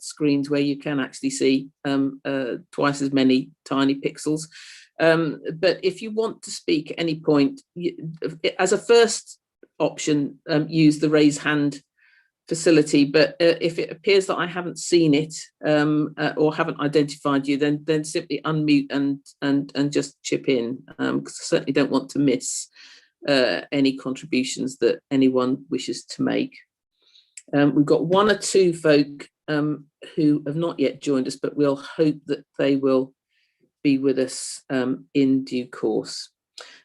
screens where you can actually see twice as many tiny pixels. But if you want to speak at any point, as a first option, use the raise hand facility. But if it appears that I haven't seen it or haven't identified you, then simply unmute and just chip in, because I certainly don't want to miss any contributions that anyone wishes to make. We've got one or two folk who have not yet joined us, but we'll hope that they will be with us in due course.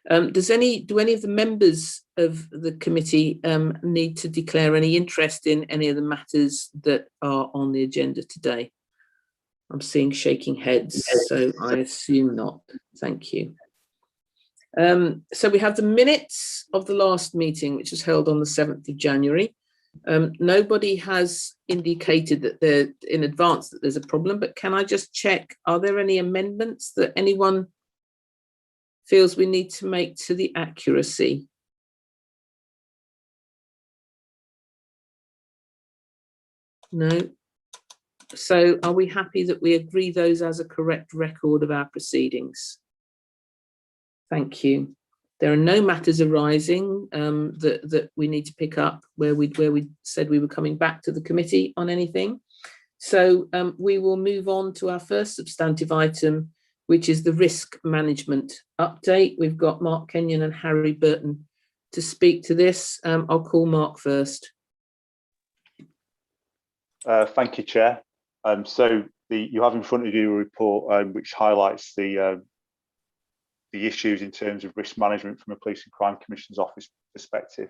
Do any of the members of the committee need to declare any interest in any of the matters that are on the agenda today? I'm seeing shaking heads, so I assume not. Thank you. So we have the minutes of the last meeting, which was held on the 7th of January. Nobody has indicated that they're in advance that there's a problem, but can I just check, are there any amendments that anyone feels we need to make to the accuracy? No. So are we happy that we agree those as a correct record of our proceedings? Thank you. There are no matters arising that we need to pick up where we said we were coming back to the committee on anything. So we will move on to our first substantive item, which is the risk management update. We've got Mark Kenyon and Harry Burton to speak to this. I'll call Mark first. Thank you, Chair. So you have in front of you a report which highlights the issues in terms of risk management from a Police and Crime Commissioner's Office perspective.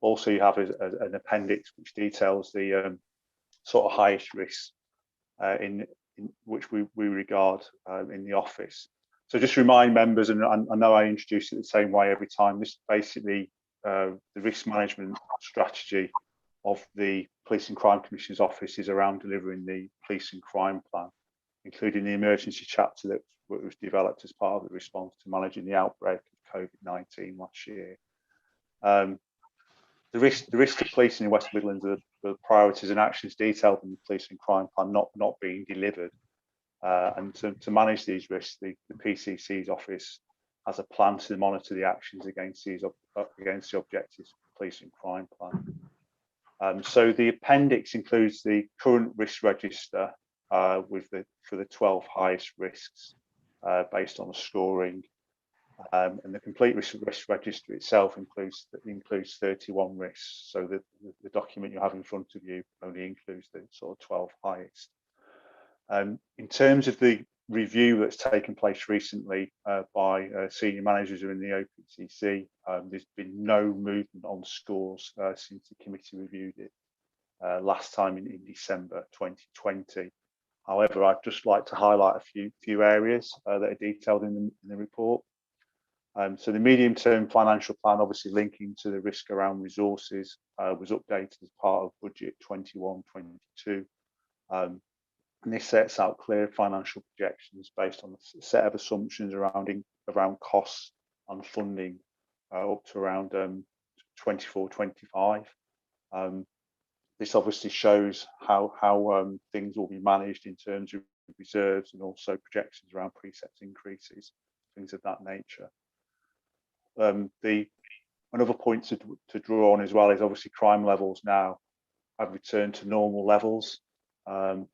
Also, you have an appendix which details the sort of highest risks in which we regard in the office. So just remind members, and I know I introduce it the same way every time, this basically the risk management strategy of the Police and Crime Commissioner's Office is around delivering the Police and Crime Plan, including the emergency chapter that was developed as part of the response to managing the outbreak of COVID-19 last year. The risk to policing in West Midlands are the priorities and actions detailed in the Police and Crime Plan not being delivered. And to manage these risks, the PCC's office has a plan to monitor the actions against the objectives of the Police and Crime Plan. So the appendix includes the current risk register for the 12 highest risks based on the scoring, and the complete risk register itself includes 31 risks. So the document you have in front of you only includes the sort of 12 highest. In terms of the review that's taken place recently by senior managers in the OPCC, there's been no movement on scores since the committee reviewed it last time in December 2020. However, I'd just like to highlight a few areas that are detailed in the report. So the medium-term financial plan, obviously linking to the risk around resources, was updated as part of budget 21-22. And this sets out clear financial projections based on a set of assumptions around costs and funding up to around 24-25. This obviously shows how things will be managed in terms of reserves and also projections around preset increases, things of that nature. Another point to draw on as well is obviously crime levels now have returned to normal levels. And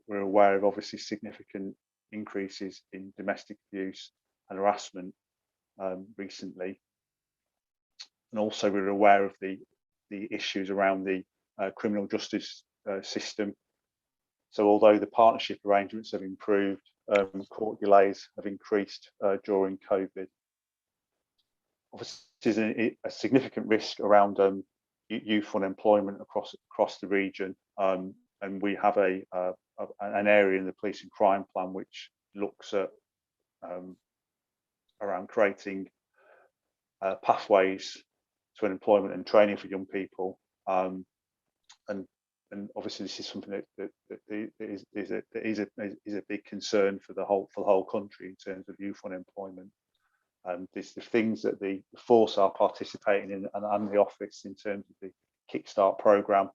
we're aware of obviously significant increases in domestic abuse and harassment recently. And also we're aware of the issues around the criminal justice system. So although the partnership arrangements have improved, court delays have increased during COVID. Obviously, there's a significant risk around youth unemployment across the region, and we have an area in the Police and Crime Plan which looks at around creating pathways to employment and training for young people, and obviously this is something that is a big concern for the whole country in terms of youth unemployment. There's the things that the force are participating in and the office in terms of the Kickstart programme,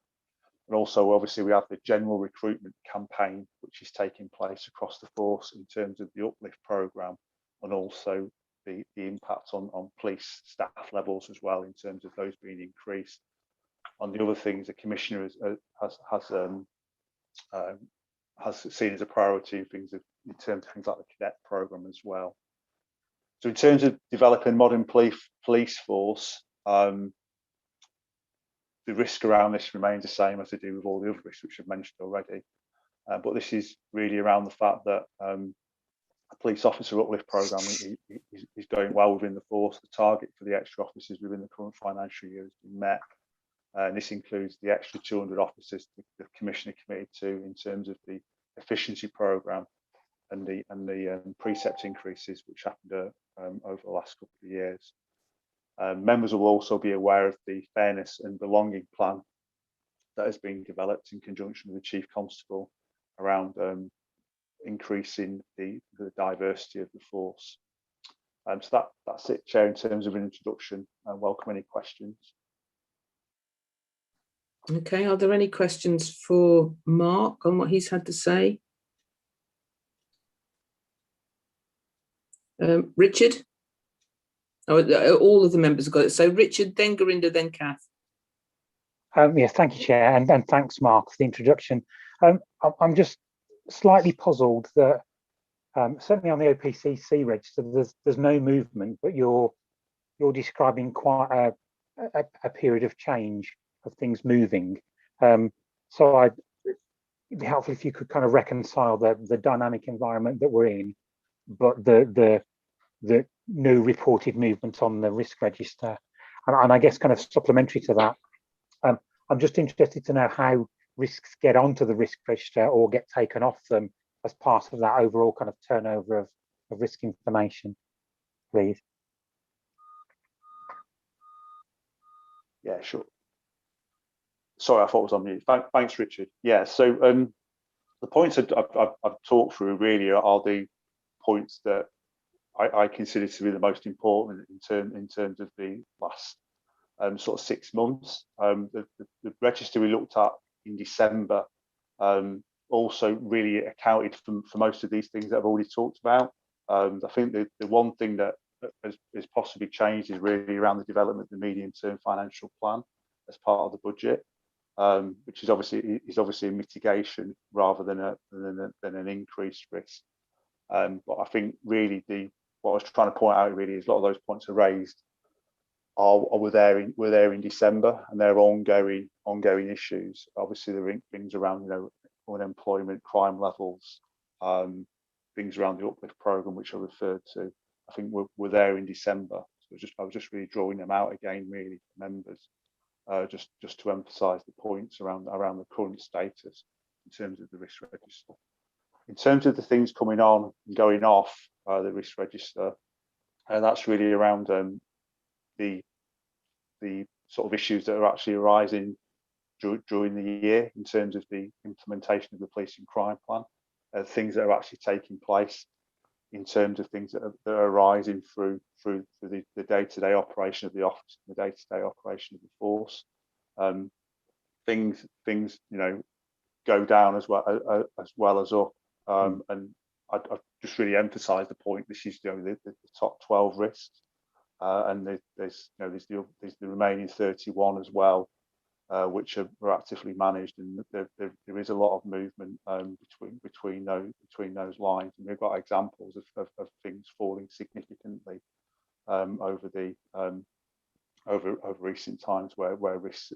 And also, obviously, we have the general recruitment campaign, which is taking place across the force in terms of the uplift programme, and also the impact on police staff levels as well, in terms of those being increased. On the other things, the Commissioner has seen as a priority in terms of things like the cadet programme as well. So in terms of developing modern police force, the risk around this remains the same as they do with all the other risks which I've mentioned already. But this is really around the fact that a police officer uplift programme is going well within the force. The target for the extra officers within the current financial year has been met. And this includes the extra 200 officers the Commissioner committed to in terms of the efficiency programme and the precept increases which happened over the last couple of years. Members will also be aware of the fairness and belonging plan that has been developed in conjunction with the Chief Constable around increasing the diversity of the force. So that's it, Chair, in terms of an introduction. I welcome any questions. Okay, are there any questions for Mark on what he's had to say? Richard? Oh, all of the members have got it. So Richard, then Gurinder, then Kath. Yes, thank you, Chair, and thanks, Mark, for the introduction. I'm just slightly puzzled that certainly on the OPCC register, there's no movement, but you're describing quite a period of change, of things moving. So it'd be helpful if you could kind of reconcile the dynamic environment that we're in, but the no reported movement on the risk register. And I guess kind of supplementary to that, I'm just interested to know how risks get onto the risk register or get taken off them as part of that overall kind of turnover of risk information, please. Yeah, sure. Sorry, I thought I was on mute. Thanks, Richard. Yeah, so the points I've talked through really are the points that I consider to be the most important in terms of the last sort of 6 months. The register we looked at in December also really accounted for most of these things that I've already talked about. I think the one thing that has possibly changed is really around the development of the medium-term financial plan as part of the budget, which is obviously a mitigation rather than an increased risk. But I think really what I was trying to point out really is a lot of those points are raised were there in December, and they're ongoing issues. Obviously, there are things around unemployment, crime levels, things around the uplift programme which I referred to. I think we're there in December. So I was just really drawing them out again, really, for members, just to emphasise the points around the current status in terms of the risk register. In terms of the things coming on and going off the risk register, that's really around the sort of issues that are actually arising during the year in terms of the implementation of the police and crime plan, things that are actually taking place in terms of things that are arising through the day-to-day operation of the office, the day-to-day operation of the force. Things go down as well as up. And I've just really emphasised the point. This is the top 12 risks, and there's the remaining 31 as well, which are actively managed, and there is a lot of movement between those lines, and we've got examples of things falling significantly over recent times where risks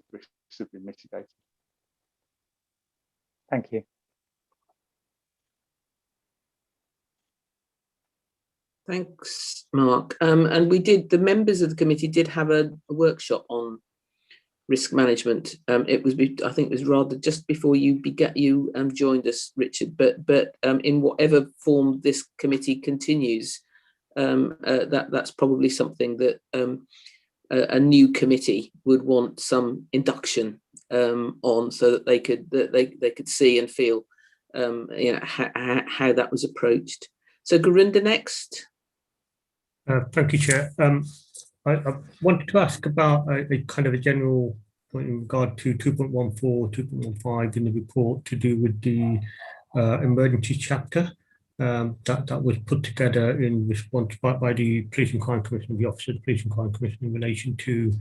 have been mitigated. Thank you. Thanks, Mark. And the members of the committee did have a workshop on risk management. I think it was rather just before you joined us, Richard, but in whatever form this committee continues, that's probably something that a new committee would want some induction on, so that they could see and feel how that was approached. So Gurinder next. Thank you, Chair. I wanted to ask about a kind of a general point in regard to 2.14, 2.15 in the report to do with the emergency chapter that was put together in response by the Police and Crime Commission, the Office of the Police and Crime Commission, in relation to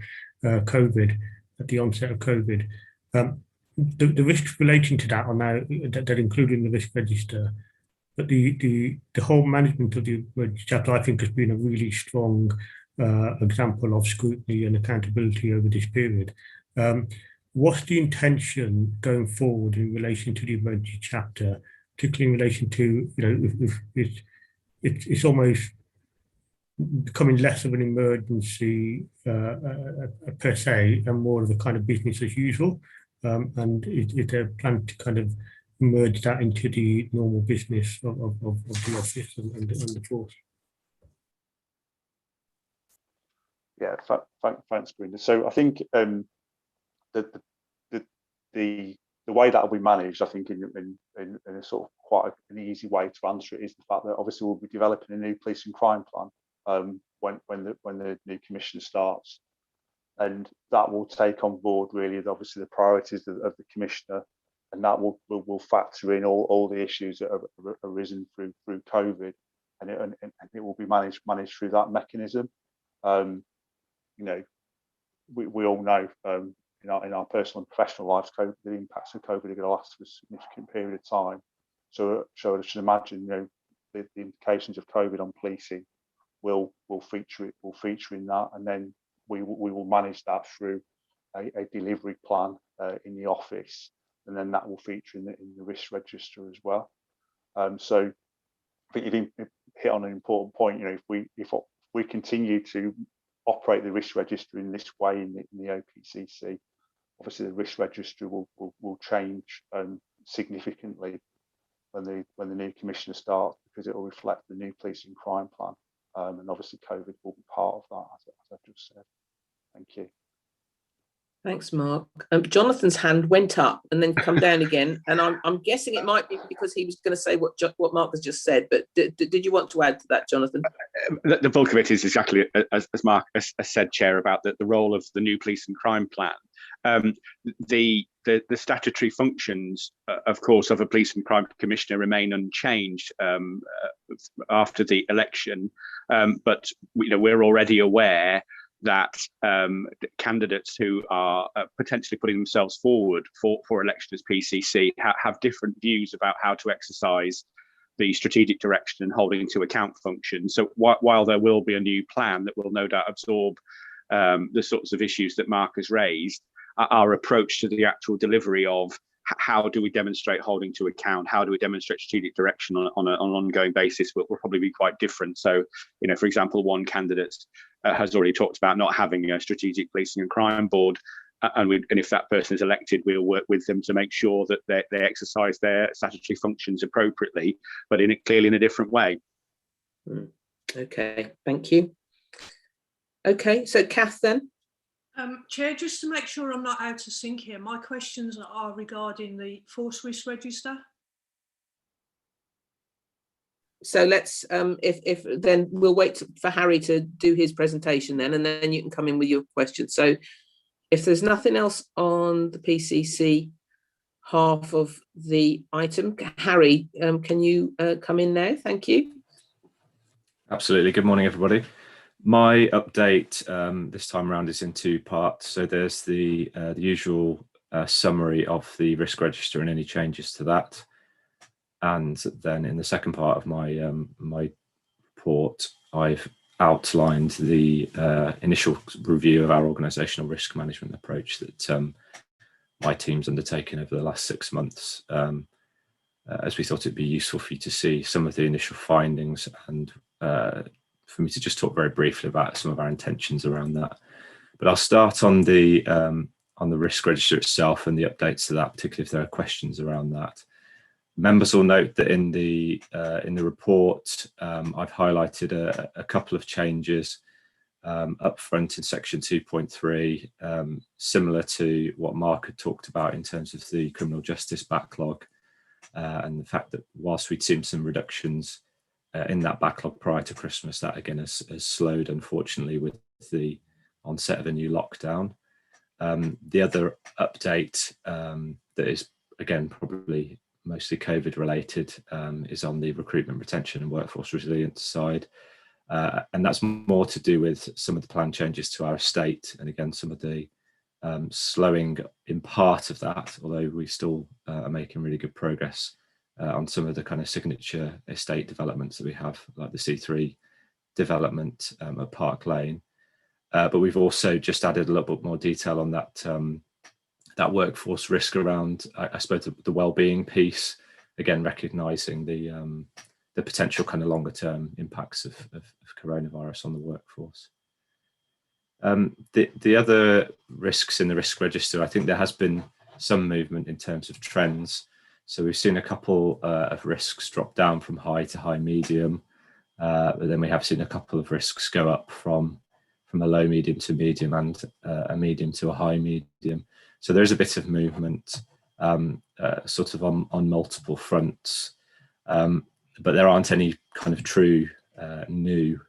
COVID, at the onset of COVID. The risks relating to that are now that included in the risk register, but the whole management of the emergency chapter, I think, has been a really strong example of scrutiny and accountability over this period. What's the intention going forward in relation to the emergency chapter, particularly in relation to, if it's almost becoming less of an emergency per se and more of a kind of business as usual? And is there a plan to kind of merge that into the normal business of the office and the force? Yeah, thanks, Brenda. So I think the way that will be managed, I think, in a sort of quite an easy way to answer it, is the fact that obviously we'll be developing a new police and crime plan when the new commissioner starts, and that will take on board really obviously the priorities of the commissioner, and that will factor in all the issues that have arisen through COVID, and it will be managed through that mechanism. We all know in our personal and professional lives, the impacts of COVID are going to last for a significant period of time. So I should imagine, the implications of COVID on policing will feature in that, and then we will manage that through a delivery plan in the office, and then that will feature in the risk register as well. So I think you've hit on an important point. If we continue to operate the risk register in this way in the OPCC, obviously the risk register will change significantly when the new commissioner starts, because it will reflect the new police and crime plan, and obviously COVID will be part of that, as I've just said. Thank you. Thanks, Mark. Jonathan's hand went up and then come down again, and I'm guessing it might be because he was going to say what Mark has just said. But did you want to add to that, Jonathan? The bulk of it is exactly as Mark has said, Chair, about the role of the new police and crime plan. The statutory functions, of course, of a police and crime commissioner remain unchanged after the election, but we're already aware that candidates who are potentially putting themselves forward for election as PCC have different views about how to exercise the strategic direction and holding to account function. So while there will be a new plan that will no doubt absorb the sorts of issues that Mark has raised, our approach to the actual delivery of how do we demonstrate holding to account, how do we demonstrate strategic direction on an ongoing basis will probably be quite different. So, for example, one candidate has already talked about not having a strategic policing and crime board, and if that person is elected, we'll work with them to make sure that they exercise their statutory functions appropriately, but clearly in a different way. Okay, thank you. Okay, so Kath then. Chair, just to make sure I'm not out of sync here, my questions are regarding the force risk register. So let's, if then we'll wait for Harry to do his presentation then, and then you can come in with your questions. So if there's nothing else on the PCC half of the item, Harry, can you come in now? Thank you. Absolutely. Good morning, everybody. My update this time around is in two parts. So there's the usual summary of the risk register and any changes to that. And then in the second part of my my report, I've outlined the initial review of our organisational risk management approach that my team's undertaken over the last 6 months, as we thought it'd be useful for you to see some of the initial findings, and for me to just talk very briefly about some of our intentions around that. But I'll start on the risk register itself and the updates to that, particularly if there are questions around that. Members will note that in the report, I've highlighted a couple of changes up front in section 2.3, similar to what Mark had talked about in terms of the criminal justice backlog, and the fact that whilst we'd seen some reductions in that backlog prior to Christmas, that again has slowed, unfortunately, with the onset of a new lockdown. The other update that is, again, probably mostly COVID related is on the recruitment, retention and workforce resilience side. And that's more to do with some of the plan changes to our estate, and again, some of the slowing in part of that, although we still are making really good progress on some of the kind of signature estate developments that we have, like the C3 development at Park Lane. But we've also just added a little bit more detail on that that workforce risk around, I suppose, the well-being piece, again, recognising the potential kind of longer term impacts of coronavirus on the workforce. The other risks in the risk register, I think there has been some movement in terms of trends. So we've seen a couple of risks drop down from high to high medium, but then we have seen a couple of risks go up from a low medium to medium and a medium to a high medium. So there's a bit of movement sort of on multiple fronts, but there aren't any kind of true new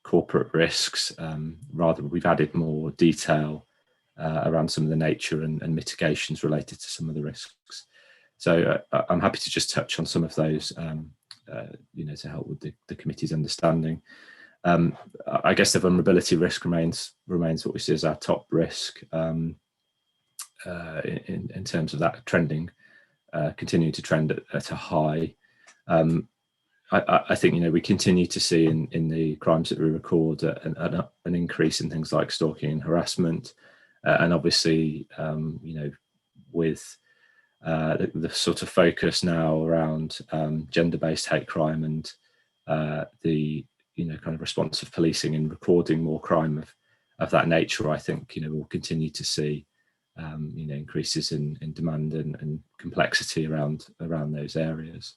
corporate risks. Rather, we've added more detail around some of the nature and mitigations related to some of the risks. So I'm happy to just touch on some of those, to help with the committee's understanding. I guess the vulnerability risk remains what we see as our top risk in terms of that trending, continuing to trend at a high. I think we continue to see in the crimes that we record an increase in things like stalking and harassment, and obviously with the sort of focus now around gender-based hate crime and the kind of responsive policing and recording more crime of that nature, I think we'll continue to see increases in demand and complexity around those areas.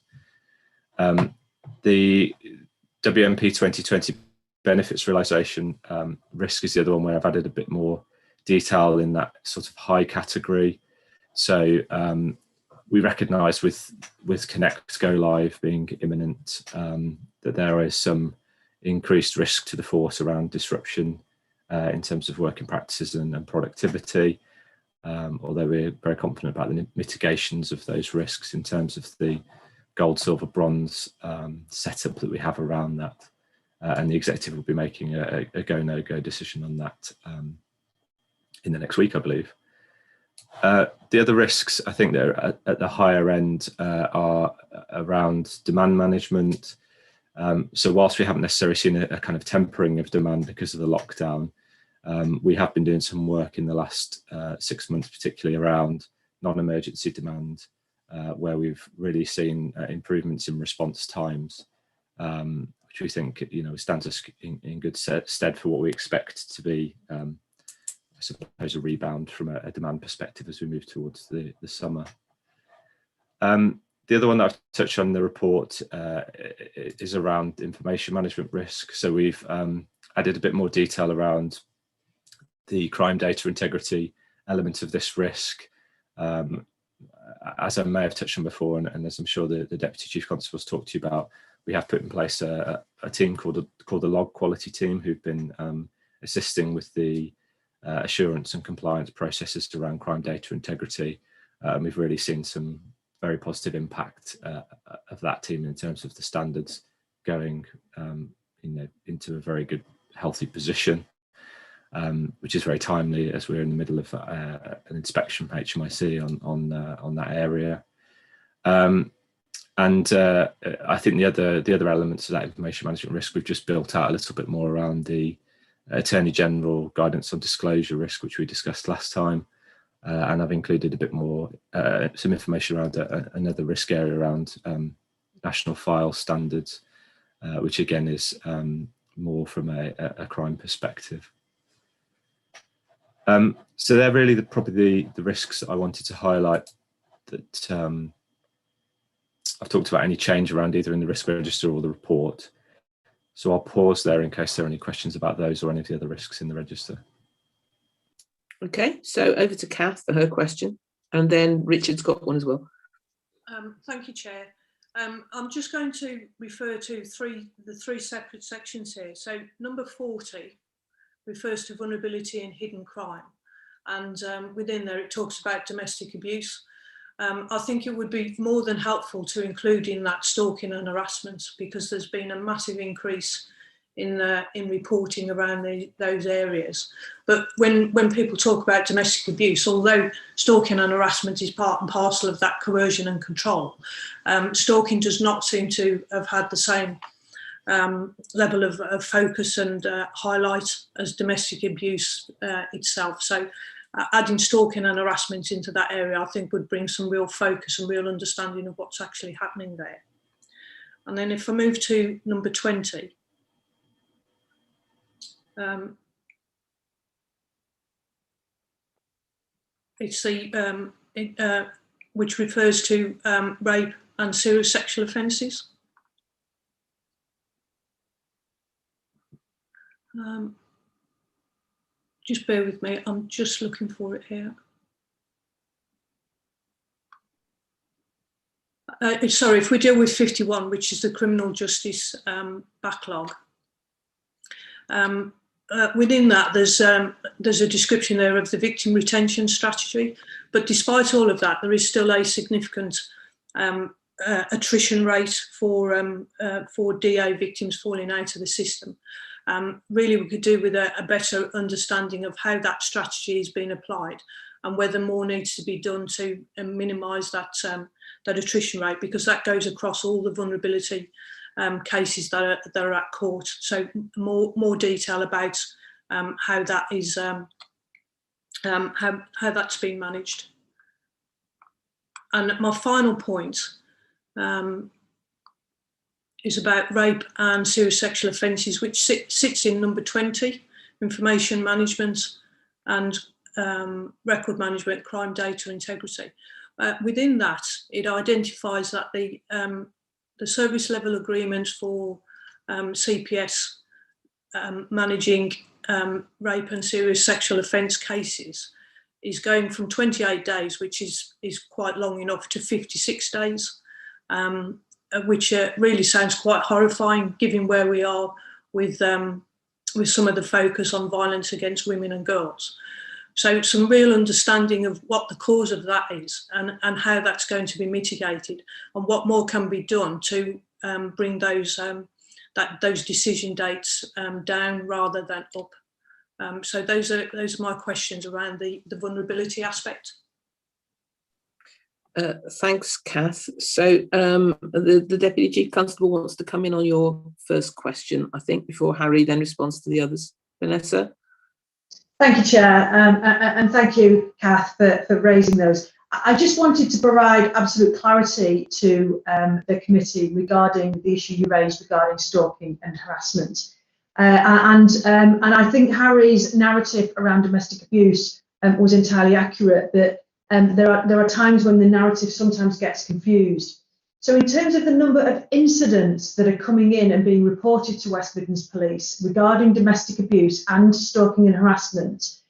The WMP 2020 benefits realisation risk is the other one where I've added a bit more detail in that sort of high category. So we recognise with Connect Go Live being imminent that there is some increased risk to the force around disruption in terms of working practices and productivity, although we're very confident about the mitigations of those risks in terms of the gold, silver, bronze setup that we have around that. And the executive will be making a go, no go decision on that in the next week, I believe. The other risks, I think they're at the higher end, are around demand management. So whilst we haven't necessarily seen a kind of tempering of demand because of the lockdown, we have been doing some work in the last 6 months, particularly around non-emergency demand, where we've really seen improvements in response times, which we think stands us in good stead for what we expect to be, I suppose, a rebound from a demand perspective as we move towards the summer. The other one that I've touched on in the report is around information management risk. So we've added a bit more detail around the crime data integrity element of this risk. As I may have touched on before, and as I'm sure the Deputy Chief Constable's talked to you about, we have put in place a team called the Log Quality Team, who've been assisting with the assurance and compliance processes around crime data integrity. And we've really seen some very positive impact of that team in terms of the standards going into a very good, healthy position, which is very timely as we're in the middle of an inspection from HMIC on that area. And I think the other elements of that information management risk, we've just built out a little bit more around the Attorney General guidance on disclosure risk, which we discussed last time. And I've included a bit more, some information around another risk area around national file standards, which again is more from a crime perspective. So they're really probably the risks that I wanted to highlight that I've talked about any change around either in the risk register or the report. So I'll pause there in case there are any questions about those or any of the other risks in the register. Okay, so over to Kath for her question, and then Richard's got one as well. Thank you, Chair. I'm just going to refer to the three separate sections here. So number 40 refers to vulnerability and hidden crime. and within there it talks about domestic abuse. I think it would be more than helpful to include in that stalking and harassment, because there's been a massive increase in reporting around those areas. But when people talk about domestic abuse, although stalking and harassment is part and parcel of that coercion and control, stalking does not seem to have had the same level of focus and highlight as domestic abuse itself. So adding stalking and harassment into that area, I think, would bring some real focus and real understanding of what's actually happening there. And then if I move to number 20, it's the which refers to rape and serious sexual offences. Just bear with me, I'm just looking for it here. Sorry, if we deal with 51, which is the criminal justice backlog. Within that, there's a description there of the victim retention strategy, but despite all of that, there is still a significant attrition rate for DA victims falling out of the system. Really, we could do with a better understanding of how that strategy is being applied and whether more needs to be done to minimise that attrition rate, because that goes across all the vulnerability cases that are at court. So more detail about how that is how that's been managed. And my final point is about rape and serious sexual offences, which sits in number 20, information management and record management, crime data integrity. Within that, it identifies that the service level agreement for CPS managing rape and serious sexual offence cases is going from 28 days, which is quite long enough, to 56 days, which really sounds quite horrifying given where we are with some of the focus on violence against women and girls. So some real understanding of what the cause of that is and how that's going to be mitigated, and what more can be done to bring those decision dates down rather than up. So those are my questions around the vulnerability aspect. Thanks, Kath. So the Deputy Chief Constable wants to come in on your first question, I think, before Harry then responds to the others. Vanessa? Thank you, Chair, and thank you, Kath, for raising those. I just wanted to provide absolute clarity to the committee regarding the issue you raised regarding stalking and harassment. And I think Harry's narrative around domestic abuse was entirely accurate, but there are times when the narrative sometimes gets confused. So in terms of the number of incidents that are coming in and being reported to West Midlands Police regarding domestic abuse and stalking and harassment,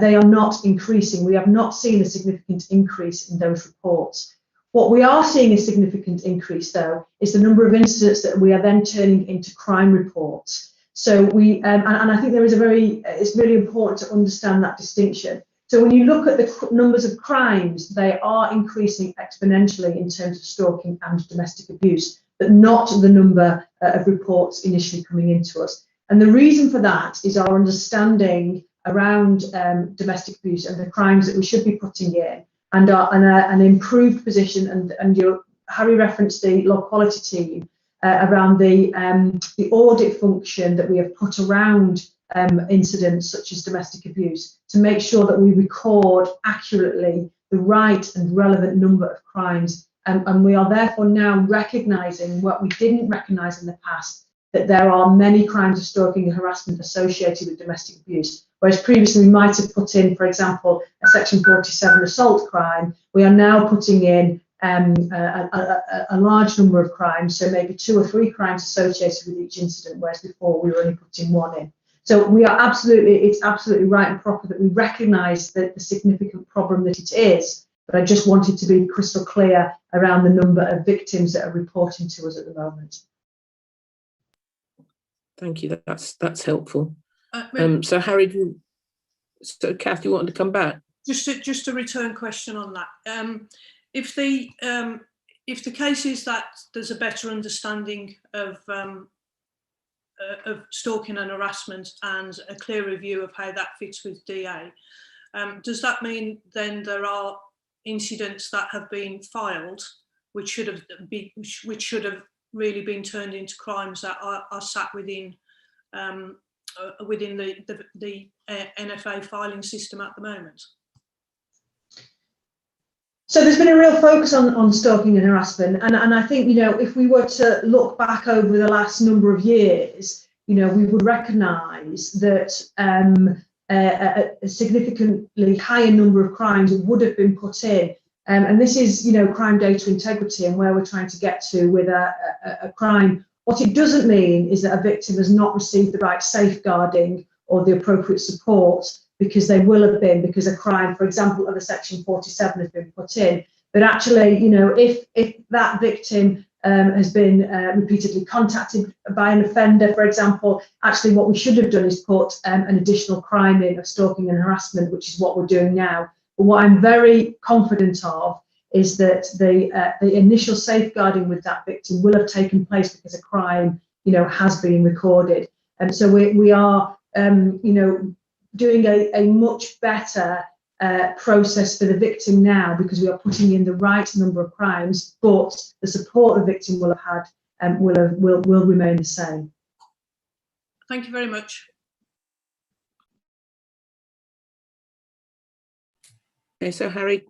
they are not increasing. We have not seen a significant increase in those reports. What we are seeing a significant increase, though, is the number of incidents that we are then turning into crime reports. So we, and I think it's really important to understand that distinction. So when you look at the numbers of crimes, they are increasing exponentially in terms of stalking and domestic abuse, but not the number of reports initially coming into us. And the reason for that is our understanding around domestic abuse and the crimes that we should be putting in, and an improved position. And Harry referenced the law quality team around the audit function that we have put around incidents such as domestic abuse, to make sure that we record accurately the right and relevant number of crimes. And we are therefore now recognising what we didn't recognise in the past, that there are many crimes of stalking and harassment associated with domestic abuse. Whereas previously we might have put in, for example, a Section 47 assault crime, we are now putting in a large number of crimes, so maybe 2 or 3 crimes associated with each incident, whereas before we were only putting 1 in. So we are it's absolutely right and proper that we recognise the significant problem that it is, but I just wanted to be crystal clear around the number of victims that are reporting to us at the moment. Thank you, that's helpful. So Harry, so Kath, you wanted to come back? Just a return question on that. If the case is that there's a better understanding of stalking and harassment and a clearer view of how that fits with DA, does that mean then there are incidents that have been filed which should have really been turned into crimes that are sat within the NFA filing system at the moment? So there's been a real focus on stalking and harassment, and I think, you know, if we were to look back over the last number of years, you know, we would recognise that a significantly higher number of crimes would have been put in, and this is, you know, crime data integrity and where we're trying to get to with a crime. What it doesn't mean is that a victim has not received the right safeguarding or the appropriate support, because they will have been, because a crime, for example, under Section 47 has been put in. But actually, you know, if that victim has been repeatedly contacted by an offender, for example, actually what we should have done is put an additional crime in of stalking and harassment, which is what we're doing now. But what I'm very confident of is that the initial safeguarding with that victim will have taken place because a crime, you know, has been recorded. And so we are, you know, doing a much better process for the victim now, because we are putting in the right number of crimes, but the support the victim will have had will remain the same. Thank you very much. Okay, so Harry.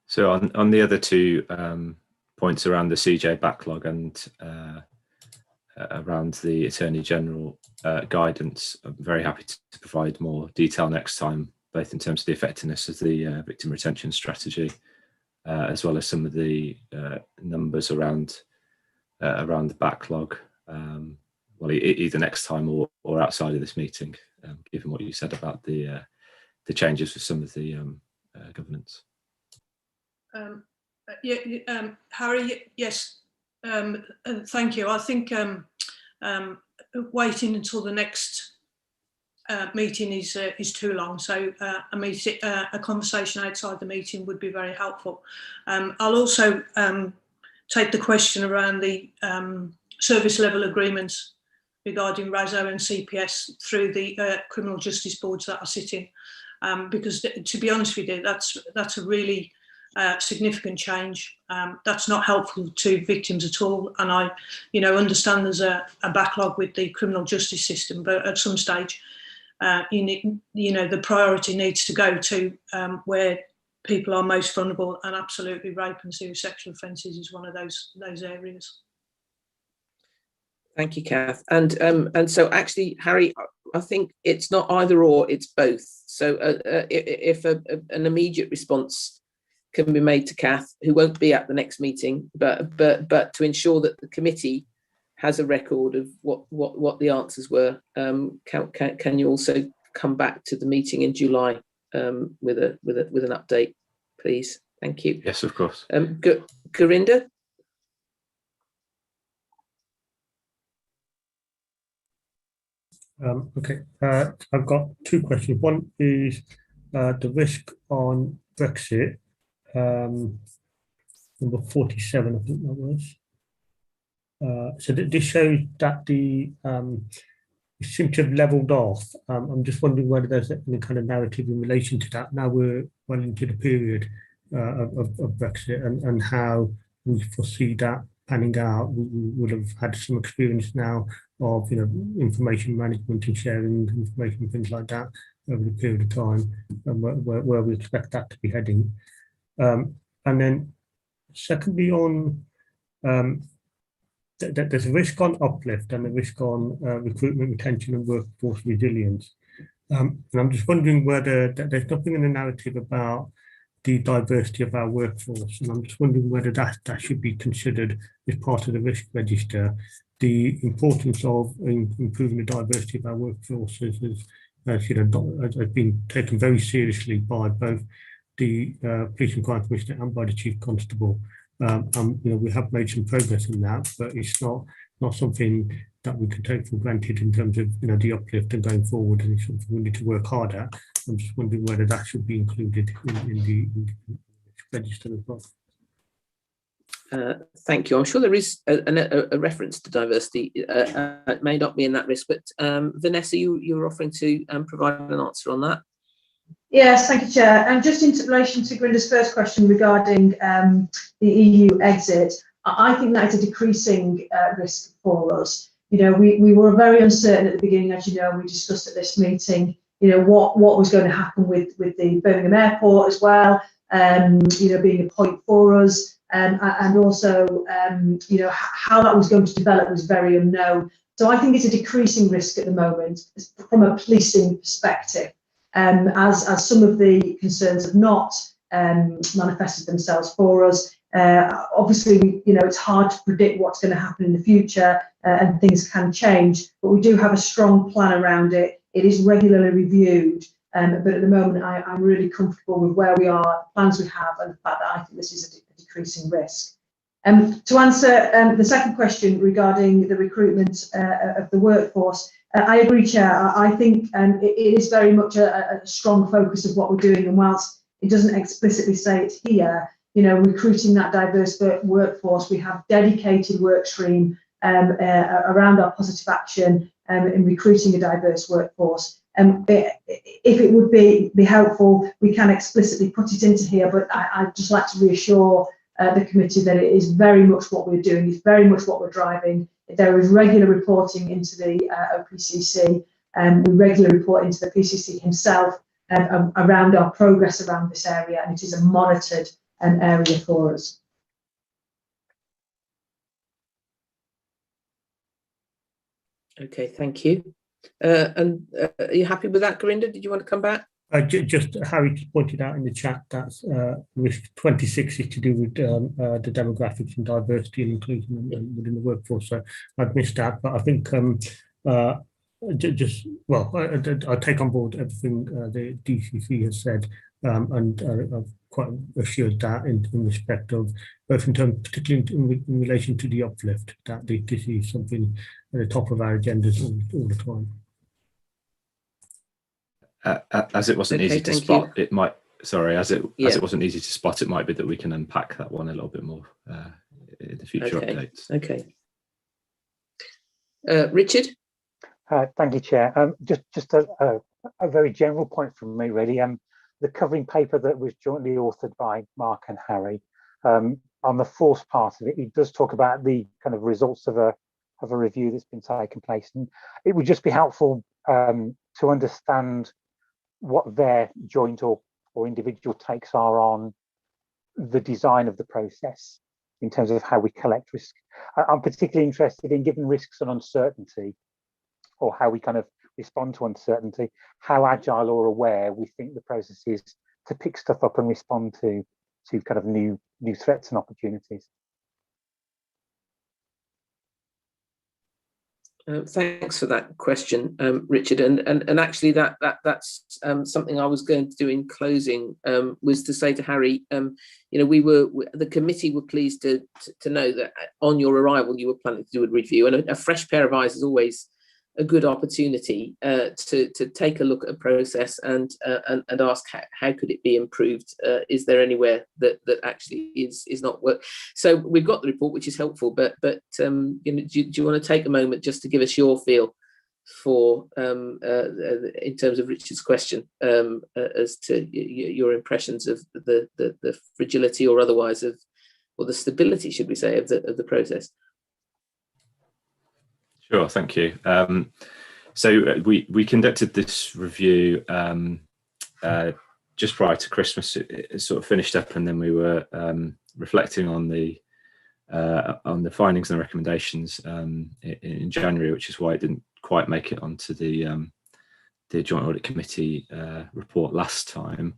So on the other two points around the CJ backlog and around the Attorney General guidance, I'm very happy to provide more detail next time, both in terms of the effectiveness of the victim retention strategy, as well as some of the numbers around the backlog. Well, either next time or outside of this meeting, given what you said about the changes with some of the governance. Harry, yes, thank you. I think waiting until the next meeting is too long, so a conversation outside the meeting would be very helpful. I'll also take the question around the service level agreements regarding RASO and CPS through the criminal justice boards that are sitting, because to be honest with you, that's a really significant change. That's not helpful to victims at all, and I, you know, understand there's a backlog with the criminal justice system, but at some stage, you know, the priority needs to go to where people are most vulnerable, and absolutely rape and serious sexual offences is one of those areas. Thank you, Kath. And so actually, Harry, I think it's not either or, it's both. So if an immediate response can be made to Kath, who won't be at the next meeting, but to ensure that the committee has a record of what the answers were, can you also come back to the meeting in July with an update, please? Thank you. Yes, of course. Gurinder? Okay, I've got two questions. One is the risk on Brexit, number 47, I think that was. So this shows that it seems to have levelled off. I'm just wondering whether there's any kind of narrative in relation to that. Now we're well into the period of Brexit, and how we foresee that panning out. We would have had some experience now of, you know, information management and sharing information, things like that, over the period of time, and where we expect that to be heading. And then secondly, on there's a risk on uplift and a risk on recruitment, retention and workforce resilience. And I'm just wondering whether there's nothing in the narrative about the diversity of our workforce, and I'm just wondering whether that should be considered as part of the risk register. The importance of improving the diversity of our workforce has been taken very seriously by both the Police and Crime Commissioner and by the Chief Constable. You know, we have made some progress in that, but it's not something that we can take for granted in terms of the uplift and going forward, and it's something we need to work hard at. I'm just wondering whether that should be included in the register as well. Thank you. I'm sure there is a reference to diversity. It may not be in that risk, but Vanessa, you were offering to provide an answer on that. Yes, thank you, Chair. And just in relation to Grinda's first question regarding the EU exit, I think that is a decreasing risk for us. We were very uncertain at the beginning, as you know, we discussed at this meeting, what was going to happen with the Birmingham Airport as well, being a point for us. And also, how that was going to develop was very unknown. So I think it's a decreasing risk at the moment from a policing perspective, as some of the concerns have not manifested themselves for us. Obviously, it's hard to predict what's going to happen in the future, and things can change, but we do have a strong plan around it. It is regularly reviewed, but at the moment, I'm really comfortable with where we are, the plans we have, and the fact that I think this is a decreasing risk. To answer the second question regarding the recruitment of the workforce, I agree, Chair. I think it is very much a strong focus of what we're doing, and whilst it doesn't explicitly say it here, recruiting that diverse workforce, we have dedicated work stream around our positive action in recruiting a diverse workforce. If it would be helpful, we can explicitly put it into here, but I'd just like to reassure the committee that it is very much what we're doing, it's very much what we're driving. There is regular reporting into the OPCC, and we regularly report into the PCC himself around our progress around this area, and it is a monitored area for us. Okay, thank you. And are you happy with that, Gurinder? Did you want to come back? Just Harry pointed out in the chat that risk 26 is to do with the demographics and diversity and inclusion within the workforce. So I've missed that, but I think I take on board everything the DCC has said, and I've quite assured that in respect of both in terms, particularly in relation to the uplift, that this is something at the top of our agendas all the time. As it wasn't easy to spot, it might. Sorry, as it wasn't easy to spot, it might be that we can unpack that one a little bit more in the future updates. Okay. Richard. Thank you, Chair. Just a very general point from me, really. The covering paper that was jointly authored by Mark and Harry, on the fourth part of it, it does talk about the kind of results of a review that's been taken place, and it would just be helpful to understand what their joint or individual takes are on the design of the process in terms of how we collect risk. I'm particularly interested in, given risks and uncertainty, or how we kind of respond to uncertainty, how agile or aware we think the process is to pick stuff up and respond to kind of new threats and opportunities. Thanks for that question, Richard. And actually, that's something I was going to do in closing, was to say to Harry, the committee were pleased to know that on your arrival you were planning to do a review, and a fresh pair of eyes is always a good opportunity to take a look at a process and ask how could it be improved? Is there anywhere that actually is not work? So we've got the report, which is helpful, but do you want to take a moment just to give us your feel for in terms of Richard's question, as to your impressions of the fragility or otherwise or the stability, should we say, of the process? Sure, thank you. So we conducted this review just prior to Christmas. It sort of finished up, and then we were reflecting on the findings and the recommendations in January, which is why it didn't quite make it onto the Joint Audit Committee report last time.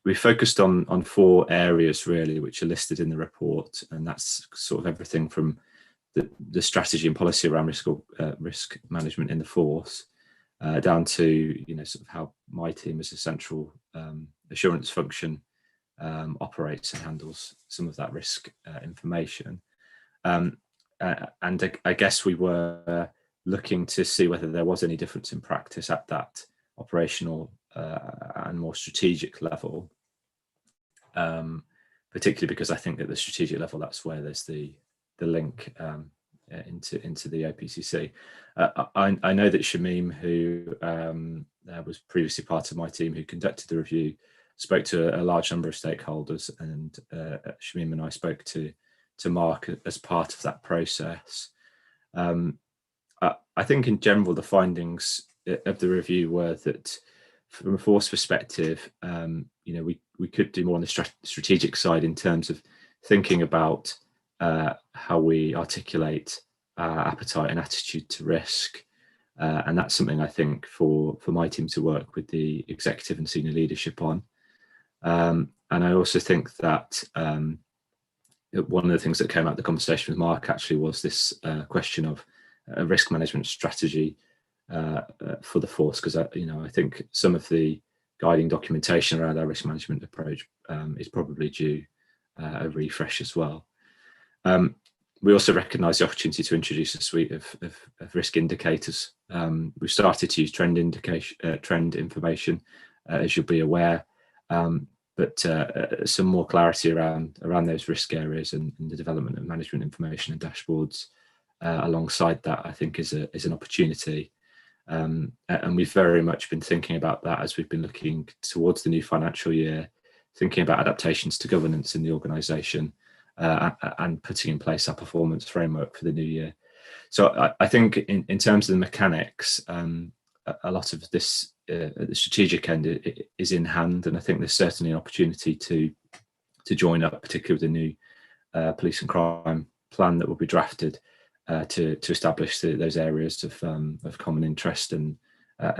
We focused on 4 areas really, which are listed in the report, and that's sort of everything from the strategy and policy around risk management in the force, down to sort of how my team as a central assurance function operates and handles some of that risk information. and I guess we were looking to see whether there was any difference in practice at that operational and more strategic level, particularly because I think at the strategic level, that's where there's the link into the OPCC. I know that Shamim, who was previously part of my team who conducted the review, spoke to a large number of stakeholders, and Shamim and I spoke to Mark as part of that process. I think in general, the findings of the review were that from a force perspective, we could do more on the strategic side in terms of thinking about how we articulate our appetite and attitude to risk. And that's something I think for my team to work with the executive and senior leadership on. And I also think that one of the things that came out of the conversation with Mark actually was this question of a risk management strategy for the force, because I think some of the guiding documentation around our risk management approach is probably due a refresh as well. We also recognise the opportunity to introduce a suite of risk indicators. We've started to use trend information, as you'll be aware, but some more clarity around those risk areas and the development of management information and dashboards alongside that, I think, is an opportunity. And we've very much been thinking about that as we've been looking towards the new financial year, thinking about adaptations to governance in the organisation, and putting in place our performance framework for the new year. So I think in terms of the mechanics, a lot of this at the strategic end is in hand, and I think there's certainly an opportunity to join up, particularly with the new police and crime plan that will be drafted to establish those areas of common interest and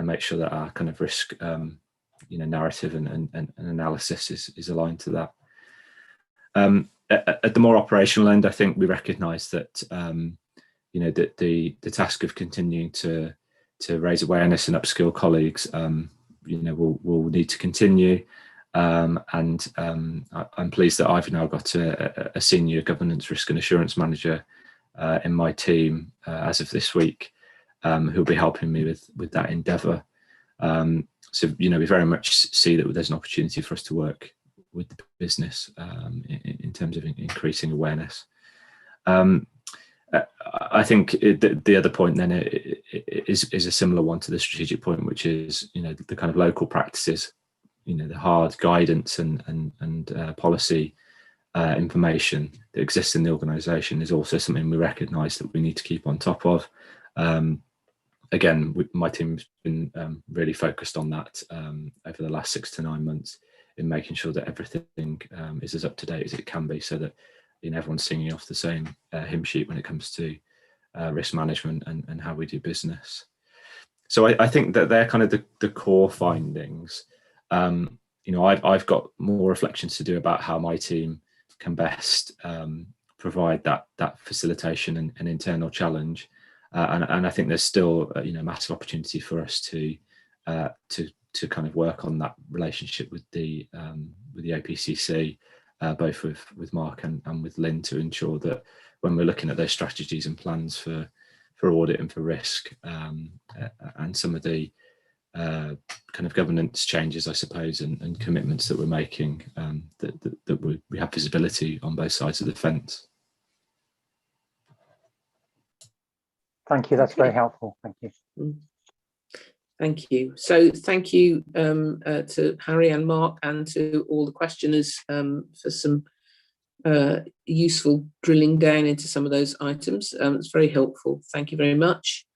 make sure that our kind of risk narrative and analysis is aligned to that. At the more operational end, I think we recognise that that the task of continuing to raise awareness and upskill colleagues will need to continue. And I'm pleased that I've now got a senior governance, risk and assurance manager in my team as of this week, who'll be helping me with that endeavour. So we very much see that there's an opportunity for us to work with the business in terms of increasing awareness. I think the other point then is a similar one to the strategic point, which is the kind of local practices, the hard guidance and policy information that exists in the organisation is also something we recognise that we need to keep on top of. Again, my team's been really focused on that over the last 6 to 9 months in making sure that everything is as up to date as it can be, so that everyone's singing off the same hymn sheet when it comes to risk management and how we do business. So I think that they're kind of the core findings. I've got more reflections to do about how my team can best provide that facilitation and internal challenge, and I think there's still massive opportunity for us to kind of work on that relationship with the OPCC, both with Mark and with Lynn, to ensure that when we're looking at those strategies and plans for audit and for risk, and some of the kind of governance changes, I suppose, and commitments that we're making, that we have visibility on both sides of the fence. Thank you. That's very helpful. Thank you. Thank you. So thank you to Harry and Mark and to all the questioners for some useful drilling down into some of those items. It's very helpful. Thank you very much.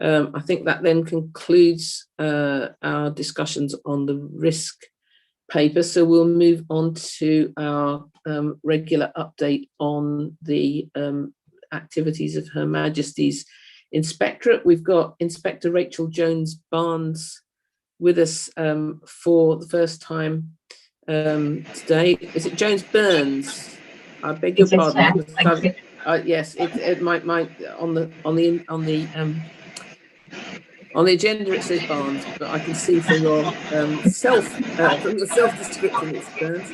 I think that then concludes our discussions on the risk paper. So we'll move on to our regular update on the activities of Her Majesty's Inspectorate. We've got Inspector Rachel Jones-Barnes with us for the first time today. Is it Jones-Burns? I beg your pardon. Yes, it might on the On the agenda it says Barnes, but I can see from your self-description it's Burns.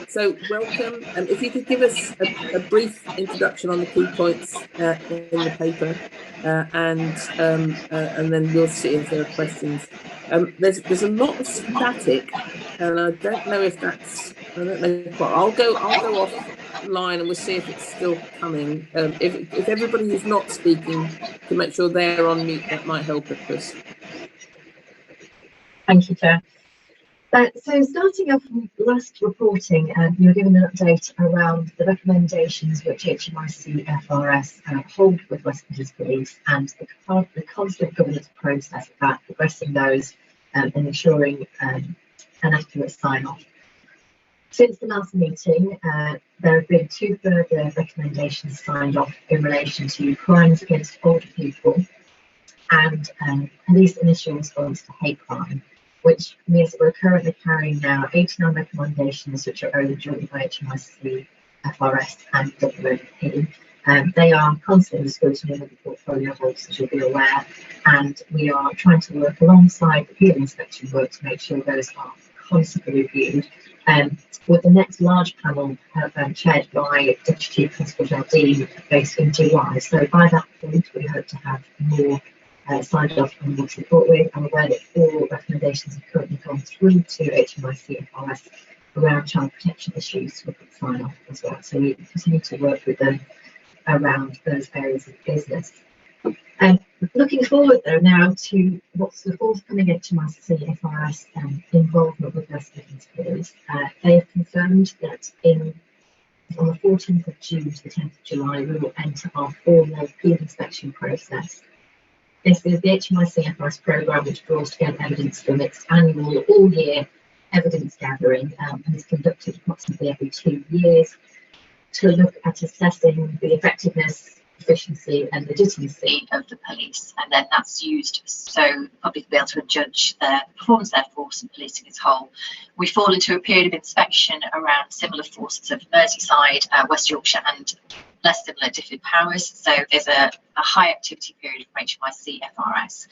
So welcome. If you could give us a brief introduction on the key points in the paper, and then we'll see if there are questions. There's a lot of static, and I don't know if that's, I don't know quite. I'll go offline and we'll see if it's still coming. If everybody who's not speaking can make sure they're on mute, that might help us. Thank you, Chair. So starting off with last reporting, you were given an update around the recommendations which HMIC FRS hold with West Midlands Police and the constant governance process about progressing those and ensuring an accurate sign-off. Since the last meeting, there have been 2 further recommendations signed off in relation to crimes against older people and police initial response to hate crime, which means that we're currently carrying now 89 recommendations which are owned jointly by HMIC, FRS and WOP. They are constantly scrutinised with the portfolio holds, as you'll be aware, and we are trying to work alongside the field inspection work to make sure those are constantly reviewed. With the next large panel chaired by Deputy Chief Constable Jardine based in July. So by that point, we hope to have more signed off on what to report with. I'm aware that 4 recommendations have currently gone through to HMIC FRS around child protection issues with sign off as well. So we continue to work with them around those areas of business. Looking forward though now to what's the forthcoming HMIC FRS involvement with West Midlands Police. They have confirmed that on the 14th of June to the 10th of July, we will enter our formal field inspection process. This is the HMIC FRS programme, which draws together evidence from its annual all-year evidence gathering and is conducted approximately every 2 years to look at assessing the effectiveness, efficiency and legitimacy of the police, and then that's used so the public will be able to judge their performance, their force and policing as a whole. We fall into a period of inspection around similar forces of Merseyside, West Yorkshire and less similar Diffid Powers, so there's a high activity period for HMIC FRS.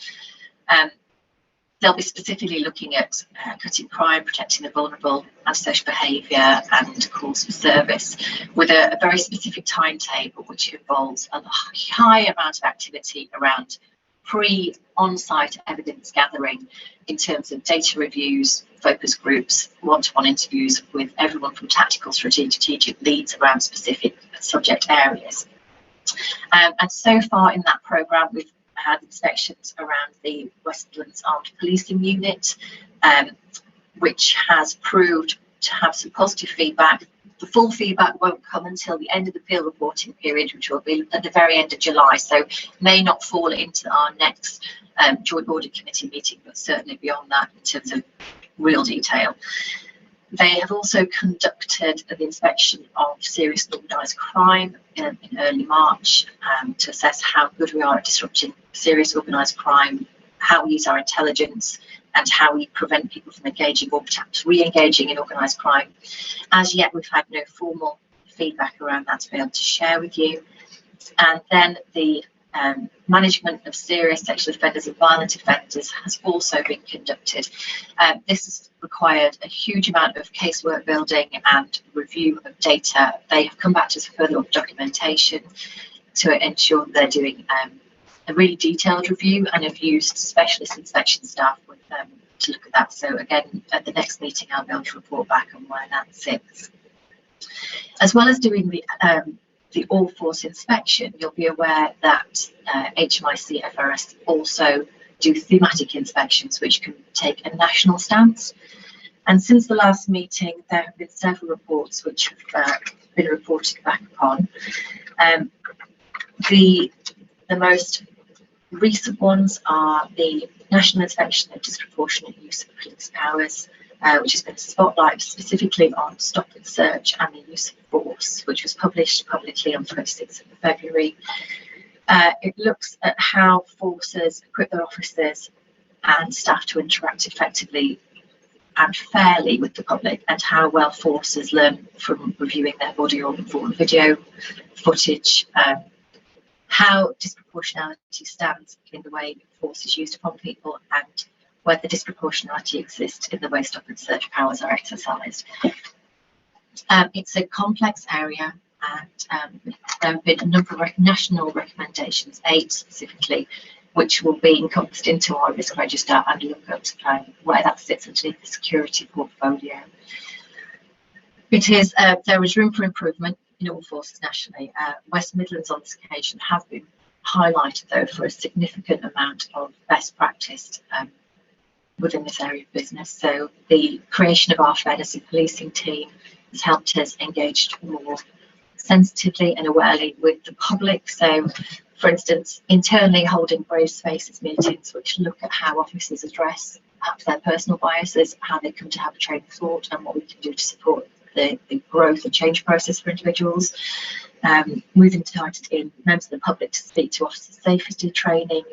They'll be specifically looking at cutting crime, protecting the vulnerable, antisocial behaviour and calls for service, with a very specific timetable which involves a high amount of activity around on-site evidence gathering in terms of data reviews, focus groups, one-to-one interviews with everyone from tactical strategic leads around specific subject areas. And so far in that programme, we've had inspections around the West Midlands Armed Policing Unit, which has proved to have some positive feedback. The full feedback won't come until the end of the field reporting period, which will be at the very end of July, so may not fall into our next Joint Audit Committee meeting, but certainly beyond that in terms of real detail. They have also conducted the inspection of serious and organised crime in early March to assess how good we are at disrupting serious organised crime, how we use our intelligence and how we prevent people from engaging or perhaps re-engaging in organised crime. As yet, we've had no formal feedback around that to be able to share with you. And then the management of serious sexual offenders and violent offenders has also been conducted. This has required a huge amount of casework building and review of data. They have come back to us for further documentation to ensure they're doing a really detailed review and have used specialist inspection staff with them to look at that. So again, at the next meeting, I'll be able to report back on where that sits. As well as doing the all-force inspection, you'll be aware that HMIC FRS also do thematic inspections, which can take a national stance. And since the last meeting, there have been several reports which have been reported back upon. The most recent ones are the National Inspection of Disproportionate Use of Police Powers, which has been spotlighted specifically on stop and search and the use of force, which was published publicly on 26th of February. It looks at how forces equip their officers and staff to interact effectively and fairly with the public, and how well forces learn from reviewing their body or video footage, how disproportionality stands in the way force is used upon people, and whether disproportionality exists in the way stop and search powers are exercised. It's a complex area, and there have been a number of national recommendations, 8 specifically, which will be encompassed into our risk register and look at where that sits underneath the security portfolio. There is room for improvement in all forces nationally. West Midlands on this occasion have been highlighted though for a significant amount of best practice within this area of business. So the creation of our fairness in policing team has helped us engage more sensitively and awarely with the public. So, for instance, internally holding brave spaces meetings which look at how officers address perhaps their personal biases, how they come to have a train of thought, and what we can do to support the growth and change process for individuals. We've invited in members of the public to speak to officer safety training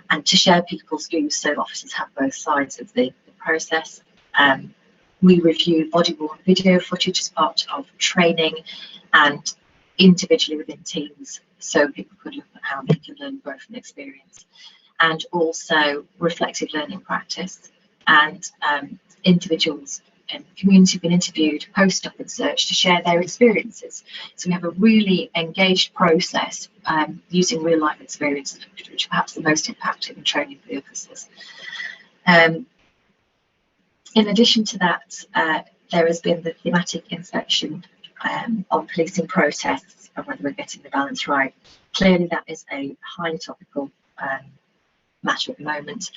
and to share people's views so officers have both sides of the process. We review body-worn video footage as part of training and individually within teams, so people could look at how they can learn and grow from the experience. And also reflective learning practice, and individuals in the community have been interviewed post stop and search to share their experiences. So we have a really engaged process using real life experiences, which are perhaps the most impactful in training for the officers. In addition to that, there has been the thematic inspection on policing protests and whether we're getting the balance right. Clearly that is a highly topical matter at the moment,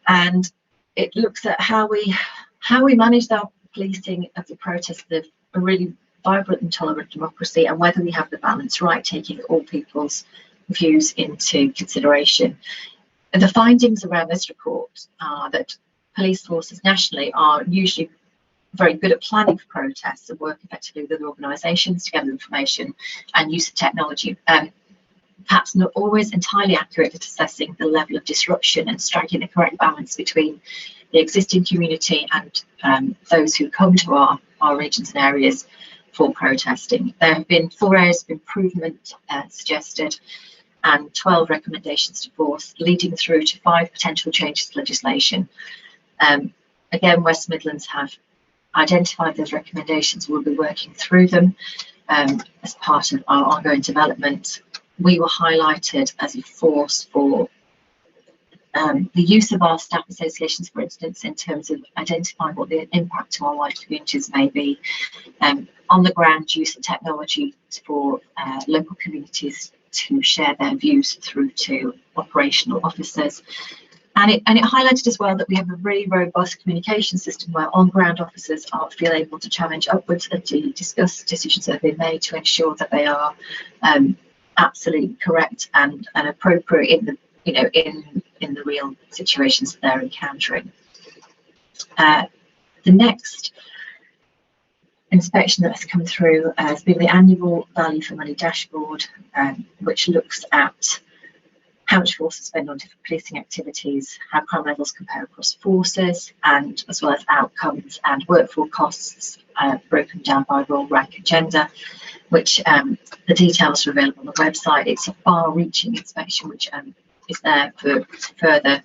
and it looks at how we manage our policing of the protests of a really vibrant and tolerant democracy, and whether we have the balance right, taking all people's views into consideration. And the findings around this report are that police forces nationally are usually very good at planning for protests and work effectively with other organisations to gather information and use of technology. Perhaps not always entirely accurate at assessing the level of disruption and striking the correct balance between the existing community and those who come to our regions and areas for protesting. There have been 4 areas of improvement suggested and 12 recommendations to force, leading through to 5 potential changes to legislation. Again, West Midlands have identified those recommendations. We'll be working through them as part of our ongoing development. We were highlighted as a force for the use of our staff associations, for instance, in terms of identifying what the impact to our wider communities may be. On the ground, use of technology for local communities to share their views through to operational officers. And it highlighted as well that we have a really robust communication system where on-ground officers feel able to challenge upwards and to discuss decisions that have been made to ensure that they are absolutely correct and appropriate in the in the real situations that they're encountering. The next inspection that has come through has been the annual value for money dashboard, which looks at how much forces spend on different policing activities, how crime levels compare across forces, and as well as outcomes and workforce costs broken down by role, rank and gender, which the details are available on the website. It's a far-reaching inspection which is there for further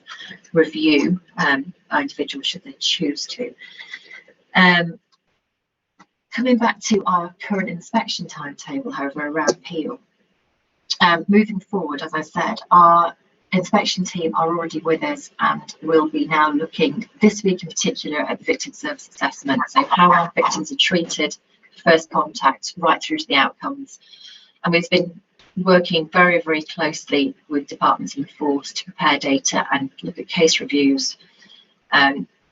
review by individuals should they choose to. Coming back to our current inspection timetable, however, around Peel. Moving forward, as I said, our inspection team are already with us and will be now looking this week in particular at the victim service assessment, so how our victims are treated, first contact, right through to the outcomes. And we've been working very, very closely with departments in the force to prepare data and look at case reviews.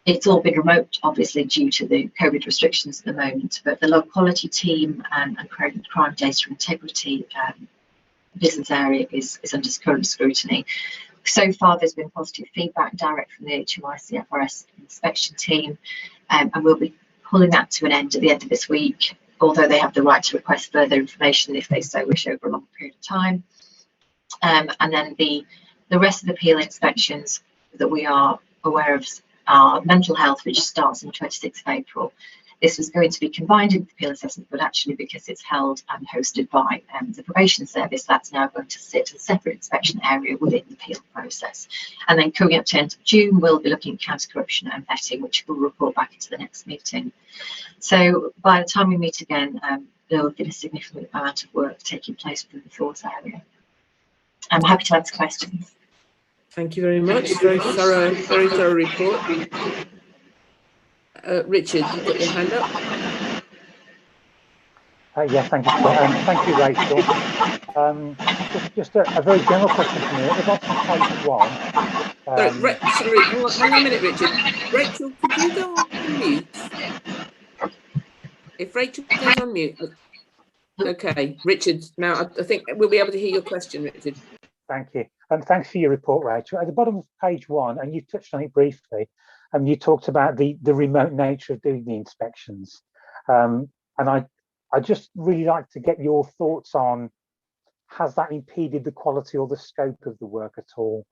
It's all been remote, obviously, due to the COVID restrictions at the moment, but the log quality team and crime data integrity business area is under current scrutiny. So far, there's been positive feedback direct from the HMIC FRS inspection team, and we'll be pulling that to an end at the end of this week, although they have the right to request further information if they so wish over a long period of time. And then the rest of the Peel inspections that we are aware of are mental health, which starts on the 26th of April. this was going to be combined with the appeal assessment, but actually because it's held and hosted by the probation service, that's now going to sit as a separate inspection area within the appeal process. And then coming up to end of June, we'll be looking at counter-corruption and vetting, which we'll report back into the next meeting. So by the time we meet again, there will be a significant amount of work taking place within the force area. I'm happy to answer questions. Thank you very much. Very thorough report. Richard, you've got your hand up. Yeah, thank you, Chair. Thank you, Rachel. Just a very general question for me. At the bottom of page 1. Sorry, hang on a minute, Richard. Rachel, could you go on mute? If Rachel goes on mute. Okay, Richard, now I think we'll be able to hear your question, Richard. Thank you. And thanks for your report, Rachel. At the bottom of page 1, and you touched on it briefly, you talked about the remote nature of doing the inspections. And I just really like to get your thoughts on, has that impeded the quality or the scope of the work at all?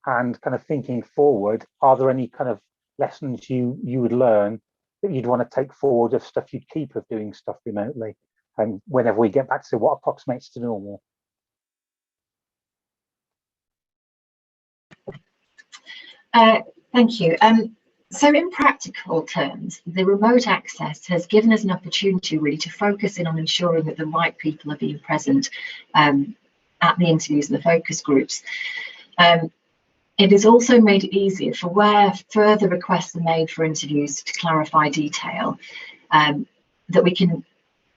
And kind of thinking forward, are there any kind of lessons you would learn that you'd want to take forward of stuff you'd keep of doing stuff remotely? And whenever we get back to what approximates to normal. Thank you. So in practical terms, the remote access has given us an opportunity really to focus in on ensuring that the right people are being present at the interviews and the focus groups. It has also made it easier for where further requests are made for interviews to clarify detail, that we can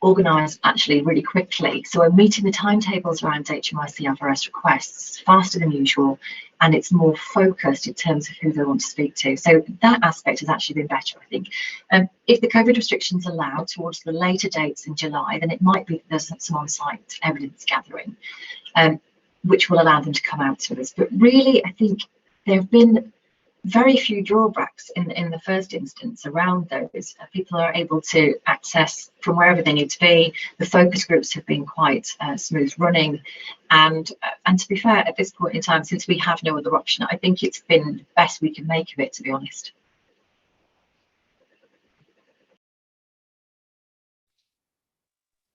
organise actually really quickly. So we're meeting the timetables around HMRC FRS requests faster than usual, and it's more focused in terms of who they want to speak to. So that aspect has actually been better, I think. If the COVID restrictions allow towards the later dates in July, then it might be that there's some on-site evidence gathering, which will allow them to come out to us. But really, I think there have been very few drawbacks in the first instance around those. People are able to access from wherever they need to be. The focus groups have been quite smooth running, and to be fair, at this point in time, since we have no other option, I think it's been the best we can make of it, to be honest.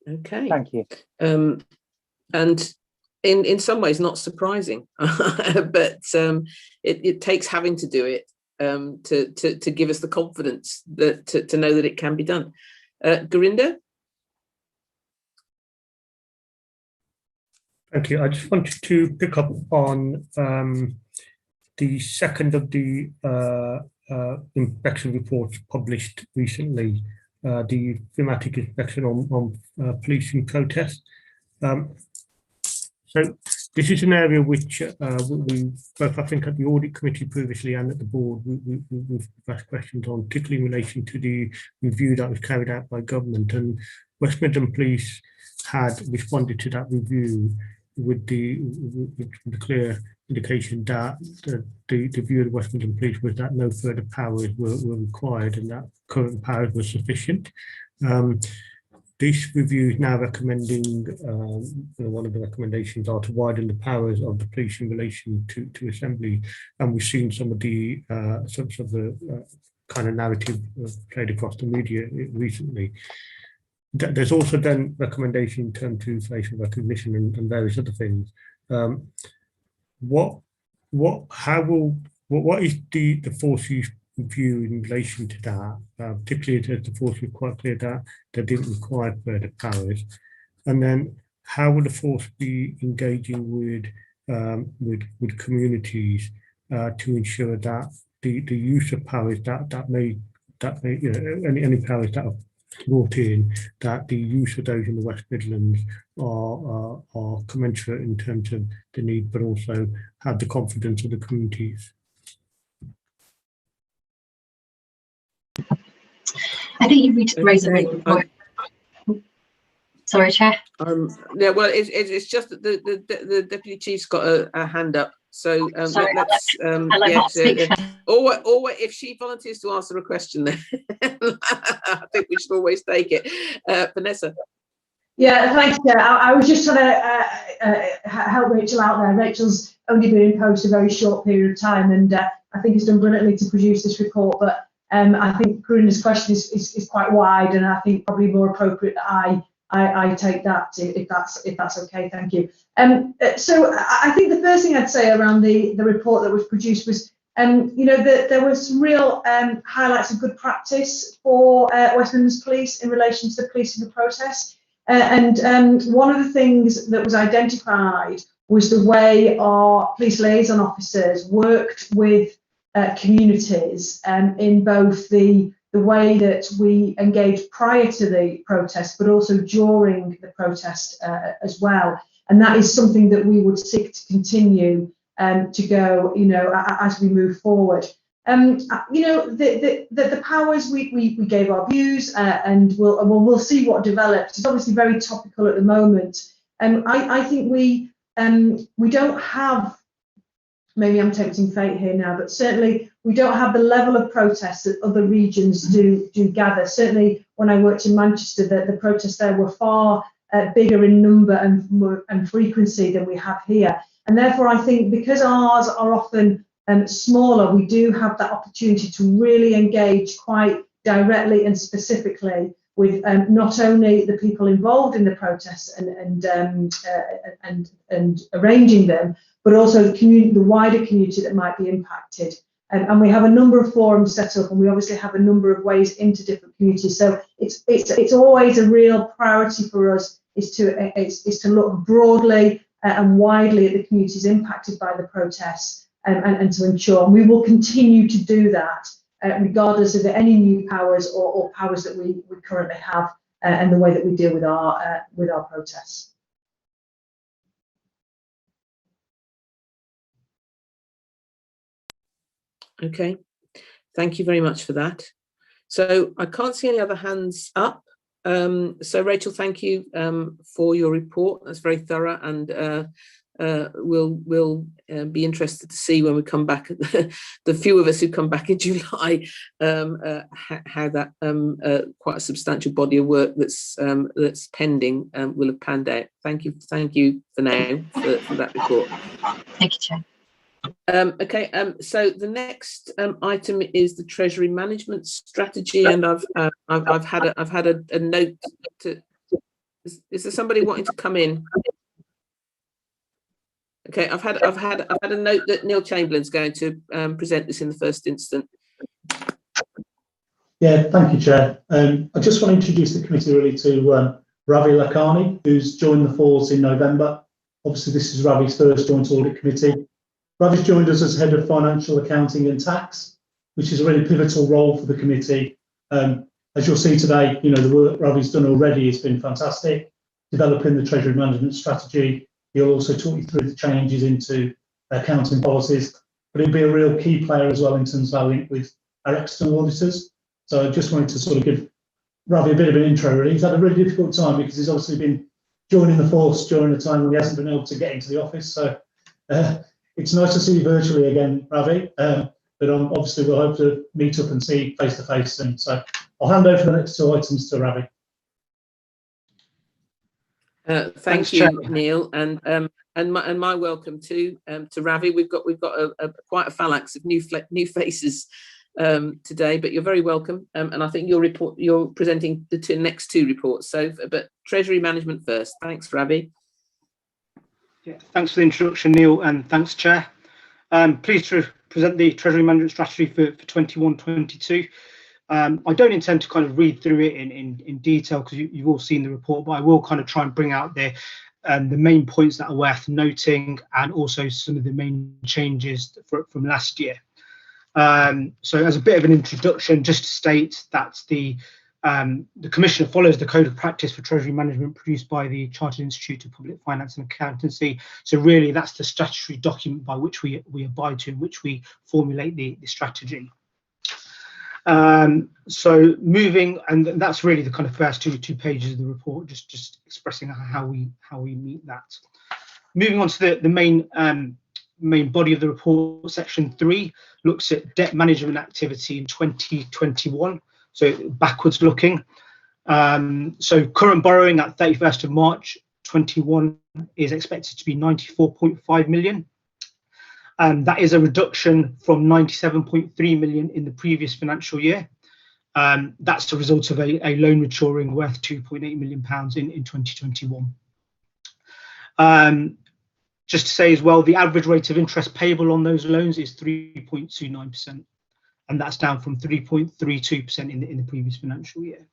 Okay, thank you. And in some ways not surprising, but it takes having to do it to give us the confidence that to know that it can be done. Gurinder? Thank you. I just wanted to pick up on the second of the inspection reports published recently, the thematic inspection on policing protests. So this is an area which we both, I think, at the audit committee previously and at the board, we've asked questions on, particularly in relation to the review that was carried out by government. And West Midlands Police had responded to that review with the clear indication that the view of the West Midlands Police was that no further powers were required and that current powers were sufficient. This review is now recommending, one of the recommendations are to widen the powers of the police in relation to assembly, and we've seen some of the kind of narrative played across the media recently. There's also then recommendation in terms to facial recognition and various other things. What is the force use view in relation to that, particularly as the force was quite clear that they didn't require further powers, and then how will the force be engaging with communities to ensure that the use of powers that may any powers that are brought in, that the use of those in the West Midlands are commensurate in terms of the need, but also have the confidence of the communities. I think you raised a really good point. Sorry, Chair. Yeah, well, it's just that the deputy chief's got a hand up, so sorry, let's or if she volunteers to answer a question, then I think we should always take it. Vanessa. Yeah, thanks, Chair. I was just trying to help Rachel out there. Rachel's only been in post a very short period of time, and I think has done brilliantly to produce this report. But I think Karina's question is quite wide, and I think probably more appropriate that I take that if that's okay. Thank you. So I think the first thing I'd say around the report that was produced was, you know, that there was some real highlights of good practice for West Midlands Police in relation to the policing the process. And one of the things that was identified was the way our police liaison officers worked with communities in both the way that we engaged prior to the protest, but also during the protest as well. And that is something that we would seek to continue to go, you know, as we move forward. You know, the powers, we gave our views, and we'll see what develops. It's obviously very topical at the moment, and I think we don't have, maybe I'm tempting fate here now, but certainly we don't have the level of protests that other regions do gather. Certainly when I worked in Manchester, the protests there were far bigger in number and frequency than we have here. And therefore I think because ours are often smaller, we do have that opportunity to really engage quite directly and specifically with not only the people involved in the protests and arranging them, but also the community, the wider community that might be impacted. And we have a number of forums set up, and we obviously have a number of ways into different communities. So it's always a real priority for us is to look broadly and widely at the communities impacted by the protests, and to ensure, and we will continue to do that regardless of any new powers or powers that we currently have, and the way that we deal with our protests. Okay, thank you very much for that. So I can't see any other hands up. So Rachel, thank you for your report. That's very thorough, and we'll be interested to see when we come back, the few of us who come back in July, how that quite a substantial body of work that's pending will have panned out. Thank you for now for that report. Thank you, Chair. Okay, so the next item is the Treasury Management Strategy, and I've had a note to. Is there somebody wanting to come in? Okay, I've had a note that Neil Chamberlain's going to present this in the first instance. Yeah, thank you, Chair. I just want to introduce the committee really to Ravi Lakhani, who's joined the force in November. Obviously, this is Ravi's first joint audit committee. Ravi's joined us as Head of Financial Accounting and Tax, which is a really pivotal role for the committee. As you'll see today, you know, the work Ravi's done already has been fantastic, developing the Treasury Management Strategy. He'll also talk you through the changes into accounting policies, but he'll be a real key player as well in terms of our link with our external auditors. So I just wanted to sort of give Ravi a bit of an intro, really. He's had a really difficult time because he's obviously been joining the force during a time when he hasn't been able to get into the office. So it's nice to see you virtually again, Ravi, but obviously we'll hope to meet up and see face to face soon. So I'll hand over the next two items to Ravi. Thanks, you, Chair. Neil, and my welcome to Ravi. We've got quite a phalanx of new faces today, but you're very welcome. And I think you're presenting the next two reports. So, but Treasury Management first. Thanks, Ravi. Yeah, thanks for the introduction, Neil, and thanks, Chair. I'm pleased to present the Treasury Management Strategy for 21-22. I don't intend to kind of read through it in detail because you've all seen the report, but I will kind of try and bring out the main points that are worth noting, and also some of the main changes from last year. So as a bit of an introduction, just to state that the Commissioner follows the Code of Practice for Treasury Management produced by the Chartered Institute of Public Finance and Accountancy. So really that's the statutory document by which we abide to, in which we formulate the strategy. So moving, and that's really the kind of first two pages of the report, just expressing how we meet that. Moving on to the main body of the report, section 3 looks at debt management activity in 2021, so backwards looking. So current borrowing at 31st of March 21 is expected to be 94.5 million. That is a reduction from 97.3 million in the previous financial year. That's the result of a loan maturing worth £2.8 million in 2021. Just to say as well, the average rate of interest payable on those loans is 3.29%, and that's down from 3.32% in the previous financial year.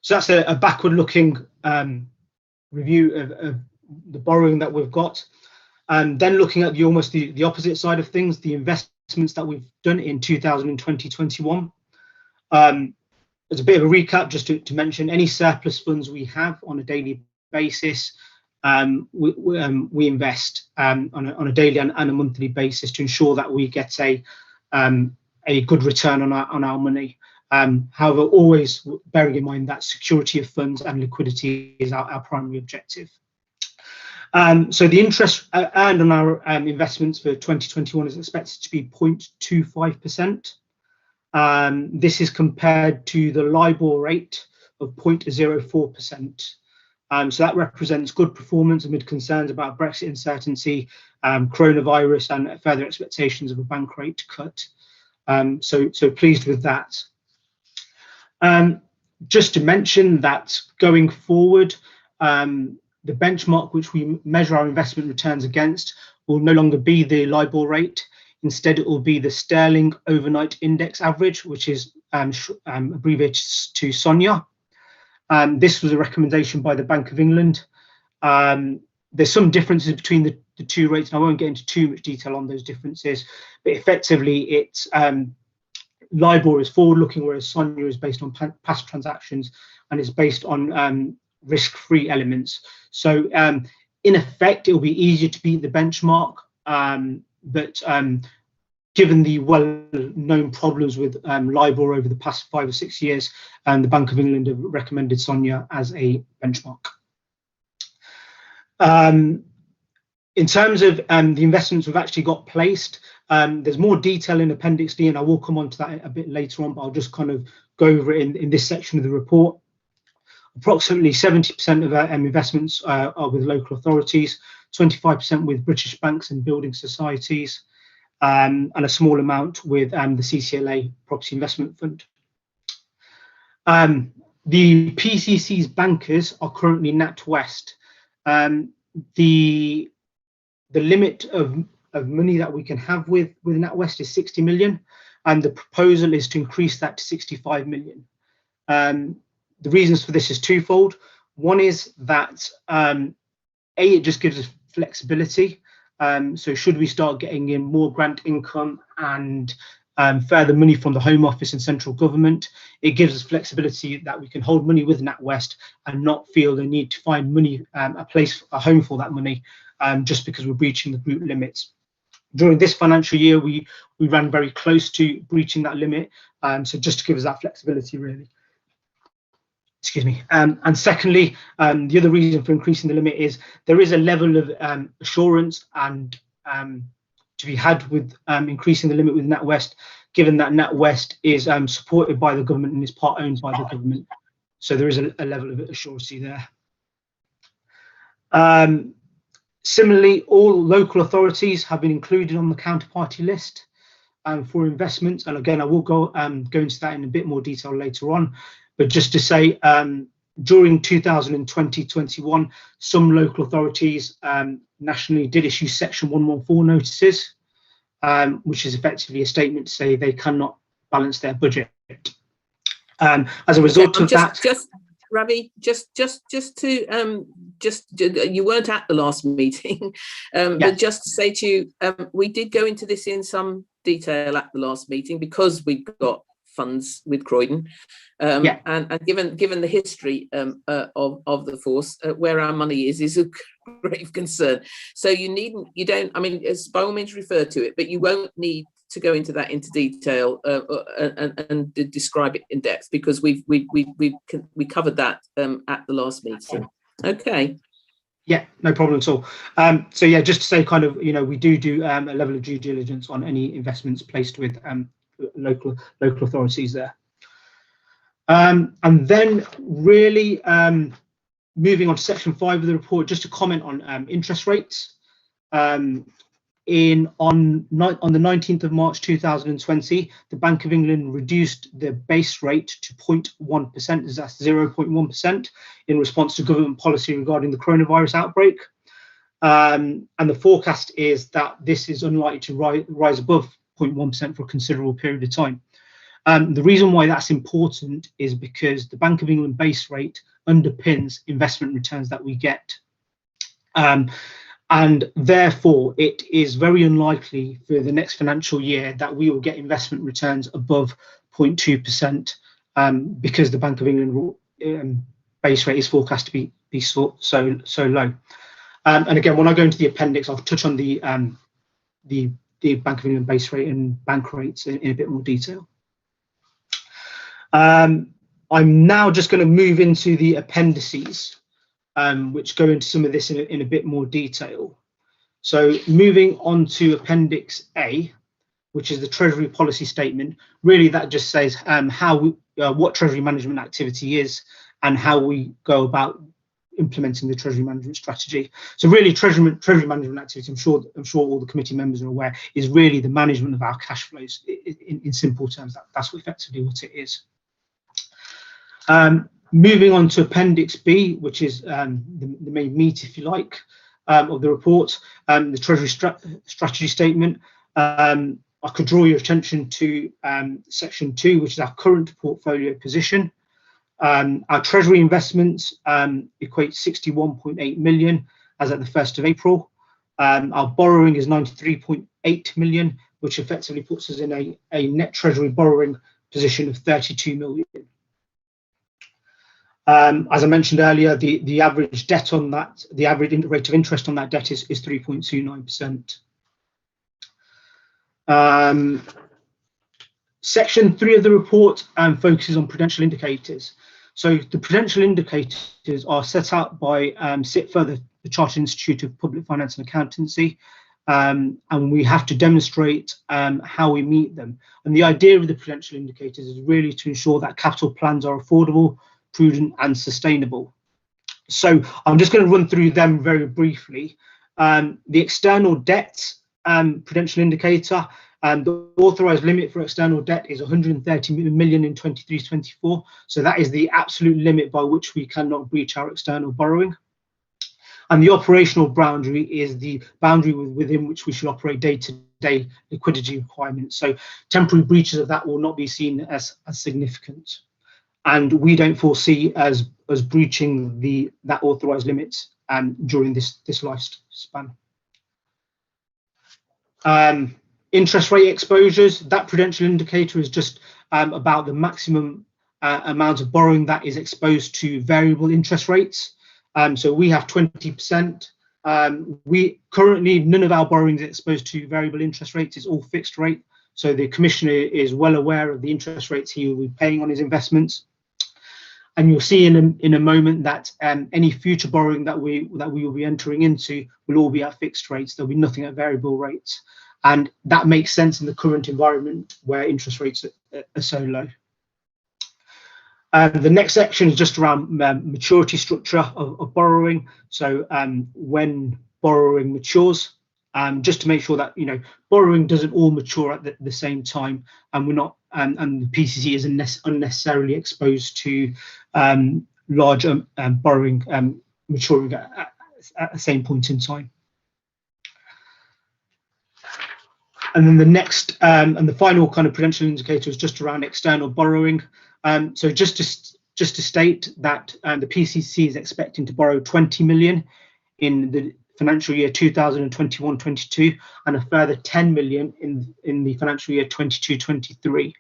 So that's a backward-looking review of the borrowing that we've got. And then looking at almost the opposite side of things, the investments that we've done in 2020-21. As a bit of a recap, just to mention, any surplus funds we have on a daily basis, we invest on a daily and a monthly basis to ensure that we get a good return on our money. However, always bearing in mind that security of funds and liquidity is our primary objective. So the interest earned on our investments for 2021 is expected to be 0.25%. This is compared to the LIBOR rate of 0.04%. So that represents good performance amid concerns about Brexit uncertainty, coronavirus, and further expectations of a bank rate cut. So pleased with that. Just to mention that going forward, the benchmark which we measure our investment returns against will no longer be the LIBOR rate. Instead, it will be the Sterling Overnight Index Average, which is abbreviated to SONIA. This was a recommendation by the Bank of England. There's some differences between the two rates, and I won't get into too much detail on those differences, but effectively it's LIBOR is forward-looking, whereas SONIA is based on past transactions and is based on risk-free elements. So in effect, it will be easier to beat the benchmark, but given the well-known problems with LIBOR over the past 5 or 6 years, the Bank of England have recommended SONIA as a benchmark. In terms of the investments we've actually got placed, there's more detail in Appendix D, and I will come on to that a bit later on, but I'll just kind of go over it in this section of the report. Approximately 70% of our investments are with local authorities, 25% with British banks and building societies, and a small amount with the CCLA Property Investment Fund. The PCC's bankers are currently NatWest. The limit of money that we can have with NatWest is 60 million, and the proposal is to increase that to 65 million. The reasons for this is twofold. One is that it just gives us flexibility. So should we start getting in more grant income and further money from the Home Office and central government, it gives us flexibility that we can hold money with NatWest and not feel the need to find money, a home for that money, just because we're breaching the group limits. During this financial year, we ran very close to breaching that limit, so just to give us that flexibility, really. Excuse me. And secondly, the other reason for increasing the limit is there is a level of assurance and to be had with increasing the limit with NatWest, given that NatWest is supported by the government and is part owned by the government. So there is a level of assurance there. Similarly, all local authorities have been included on the counterparty list for investments. And again, I will go into that in a bit more detail later on. But just to say, during 2020-21, some local authorities nationally did issue Section 114 notices, which is effectively a statement to say they cannot balance their budget. As a result of that, Ravi, you weren't at the last meeting, but just to say to you, we did go into this in some detail at the last meeting because we got funds with Croydon, and given the history of the force, where our money is a grave concern. So you don't. I mean, it's by all means refer to it, but you won't need to go into that into detail and describe it in depth because we covered that at the last meeting. Okay. Yeah, no problem at all. So yeah, just to say, kind of, we do a level of due diligence on any investments placed with local authorities there. And then really moving on to section 5 of the report, just to comment on interest rates. on the 19th of March 2020, the Bank of England reduced the base rate to 0.1%, that's 0.1%, in response to government policy regarding the coronavirus outbreak. And the forecast is that this is unlikely to rise above 0.1% for a considerable period of time. The reason why that's important is because the Bank of England base rate underpins investment returns that we get. And therefore, it is very unlikely for the next financial year that we will get investment returns above 0.2%, because the Bank of England base rate is forecast to be so low. And again, when I go into the appendix, I'll touch on the Bank of England base rate and bank rates in a bit more detail. I'm now just going to move into the appendices, which go into some of this in a bit more detail. So moving on to Appendix A, which is the Treasury Policy Statement, really that just says what Treasury Management activity is and how we go about implementing the Treasury Management strategy. So really Treasury Management activity, I'm sure all the committee members are aware, is really the management of our cash flows. In simple terms, that's effectively what it is. Moving on to Appendix B, which is the main meat, if you like, of the report, the Treasury Strategy Statement. I could draw your attention to Section 2, which is our current portfolio position. Our Treasury investments equate 61.8 million as at the 1st of April. Our borrowing is 93.8 million, which effectively puts us in a net Treasury borrowing position of 32 million. As I mentioned earlier, the average debt on that, the average rate of interest on that debt is 3.29%. Section 3 of the report focuses on prudential indicators. So the prudential indicators are set out by CIPFA, the Chartered Institute of Public Finance and Accountancy, and we have to demonstrate how we meet them. And the idea of the prudential indicators is really to ensure that capital plans are affordable, prudent and sustainable. So I'm just going to run through them very briefly. The external debt prudential indicator, the authorised limit for external debt is 130 million in 23-24. So that is the absolute limit by which we cannot breach our external borrowing. And the operational boundary is the boundary within which we should operate day-to-day liquidity requirements. So temporary breaches of that will not be seen as significant. And we don't foresee as breaching that authorised limit during this lifespan. Interest rate exposures, that prudential indicator is just about the maximum amount of borrowing that is exposed to variable interest rates. So we have 20%. We currently, none of our borrowing is exposed to variable interest rates, it's all fixed rate. So the Commissioner is well aware of the interest rates he will be paying on his investments. And you'll see in a moment that any future borrowing that we will be entering into will all be at fixed rates. There'll be nothing at variable rates. And that makes sense in the current environment where interest rates are so low. The next section is just around maturity structure of borrowing. So when borrowing matures, just to make sure that borrowing doesn't all mature at the same time, and we're not and the PCC isn't unnecessarily exposed to large borrowing maturing at the same point in time. And then the next and the final kind of prudential indicator is just around external borrowing. So just to state that the PCC is expecting to borrow 20 million in the financial year 2021-22 and a further 10 million in the financial year 22-23.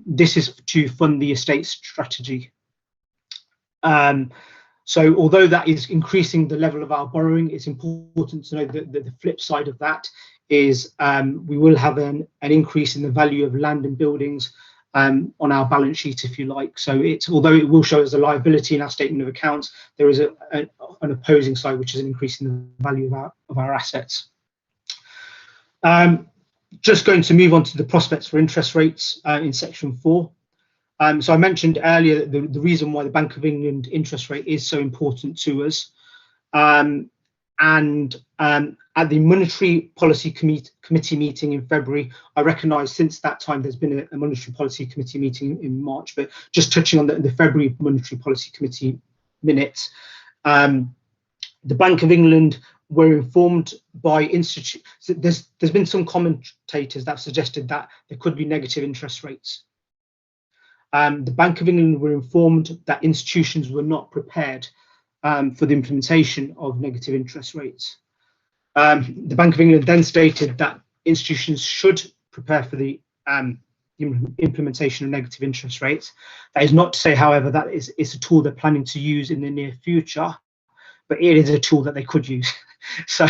This is to fund the estate strategy. So although that is increasing the level of our borrowing, it's important to know that the flip side of that is we will have an increase in the value of land and buildings on our balance sheet, if you like. So although it will show as a liability in our statement of accounts, there is an opposing side, which is an increase in the value of our assets. Just going to move on to the prospects for interest rates in section 4. So I mentioned earlier the reason why the Bank of England interest rate is so important to us. and at the Monetary Policy Committee meeting in February, I recognise since that time there's been a Monetary Policy Committee meeting in March, but just touching on the February Monetary Policy Committee minutes, the Bank of England were informed by institutions. There's been some commentators that suggested that there could be negative interest rates. The Bank of England were informed that institutions were not prepared for the implementation of negative interest rates. The Bank of England then stated that institutions should prepare for the implementation of negative interest rates. That is not to say, however, that it's a tool they're planning to use in the near future, but it is a tool that they could use. So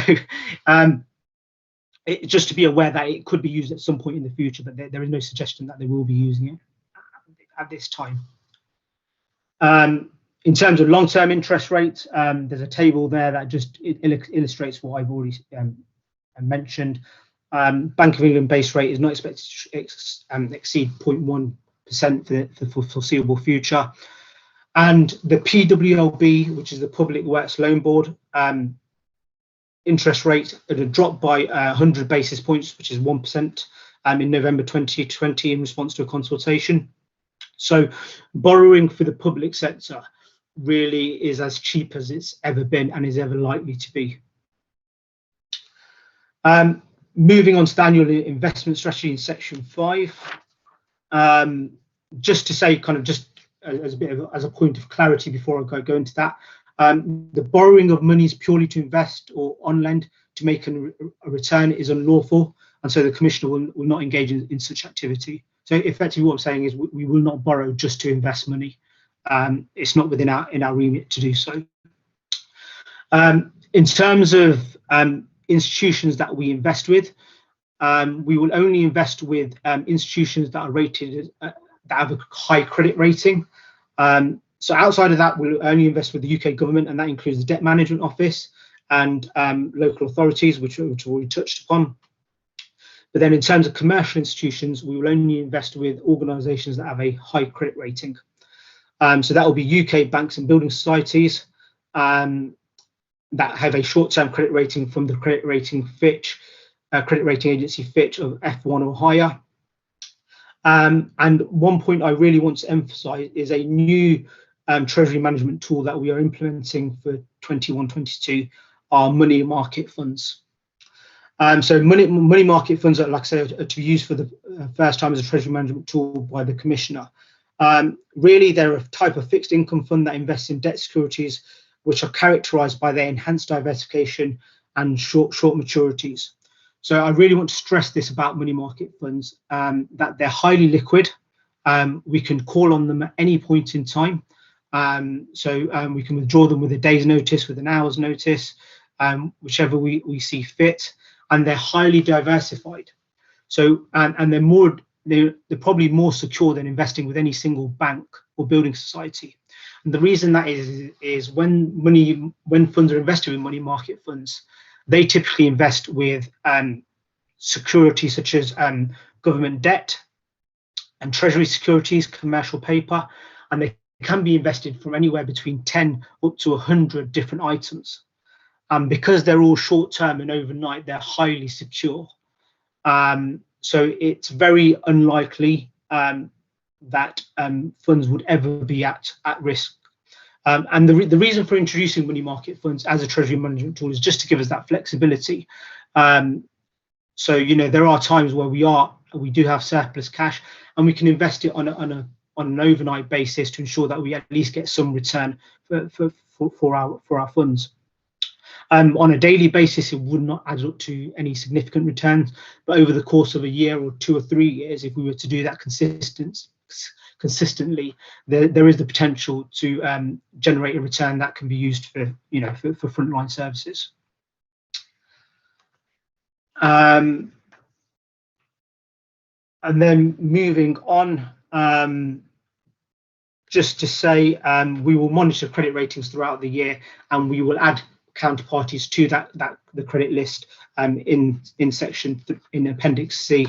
just to be aware that it could be used at some point in the future, but there is no suggestion that they will be using it at this time. In terms of long-term interest rates, there's a table there that just illustrates what I've already mentioned. Bank of England base rate is not expected to exceed 0.1% for the foreseeable future. And the PWLB, which is the Public Works Loan Board, interest rate dropped by 100 basis points, which is 1%, in November 2020 in response to a consultation. So borrowing for the public sector really is as cheap as it's ever been and is ever likely to be. Moving on to the annual investment strategy in section 5, just to say, kind of just as a point of clarity before I go into that, the borrowing of monies purely to invest or on lend to make a return is unlawful, and so the Commissioner will not engage in such activity. So effectively what I'm saying is we will not borrow just to invest money. It's not within our remit to do so. In terms of institutions that we invest with, we will only invest with institutions that are rated that have a high credit rating. So outside of that, we'll only invest with the UK government, and that includes the Debt Management Office and local authorities, which we've already touched upon. But then in terms of commercial institutions, we will only invest with organisations that have a high credit rating. So that will be UK banks and building societies that have a short-term credit rating from the credit rating agency Fitch of F1 or higher. And one point I really want to emphasise is a new treasury management tool that we are implementing for 21-22 are money market funds. So money market funds are, like I say, are to be used for the first time as a treasury management tool by the Commissioner. Really, they're a type of fixed income fund that invests in debt securities, which are characterised by their enhanced diversification and short maturities. So I really want to stress this about money market funds, that they're highly liquid. We can call on them at any point in time. So we can withdraw them with a day's notice, with an hour's notice, whichever we see fit. And they're highly diversified. So and they're probably more secure than investing with any single bank or building society. And the reason that is when funds are invested in money market funds, they typically invest with securities such as government debt and treasury securities, commercial paper, and they can be invested from anywhere between 10 up to 100 different items. Because they're all short term and overnight, they're highly secure. So it's very unlikely that funds would ever be at risk. And the reason for introducing money market funds as a treasury management tool is just to give us that flexibility. So there are times where we do have surplus cash, and we can invest it on an overnight basis to ensure that we at least get some return for our funds. On a daily basis, it would not add up to any significant returns, but over the course of a year or 2 or 3 years, if we were to do that consistently, there is the potential to generate a return that can be used for frontline services. And then moving on, just to say, we will monitor credit ratings throughout the year, and we will add counterparties to the credit list in Appendix C,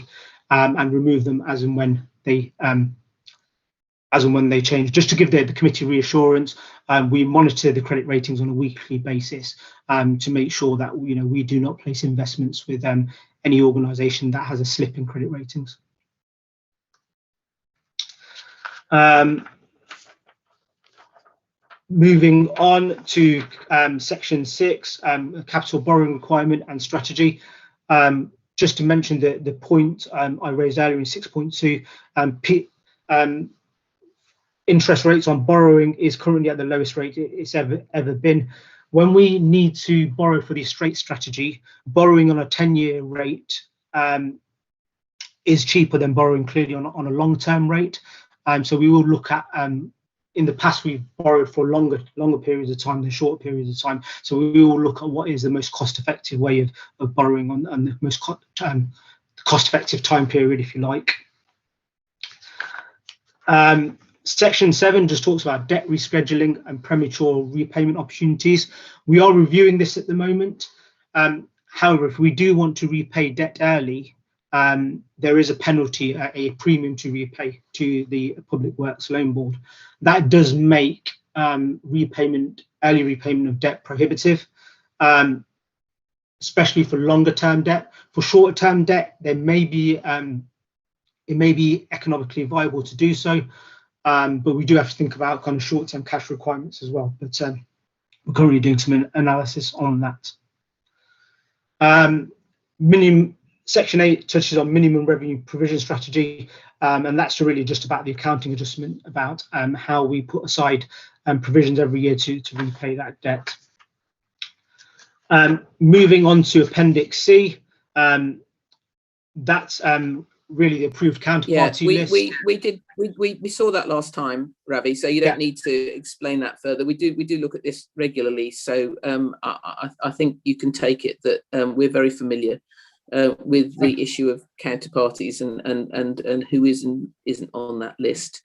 and remove them as and when they as and when they change. Just to give the committee reassurance, we monitor the credit ratings on a weekly basis to make sure that we do not place investments with any organisation that has a slip in credit ratings. Moving on to section 6, capital borrowing requirement and strategy. Just to mention the point I raised earlier in 6.2, interest rates on borrowing is currently at the lowest rate it's ever been. When we need to borrow for the straight strategy, borrowing on a 10-year rate is cheaper than borrowing clearly on a long-term rate. So we will look at, in the past we've borrowed for longer periods of time than shorter periods of time. So we will look at what is the most cost-effective way of borrowing on the most cost-effective time period, if you like. Section 7 just talks about debt rescheduling and premature repayment opportunities. We are reviewing this at the moment. However, if we do want to repay debt early, there is a penalty, a premium to repay to the Public Works Loan Board. That does make early repayment of debt prohibitive, especially for longer term debt. For shorter term debt, it may be economically viable to do so, but we do have to think about kind of short term cash requirements as well. But we're currently doing some analysis on that. Section 8 touches on minimum revenue provision strategy, and that's really just about the accounting adjustment about how we put aside provisions every year to repay that debt. Moving on to Appendix C, that's really the approved counterparty list. We saw that last time, Ravi, so you don't need to explain that further. We do look at this regularly, so I think you can take it that we're very familiar with the issue of counterparties and who is and isn't on that list.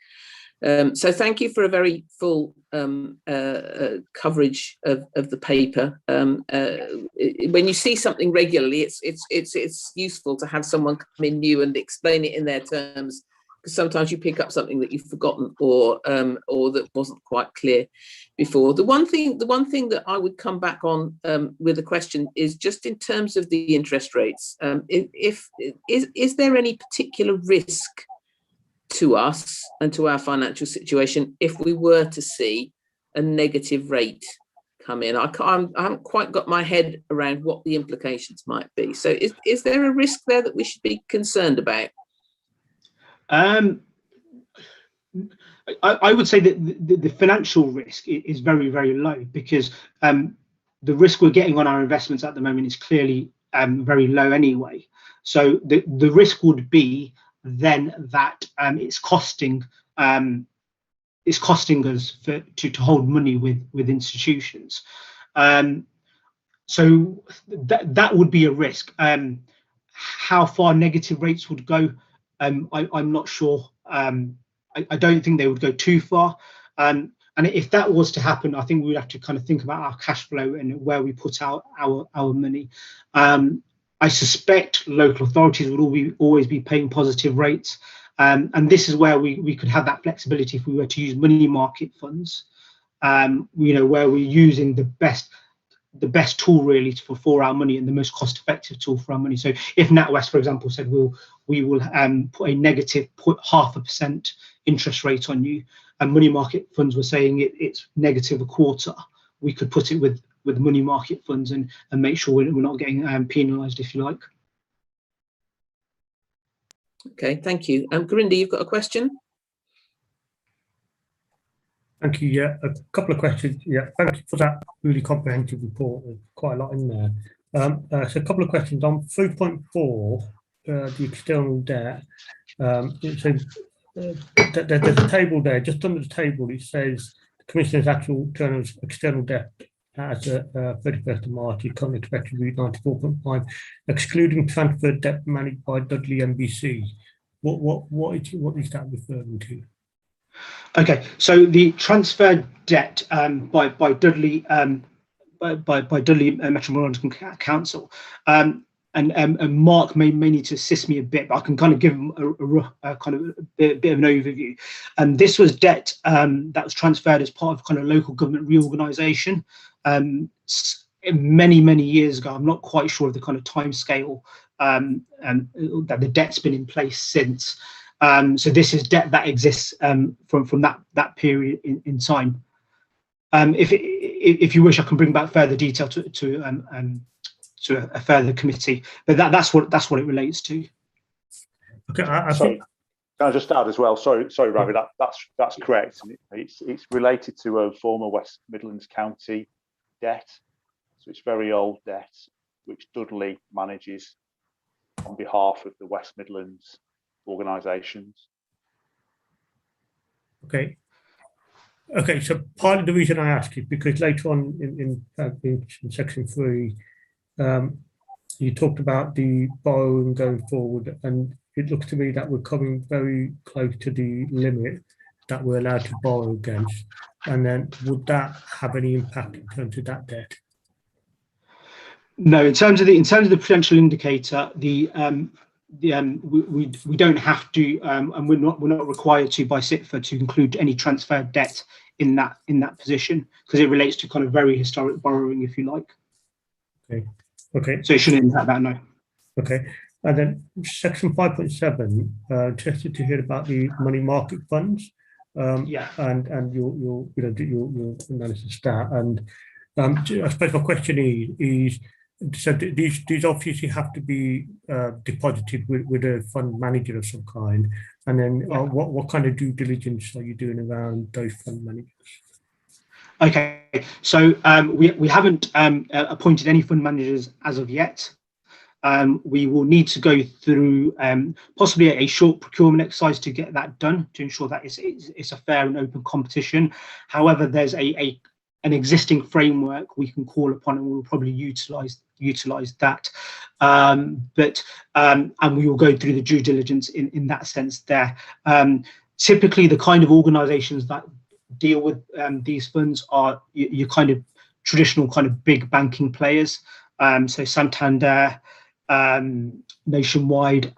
So thank you for a very full coverage of the paper. When you see something regularly, it's useful to have someone come in new and explain it in their terms, because sometimes you pick up something that you've forgotten or that wasn't quite clear before. The one thing that I would come back on with a question is just in terms of the interest rates. Is there any particular risk to us and to our financial situation if we were to see a negative rate come in? I haven't quite got my head around what the implications might be. So is there a risk there that we should be concerned about? I would say that the financial risk is very, very low, because the risk we're getting on our investments at the moment is clearly very low anyway. So the risk would be then that it's costing us to hold money with institutions. So that would be a risk. How far negative rates would go, I'm not sure. I don't think they would go too far. And if that was to happen, I think we would have to kind of think about our cash flow and where we put out our money. I suspect local authorities would always be paying positive rates. And this is where we could have that flexibility if we were to use money market funds, where we're using the best tool really for our money and the most cost-effective tool for our money. So if NatWest, for example, said we will put a negative 0.5% interest rate on you, and money market funds were saying it's negative 0.25%, we could put it with money market funds and make sure we're not getting penalised, if you like. Okay, thank you. Gurinder, you've got a question? Thank you. Yeah, a couple of questions. Yeah, thank you for that really comprehensive report. There's quite a lot in there. So a couple of questions on 3.4, the external debt. There's a table there. Just under the table, it says the Commissioner's actual turnover external debt as at 31st of March is currently expected to be 94.5, excluding transferred debt managed by Dudley MBC. What is that referring to? Okay, so the transferred debt by Dudley by Dudley Metropolitan Council, and Mark may need to assist me a bit, but I can kind of give him a kind of a bit of an overview. And this was debt that was transferred as part of kind of local government reorganisation many years ago. I'm not quite sure of the kind of time scale that the debt's been in place since. So this is debt that exists from that period in time. If you wish, I can bring back further detail to a further committee, but that's what it relates to. Okay, Sorry, can I just add as well? Sorry, Ravi, that's correct. It's related to a former West Midlands County debt, so it's very old debt, which Dudley manages on behalf of the West Midlands organisations. Okay. Okay, so part of the reason I ask is because later on in section 3, you talked about the borrowing going forward, and it looks to me that we're coming very close to the limit that we're allowed to borrow against. And then would that have any impact in terms of that debt? No, in terms of the prudential indicator, we don't have to, and we're not required to by SITFA to include any transferred debt in that position, because it relates to kind of very historic borrowing, if you like. Okay. Okay. So it shouldn't impact that, no. Okay. And then section 5.7, interested to hear about the money market funds. Yeah. And your analysis there. And I suppose my question is so these obviously have to be deposited with a fund manager of some kind. And then what kind of due diligence are you doing around those fund managers? Okay, so we haven't appointed any fund managers as of yet. We will need to go through possibly a short procurement exercise to get that done, to ensure that it's a fair and open competition. However, there's an existing framework we can call upon, and we'll probably utilize that. And we will go through the due diligence in that sense there. Typically, the kind of organisations that deal with these funds are your kind of traditional kind of big banking players. So Santander, Nationwide,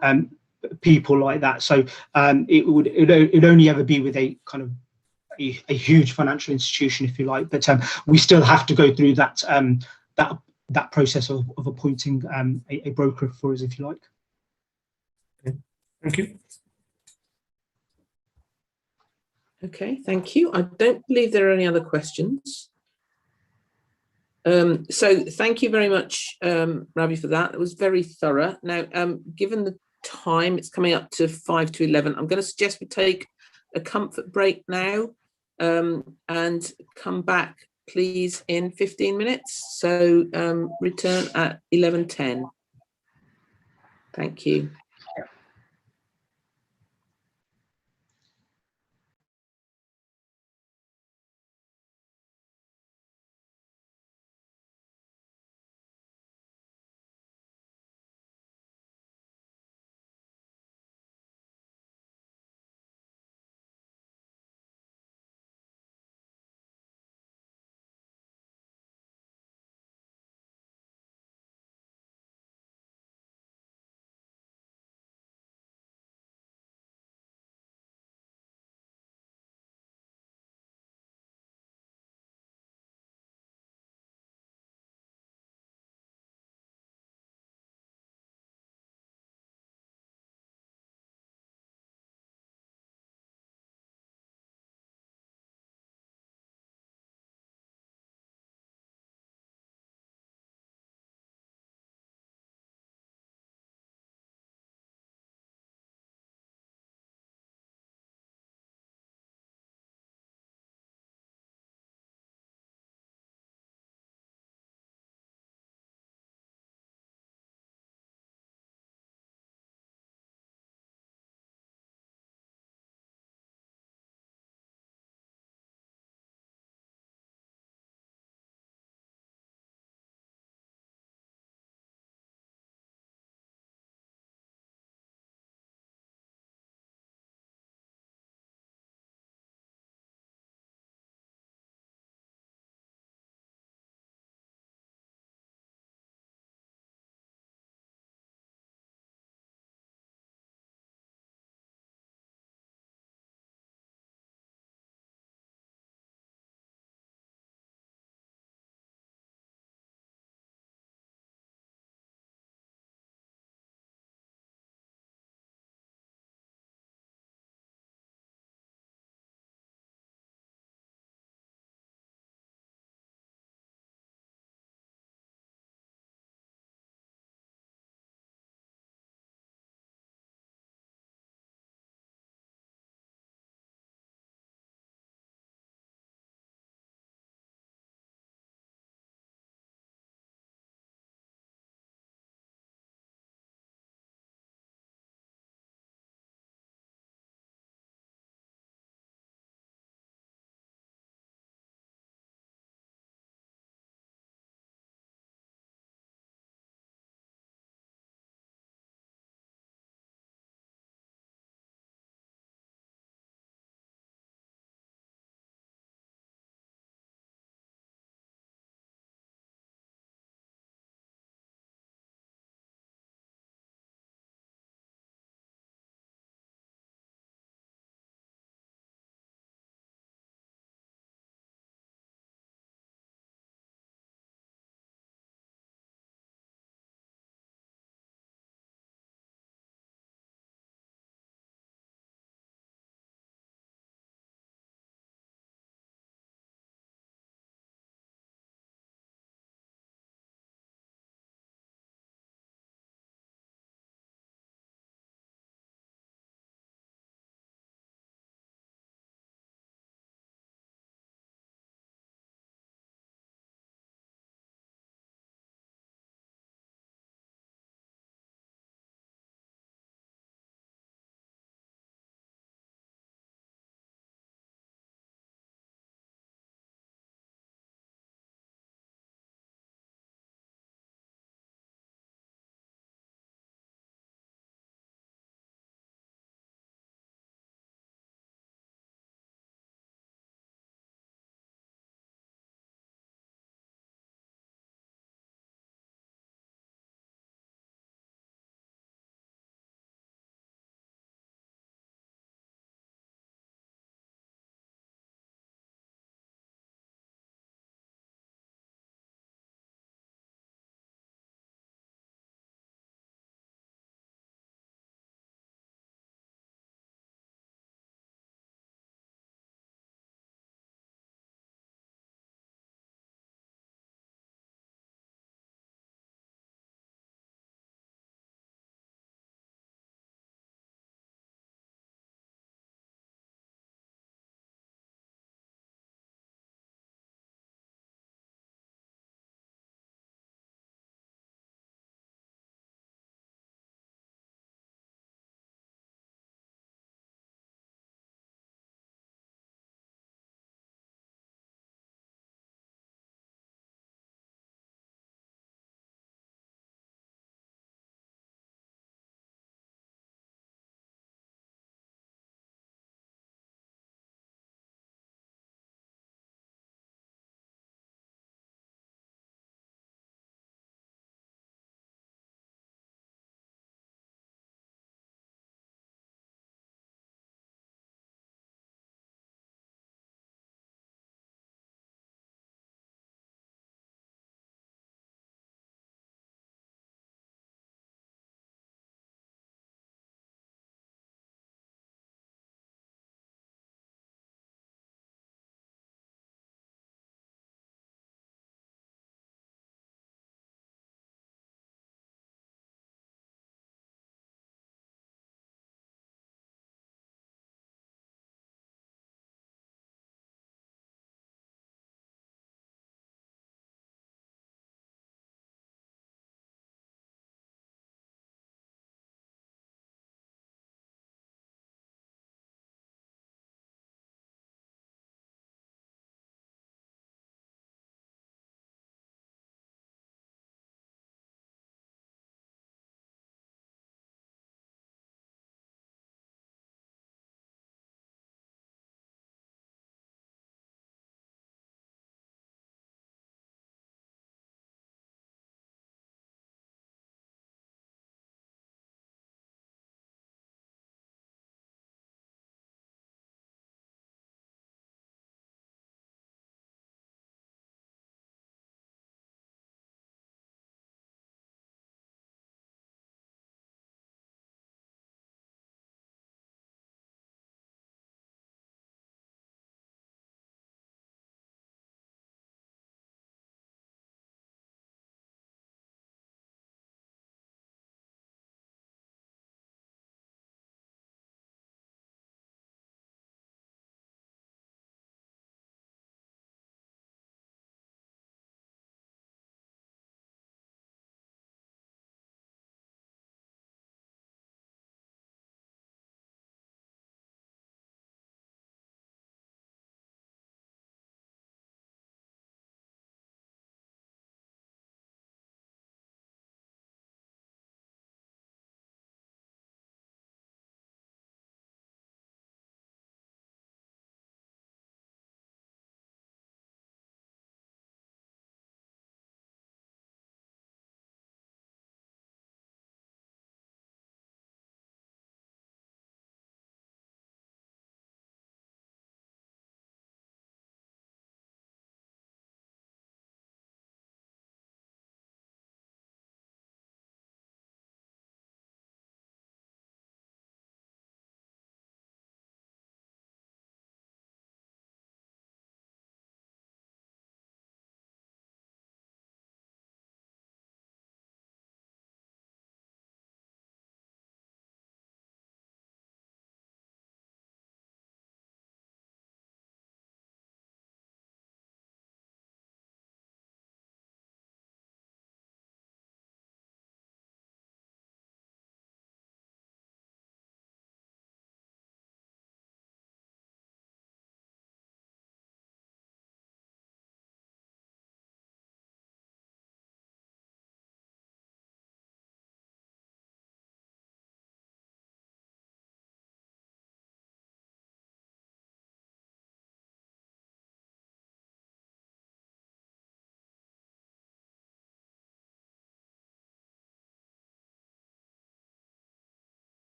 people like that. So it'd only ever be with a kind of a huge financial institution, if you like. But we still have to go through that that process of appointing a broker for us, if you like. Okay. Thank you. Okay, thank you. I don't believe there are any other questions. So thank you very much, Ravi, for that. It was very thorough. Now, given the time, it's coming up to 5 to 11. I'm going to suggest we take a comfort break now and come back, please, in 15 minutes. So return at 11:10. Thank you.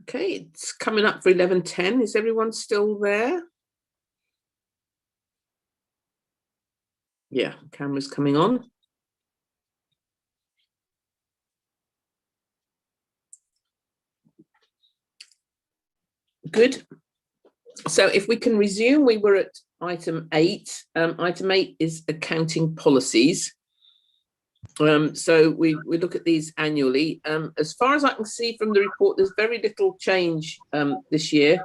Okay, it's coming up for 11:10. Is everyone still there? Yeah, camera's coming on. Good. So if we can resume, we were at item 8. Item 8 is accounting policies. So we look at these annually. As far as I can see from the report, there's very little change this year.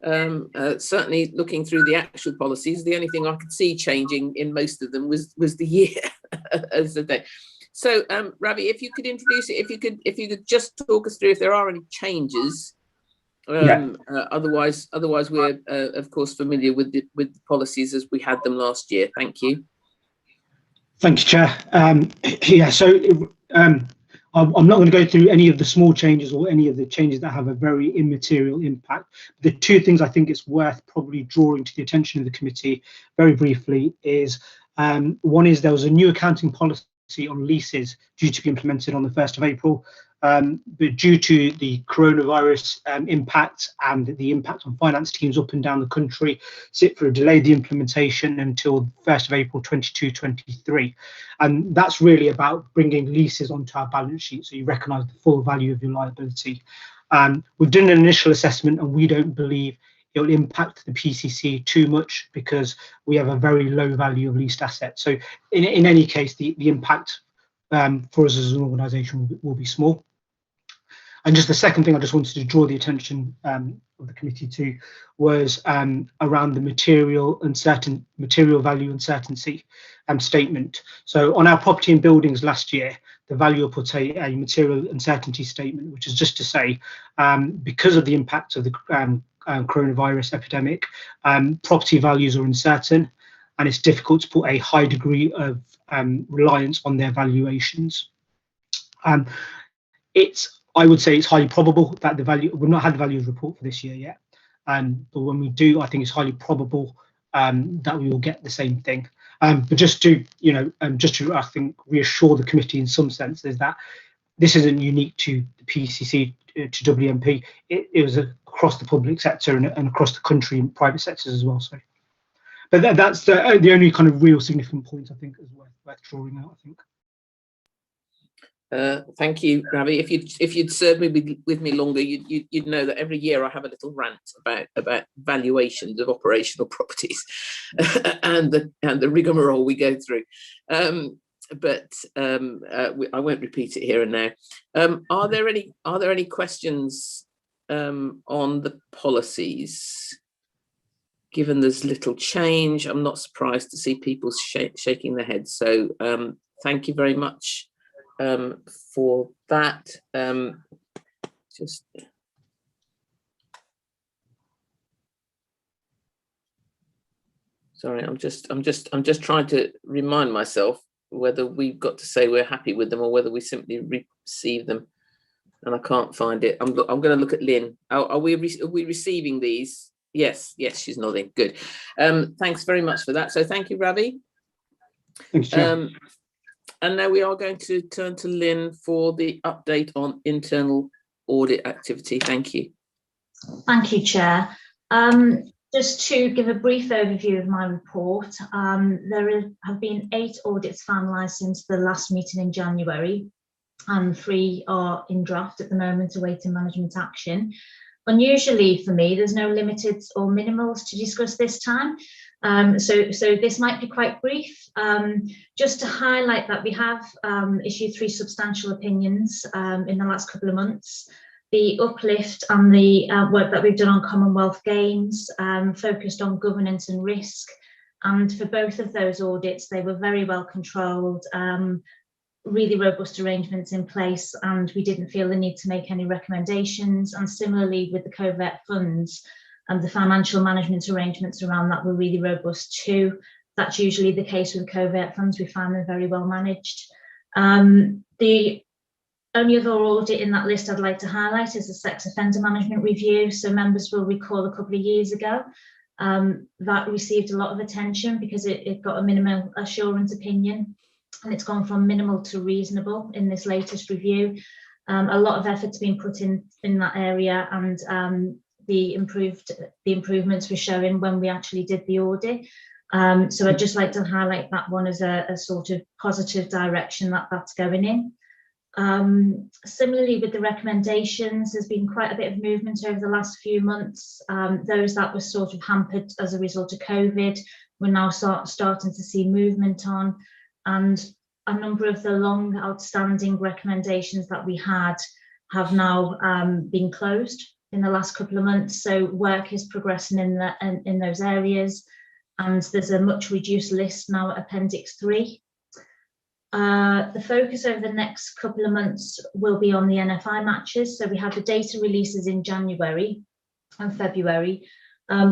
Certainly looking through the actual policies, the only thing I could see changing in most of them was the year as the day. So Ravi, if you could introduce it, if you could just talk us through if there are any changes. Otherwise we're of course familiar with the policies as we had them last year. Thank you. Thank you, Chair. Yeah, so I'm not going to go through any of the small changes or any of the changes that have a very immaterial impact. The two things I think it's worth probably drawing to the attention of the committee very briefly is one is there was a new accounting policy on leases due to be implemented on the 1st of April. But due to the coronavirus impact and the impact on finance teams up and down the country, CIPFA delayed the implementation until 1st of April 2022-23. And that's really about bringing leases onto our balance sheet so you recognise the full value of your liability. We've done an initial assessment and we don't believe it will impact the PCC too much because we have a very low value of leased assets. So in any case, the impact for us as an organisation will be small. And just the second thing I just wanted to draw the attention of the committee to was around the material value uncertainty statement. So on our property and buildings last year, the valuer put a material uncertainty statement, which is just to say, because of the impact of the coronavirus epidemic, property values are uncertain, and it's difficult to put a high degree of reliance on their valuations. I would say it's highly probable that we've not had the values report for this year yet, but when we do, I think it's highly probable that we will get the same thing. But just to I think reassure the committee in some sense is that this isn't unique to the PCC, to WMP. It was across the public sector and across the country and private sectors as well. So, but that's the only kind of real significant point I think is worth drawing out. I think. Thank you, Ravi. If you'd served me with me longer, you'd know that every year I have a little rant about valuations of operational properties and the rigmarole we go through. But I won't repeat it here and now. Are there any questions on the policies? Given there's little change, I'm not surprised to see people shaking their heads. So thank you very much for that. Sorry, I'm just trying to remind myself whether we've got to say we're happy with them or whether we simply receive them, and I can't find it. I'm going to look at Lynn. Are we receiving these? Yes, she's nodding. Good. Thanks very much for that. So thank you, Ravi. Thanks, Chair. And now we are going to turn to Lynn for the update on internal audit activity. Thank you. Thank you, Chair. Just to give a brief overview of my report, there have been 8 audits finalised since the last meeting in January, and 3 are in draft at the moment awaiting management action. Unusually for me, there's no limited or minimals to discuss this time. So this might be quite brief. Just to highlight that we have issued 3 substantial opinions in the last couple of months. The uplift and the work that we've done on Commonwealth Games focused on governance and risk. And for both of those audits, they were very well controlled, really robust arrangements in place, and we didn't feel the need to make any recommendations. And similarly with the covert funds, and the financial management arrangements around that were really robust too. That's usually the case with covert funds. We find them very well managed. The only other audit in that list I'd like to highlight is the sex offender management review. So members will recall a couple of years ago that received a lot of attention because it got a minimal assurance opinion, and it's gone from minimal to reasonable in this latest review. A lot of effort's been put in that area, and the improvements were showing when we actually did the audit. So I'd just like to highlight that one as a sort of positive direction that's going in. Similarly, with the recommendations, there's been quite a bit of movement over the last few months. Those that were sort of hampered as a result of COVID, we're now starting to see movement on, and a number of the long outstanding recommendations that we had have now been closed in the last couple of months. So work is progressing in those areas, and there's a much reduced list now at Appendix 3. The focus over the next couple of months will be on the NFI matches. So we had the data releases in January and February.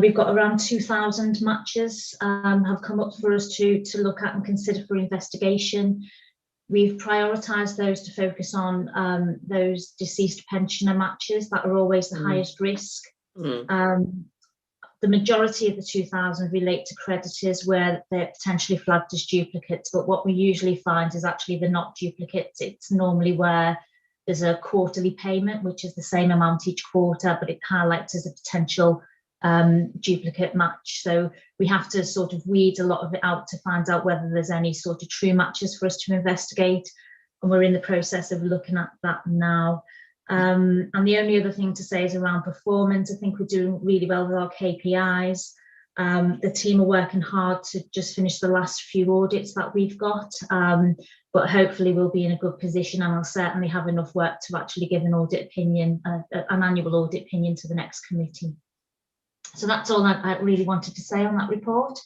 We've got around 2,000 matches have come up for us to look at and consider for investigation. We've prioritised those to focus on those deceased pensioner matches that are always the highest risk. The majority of the 2,000 relate to creditors where they're potentially flagged as duplicates, but what we usually find is actually they're not duplicates. It's normally where there's a quarterly payment, which is the same amount each quarter, but it highlights as a potential duplicate match. So we have to sort of weed a lot of it out to find out whether there's any sort of true matches for us to investigate, and we're in the process of looking at that now. And the only other thing to say is around performance. I think we're doing really well with our KPIs. The team are working hard to just finish the last few audits that we've got, but hopefully we'll be in a good position, and I'll certainly have enough work to actually give an audit opinion, an annual audit opinion to the next committee. So that's all I really wanted to say on that report.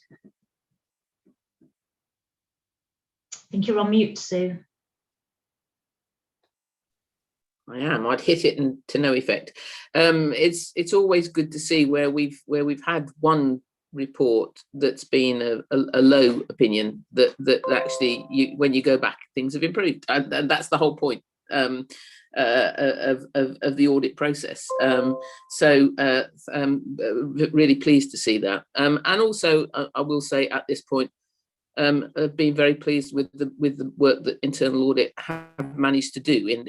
I think you're on mute, Sue. I am. I'd hit it and to no effect. It's always good to see where we've had one report that's been a low opinion that actually when you go back things have improved, and that's the whole point of the audit process. Really pleased to see that, and also I will say at this point, I've been very pleased with the work that internal audit have managed to do in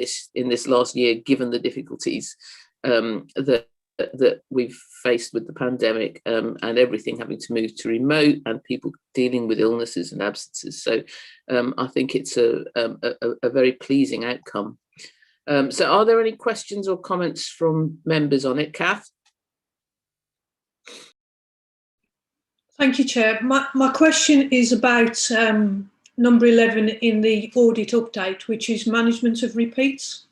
this last year, given the difficulties that we've faced with the pandemic, and everything having to move to remote and people dealing with illnesses and absences. So I think it's a very pleasing outcome. So are there any questions or comments from members on it? Kath? Thank you, Chair. My question is about number 11 in the audit update, which is management of repeats.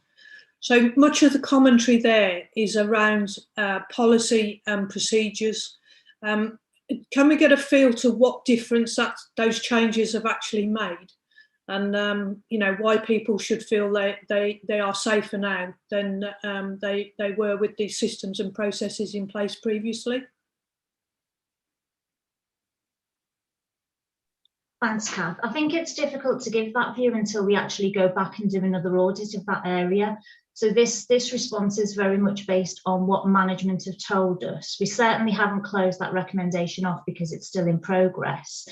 So much of the commentary there is around policy and procedures. Can we get a feel to what difference those changes have actually made? And you know, why people should feel they are safer now than they were with these systems and processes in place previously? Thanks, Kath. I think it's difficult to give that view until we actually go back and do another audit of that area. So this response is very much based on what management have told us. We certainly haven't closed that recommendation off because it's still in progress,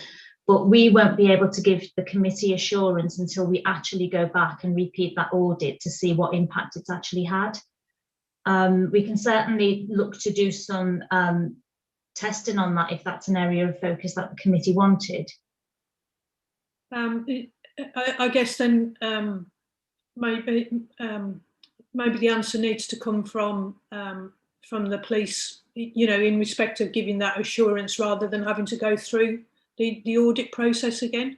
but we won't be able to give the committee assurance until we actually go back and repeat that audit to see what impact it's actually had. We can certainly look to do some testing on that if that's an area of focus that the committee wanted. I guess then maybe the answer needs to come from the police, you know, in respect of giving that assurance rather than having to go through the audit process again.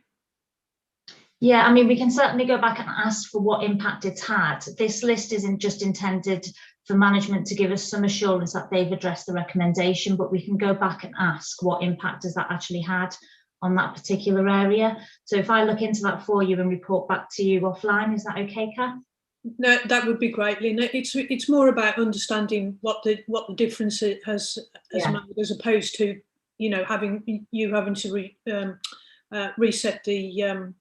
Yeah, I mean, we can certainly go back and ask for what impact it's had. This list isn't just intended for management to give us some assurance that they've addressed the recommendation, but we can go back and ask what impact has that actually had on that particular area. So if I look into that for you and report back to you offline, is that okay, Kath? No, that would be great, Lynn. It's more about understanding what the difference it has made, as opposed to, you know, having to reset the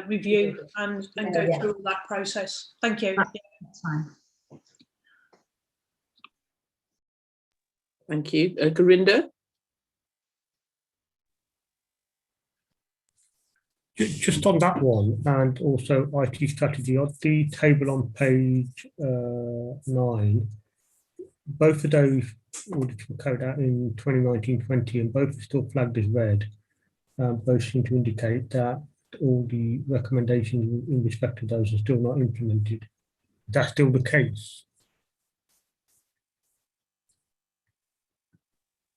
review and go through all that process. Thank you. That's fine. Thank you. Gurinder? Just on that one, and also IT strategy, on the table on page 9, both of those audits were carried out in 2019-20, and both are still flagged as red. Both seem to indicate that all the recommendations in respect to those are still not implemented. Is that still the case?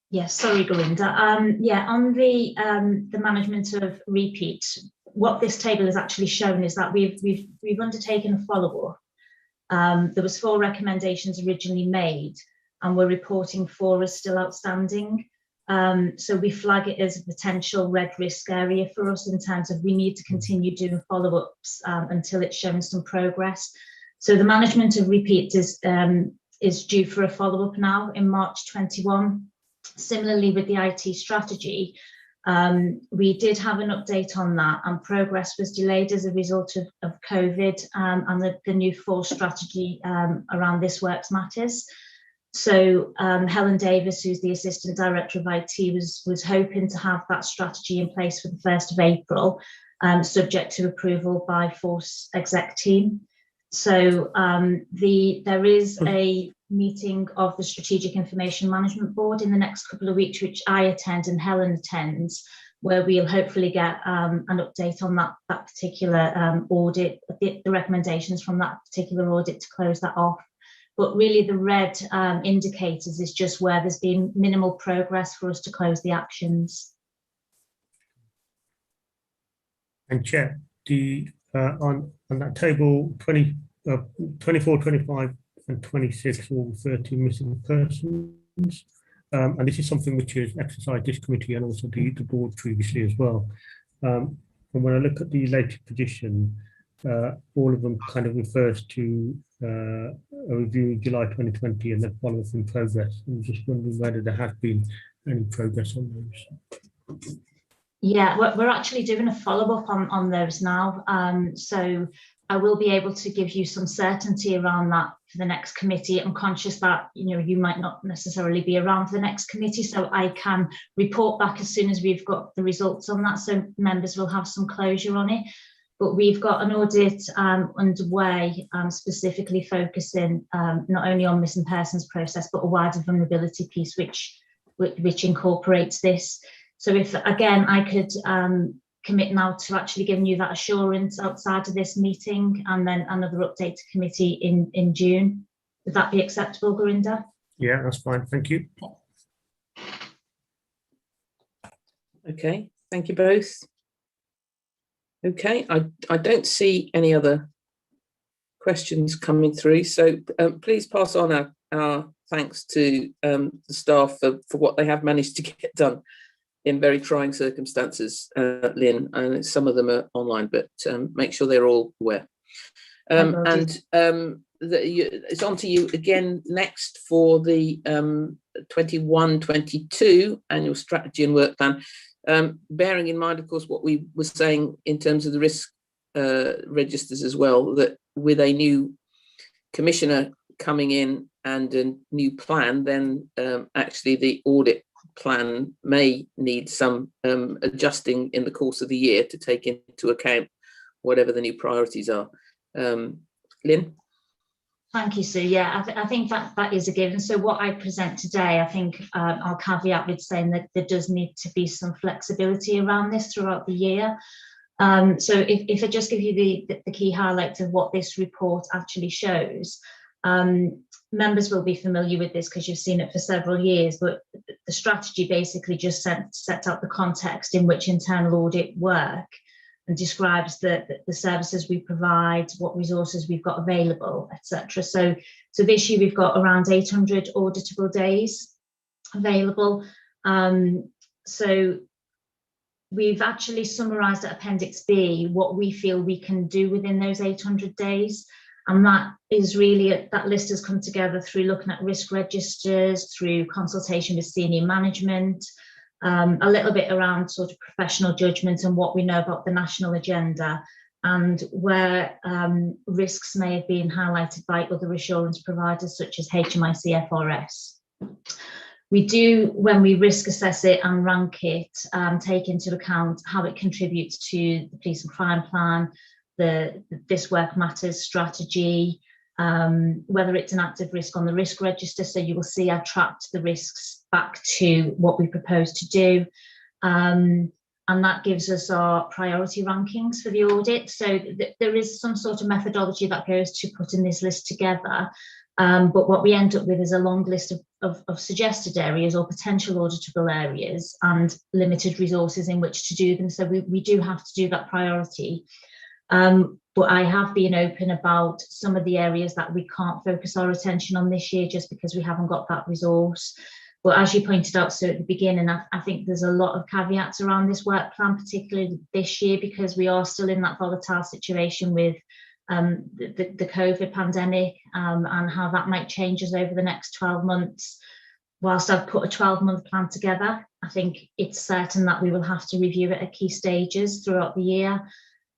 Yes, sorry, Galinda. Yeah, on the management of repeat, what this table has actually shown is that we've undertaken a follow-up. There was 4 recommendations originally made, and we're reporting 4 as still outstanding. So we flag it as a potential red risk area for us in terms of we need to continue doing follow-ups until it's shown some progress. So the management of repeat is due for a follow-up now in March 21. Similarly with the IT strategy, we did have an update on that, and progress was delayed as a result of COVID and the new force strategy around This Works Matters. So Helen Davis, who's the Assistant Director of IT, was hoping to have that strategy in place for the 1st of April, subject to approval by Force Exec team. So there is a meeting of the Strategic Information Management Board in the next couple of weeks, which I attend and Helen attends, where we'll hopefully get an update on that particular audit, the recommendations from that particular audit to close that off. But really the red indicators is just where there's been minimal progress for us to close the actions. And Chair, on that table 24, 25 and 26 all refer to missing persons. And this is something which has exercised this committee and also the board previously as well. And when I look at the latest position, all of them kind of refers to a review in July 2020 and then follow-up in progress. I'm just wondering whether there has been any progress on those. Yeah, we're actually doing a follow-up on those now. So I will be able to give you some certainty around that for the next committee. I'm conscious that you might not necessarily be around for the next committee, so I can report back as soon as we've got the results on that, so members will have some closure on it. But we've got an audit underway, specifically focusing not only on missing persons process, but a wider vulnerability piece which incorporates this. So if, again, I could commit now to actually giving you that assurance outside of this meeting and then another update to committee in June. Would that be acceptable, Garinda? Yeah, that's fine. Thank you. Okay, thank you both. Okay, I don't see any other questions coming through, so please pass on our thanks to the staff for what they have managed to get done in very trying circumstances, Lynn, and some of them are online, but make sure they're all aware. It's on to you again next for the 21-22 annual strategy and work plan. Bearing in mind, of course, what we were saying in terms of the risk registers as well, that with a new commissioner coming in and a new plan, then actually the audit plan may need some adjusting in the course of the year to take into account whatever the new priorities are. Lynn? Thank you, Sue. Yeah, I think that is a given. So what I present today, I think I'll caveat with saying that there does need to be some flexibility around this throughout the year. So if I just give you the key highlights of what this report actually shows, members will be familiar with this because you've seen it for several years, but the strategy basically just sets out the context in which internal audit work and describes the services we provide, what resources we've got available, etc. So this year we've got around 800 auditable days available. So we've actually summarised at Appendix B what we feel we can do within those 800 days. And that is really, that list has come together through looking at risk registers, through consultation with senior management, a little bit around sort of professional judgment and what we know about the national agenda, and where risks may have been highlighted by other assurance providers such as HMIC FRS. We do, when we risk assess it and rank it, take into account how it contributes to the police and crime plan, the This Work Matters strategy, whether it's an active risk on the risk register. So you will see I've tracked the risks back to what we propose to do. And that gives us our priority rankings for the audit. So there is some sort of methodology that goes to putting this list together. But what we end up with is a long list of suggested areas or potential auditable areas and limited resources in which to do them. So we do have to do that priority. But I have been open about some of the areas that we can't focus our attention on this year just because we haven't got that resource. But as you pointed out, so at the beginning, I think there's a lot of caveats around this work plan, particularly this year, because we are still in that volatile situation with the COVID pandemic and how that might change us over the next 12 months. Whilst I've put a 12-month plan together, I think it's certain that we will have to review it at key stages throughout the year,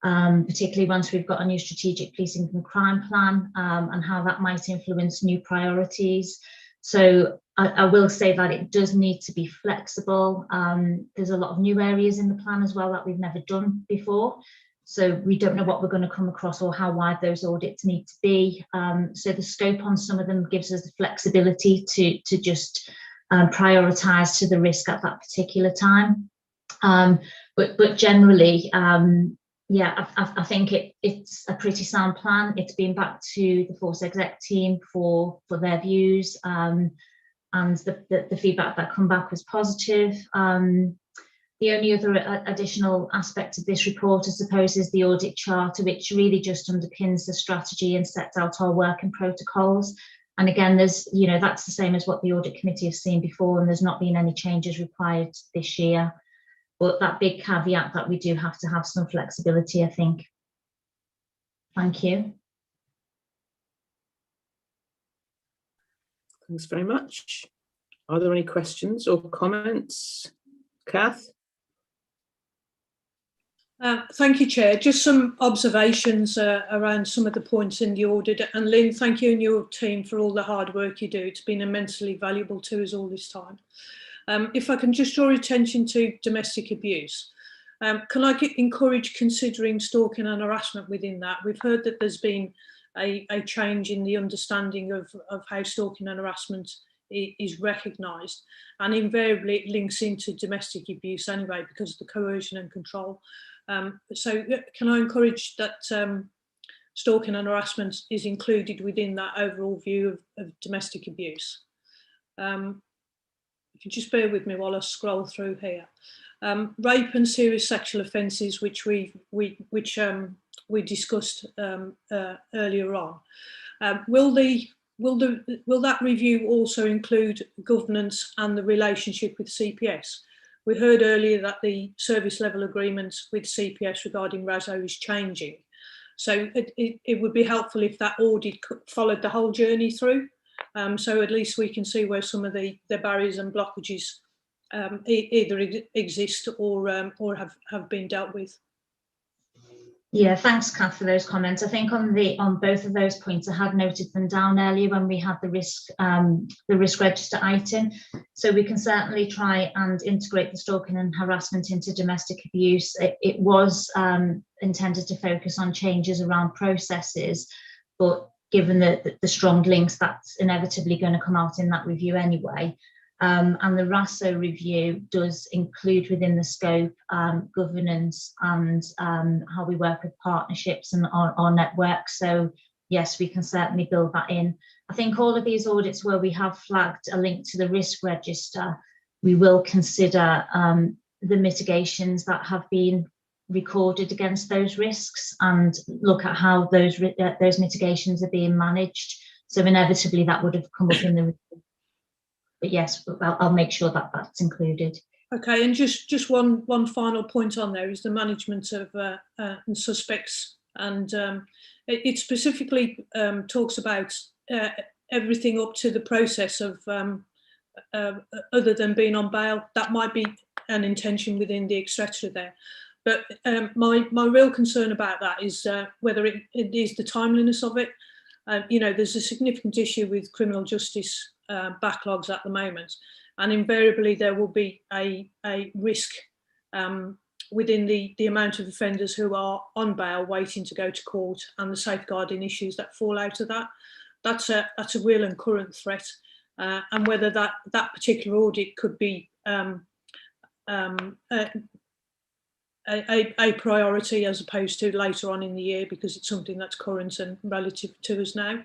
particularly once we've got a new strategic policing and crime plan and how that might influence new priorities. So I will say that it does need to be flexible. There's a lot of new areas in the plan as well that we've never done before. So we don't know what we're going to come across or how wide those audits need to be. So the scope on some of them gives us the flexibility to just prioritise to the risk at that particular time. But generally, yeah, I think it's a pretty sound plan. It's been back to the Force Exec team for their views, and the feedback that come back was positive. The only other additional aspect of this report, I suppose, is the audit charter, which really just underpins the strategy and sets out our working protocols. And again, there's, that's the same as what the audit committee has seen before, and there's not been any changes required this year. But that big caveat that we do have to have some flexibility, I think. Thank you. Thanks very much. Are there any questions or comments? Kath? Thank you, Chair. Just some observations around some of the points in the audit. And Lynn, thank you and your team for all the hard work you do. It's been immensely valuable to us all this time. If I can just draw attention to domestic abuse, can I encourage considering stalking and harassment within that? We've heard that there's been a change in the understanding of how stalking and harassment is recognised, and invariably it links into domestic abuse anyway because of the coercion and control. So can I encourage that stalking and harassment is included within that overall view of domestic abuse? If you just bear with me while I scroll through here. Rape and serious sexual offences, which we discussed earlier on. Will that review also include governance and the relationship with CPS? We heard earlier that the service level agreement with CPS regarding RASO is changing. So it would be helpful if that audit followed the whole journey through. So at least we can see where some of the barriers and blockages either exist or have been dealt with. Yeah, thanks, Kath, for those comments. I think on both of those points, I had noted them down earlier when we had the risk register item. So we can certainly try and integrate the stalking and harassment into domestic abuse. It was intended to focus on changes around processes, but given the strong links, that's inevitably going to come out in that review anyway. And the RASO review does include within the scope governance and how we work with partnerships and our network. So yes, we can certainly build that in. I think all of these audits where we have flagged a link to the risk register, we will consider the mitigations that have been recorded against those risks and look at how those mitigations are being managed. So inevitably that would have come up in the review. But yes, I'll make sure that that's included. Okay, and just one final point on there is the management of suspects, and it specifically talks about everything up to the process of other than being on bail. That might be an intention within the extractor there, but my real concern about that is whether it is the timeliness of it. There's a significant issue with criminal justice backlogs at the moment, and invariably there will be a risk within the amount of offenders who are on bail waiting to go to court, and the safeguarding issues that fall out of that. That's a real and current threat, and whether that particular audit could be a priority as opposed to later on in the year, because it's something that's current and relative to us now.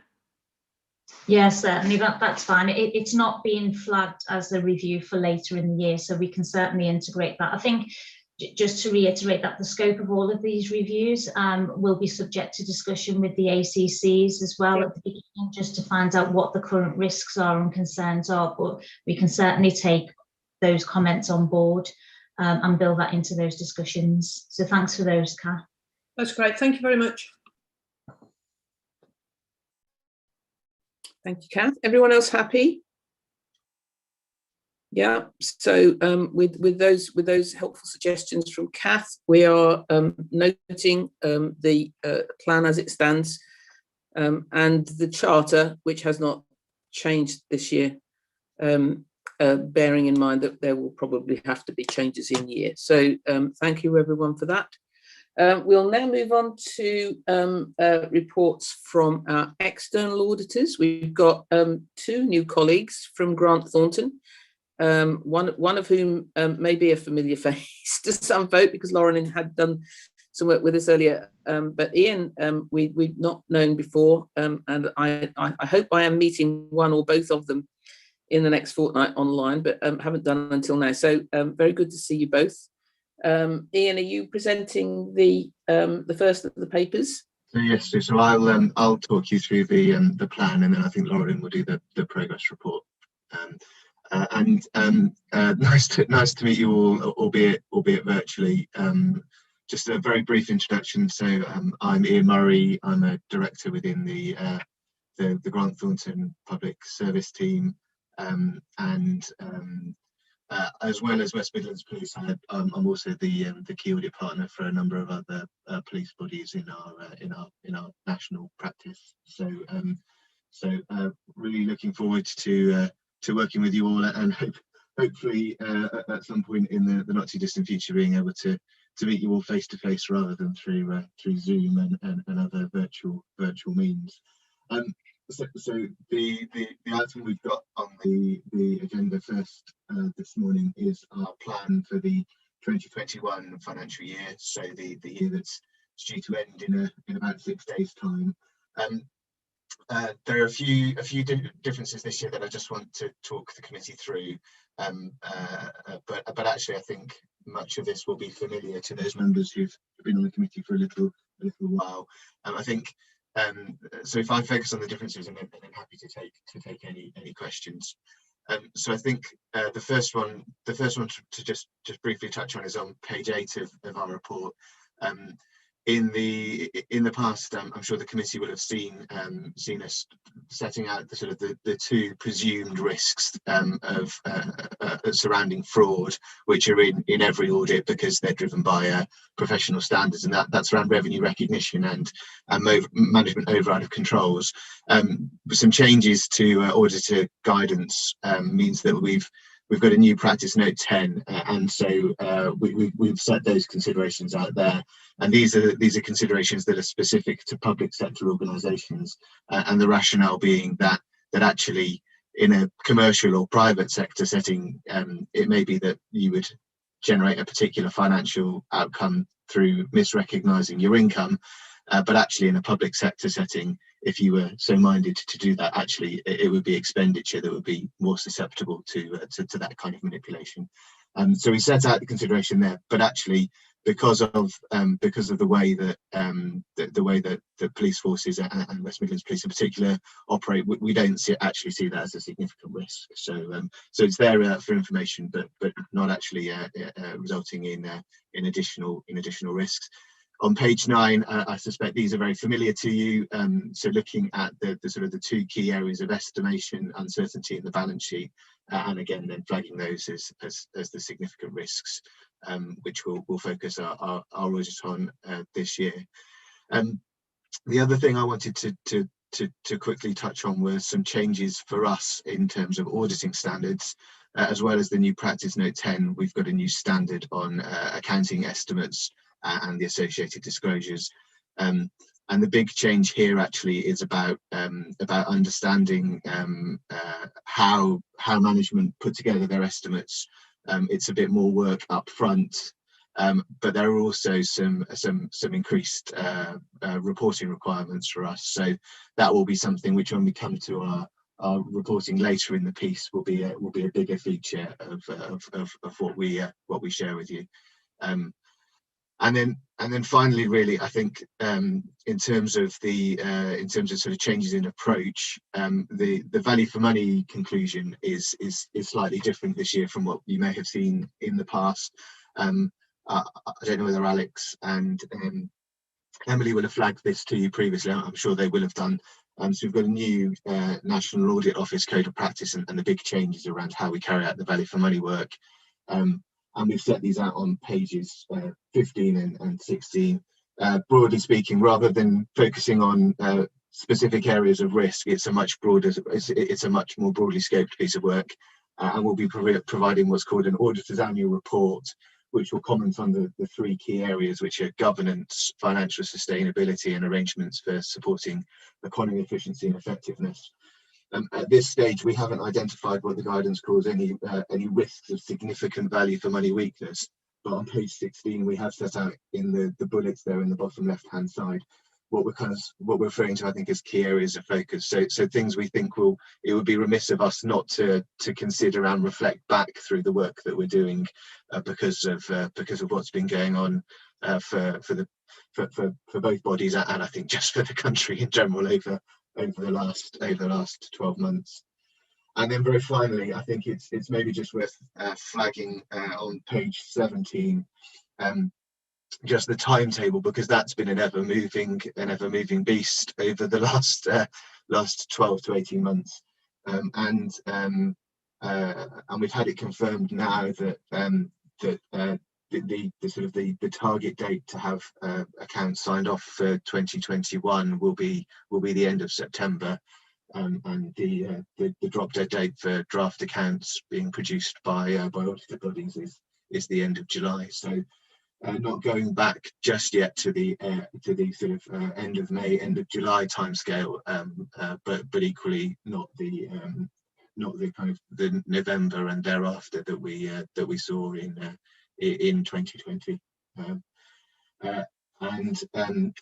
Yes, certainly that's fine. It's not being flagged as a review for later in the year, so we can certainly integrate that. I think just to reiterate that the scope of all of these reviews will be subject to discussion with the ACCs as well at the beginning, just to find out what the current risks are and concerns are, but we can certainly take those comments on board and build that into those discussions. So thanks for those, Kath. That's great. Thank you very much. Thank you, Kath. Everyone else happy? Yeah. So with those helpful suggestions from Kath, we are noting the plan as it stands, and the charter, which has not changed this year, bearing in mind that there will probably have to be changes in year. So thank you everyone for that. We'll now move on to reports from our external auditors. We've got 2 new colleagues from Grant Thornton, one of whom may be a familiar face to some folk, because Lauren had done some work with us earlier, but Ian we've not known before, and I hope I am meeting one or both of them in the next fortnight online, but haven't done until now. So very good to see you both. Ian, are you presenting the first of the papers? So yes, so I'll talk you through the plan, and then I think Lauren will do the progress report. Nice to meet you all, albeit virtually. Just a very brief introduction. So I'm Ian Murray. I'm a director within the Grant Thornton Public Service team, as well as West Midlands Police. I'm also the key audit partner for a number of other police bodies in our national practice. So really looking forward to working with you all, and hopefully at some point in the not too distant future being able to meet you all face to face rather than through Zoom and other virtual means. So the item we've got on the agenda first this morning is our plan for the 2021 financial year, so the year that's due to end in about 6 days' time. There are a few differences this year that I just want to talk the committee through, but actually I think much of this will be familiar to those members who've been on the committee for a little while. I think. So if I focus on the differences, and then happy to take any questions. So I think the first one to just briefly touch on is on page 8 of our report. In the past, I'm sure the committee will have seen us setting out the sort of the 2 presumed risks of surrounding fraud, which are in every audit because they're driven by professional standards, and that's around revenue recognition and management override of controls. Some changes to auditor guidance means that we've got a new practice note 10, and so we've set those considerations out there, and these are considerations that are specific to public sector organisations, and the rationale being that actually in a commercial or private sector setting, it may be that you would generate a particular financial outcome through misrecognising your income, but actually in a public sector setting, if you were so minded to do that, actually it would be expenditure that would be more susceptible to that kind of manipulation. So we set out the consideration there, but actually because of the way that the police forces and West Midlands Police in particular operate, we don't actually see that as a significant risk. So it's there for information, but not actually resulting in additional risks. On page 9, I suspect these are very familiar to you. So looking at the sort of the 2 key areas of estimation, uncertainty in the balance sheet, and again then flagging those as the significant risks, which we'll focus our audit on this year. The other thing I wanted to to quickly touch on were some changes for us in terms of auditing standards, as well as the new practice note 10. We've got a new standard on accounting estimates and the associated disclosures. And the big change here actually is about understanding how management put together their estimates. It's a bit more work up front, but there are also some increased reporting requirements for us. So that will be something which, when we come to our reporting later in the piece, will be a bigger feature of what we share with you. And then finally, really, I think in terms of sort of changes in approach, the value for money conclusion is slightly different this year from what you may have seen in the past. I don't know whether Alex and Emily will have flagged this to you previously. I'm sure they will have done. So we've got a new National Audit Office Code of Practice, and the big changes around how we carry out the value for money work. And we've set these out on pages 15 and 16. Broadly speaking, rather than focusing on specific areas of risk, it's a much more broadly scoped piece of work, and we'll be providing what's called an auditor's annual report, which will comment on the three key areas, which are governance, financial sustainability, and arrangements for supporting economy efficiency and effectiveness. At this stage, we haven't identified what the guidance calls any risks of significant value for money weakness. But on page 16, we have set out in the bullets there in the bottom left-hand side what we're referring to, I think, as key areas of focus. So things we think it would be remiss of us not to consider and reflect back through the work that we're doing because of what's been going on for both bodies, and I think just for the country in general over the last 12 months. And then very finally, I think it's maybe just worth flagging on page 17 just the timetable, because that's been an ever moving beast over the last 12 to 18 months, and we've had it confirmed now that the target date to have accounts signed off for 2021 will be the end of September, and the drop dead date for draft accounts being produced by auditor bodies is the end of July. So not going back just yet to the sort of end of May, end of July timescale, but equally not the kind of the November and thereafter that we saw in 2020. And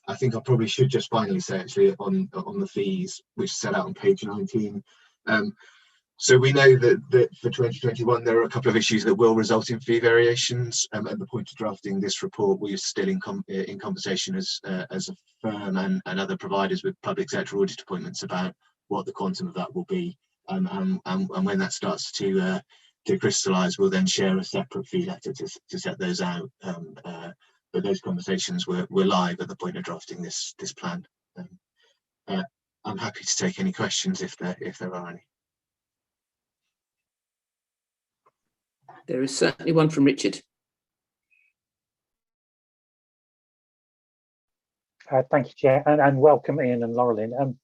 I think I probably should just finally say, actually, on the fees, which is set out on page 19. So we know that for 2021 there are a couple of issues that will result in fee variations. At the point of drafting this report, we are still in conversation as a firm and other providers with public sector audit appointments about what the quantum of that will be. And when that starts to crystallise, we'll then share a separate fee letter to set those out. But those conversations were live at the point of drafting this plan. I'm happy to take any questions if there are any. There is certainly one from Richard. Thank you, Chair, and welcome Ian and Laurelyn.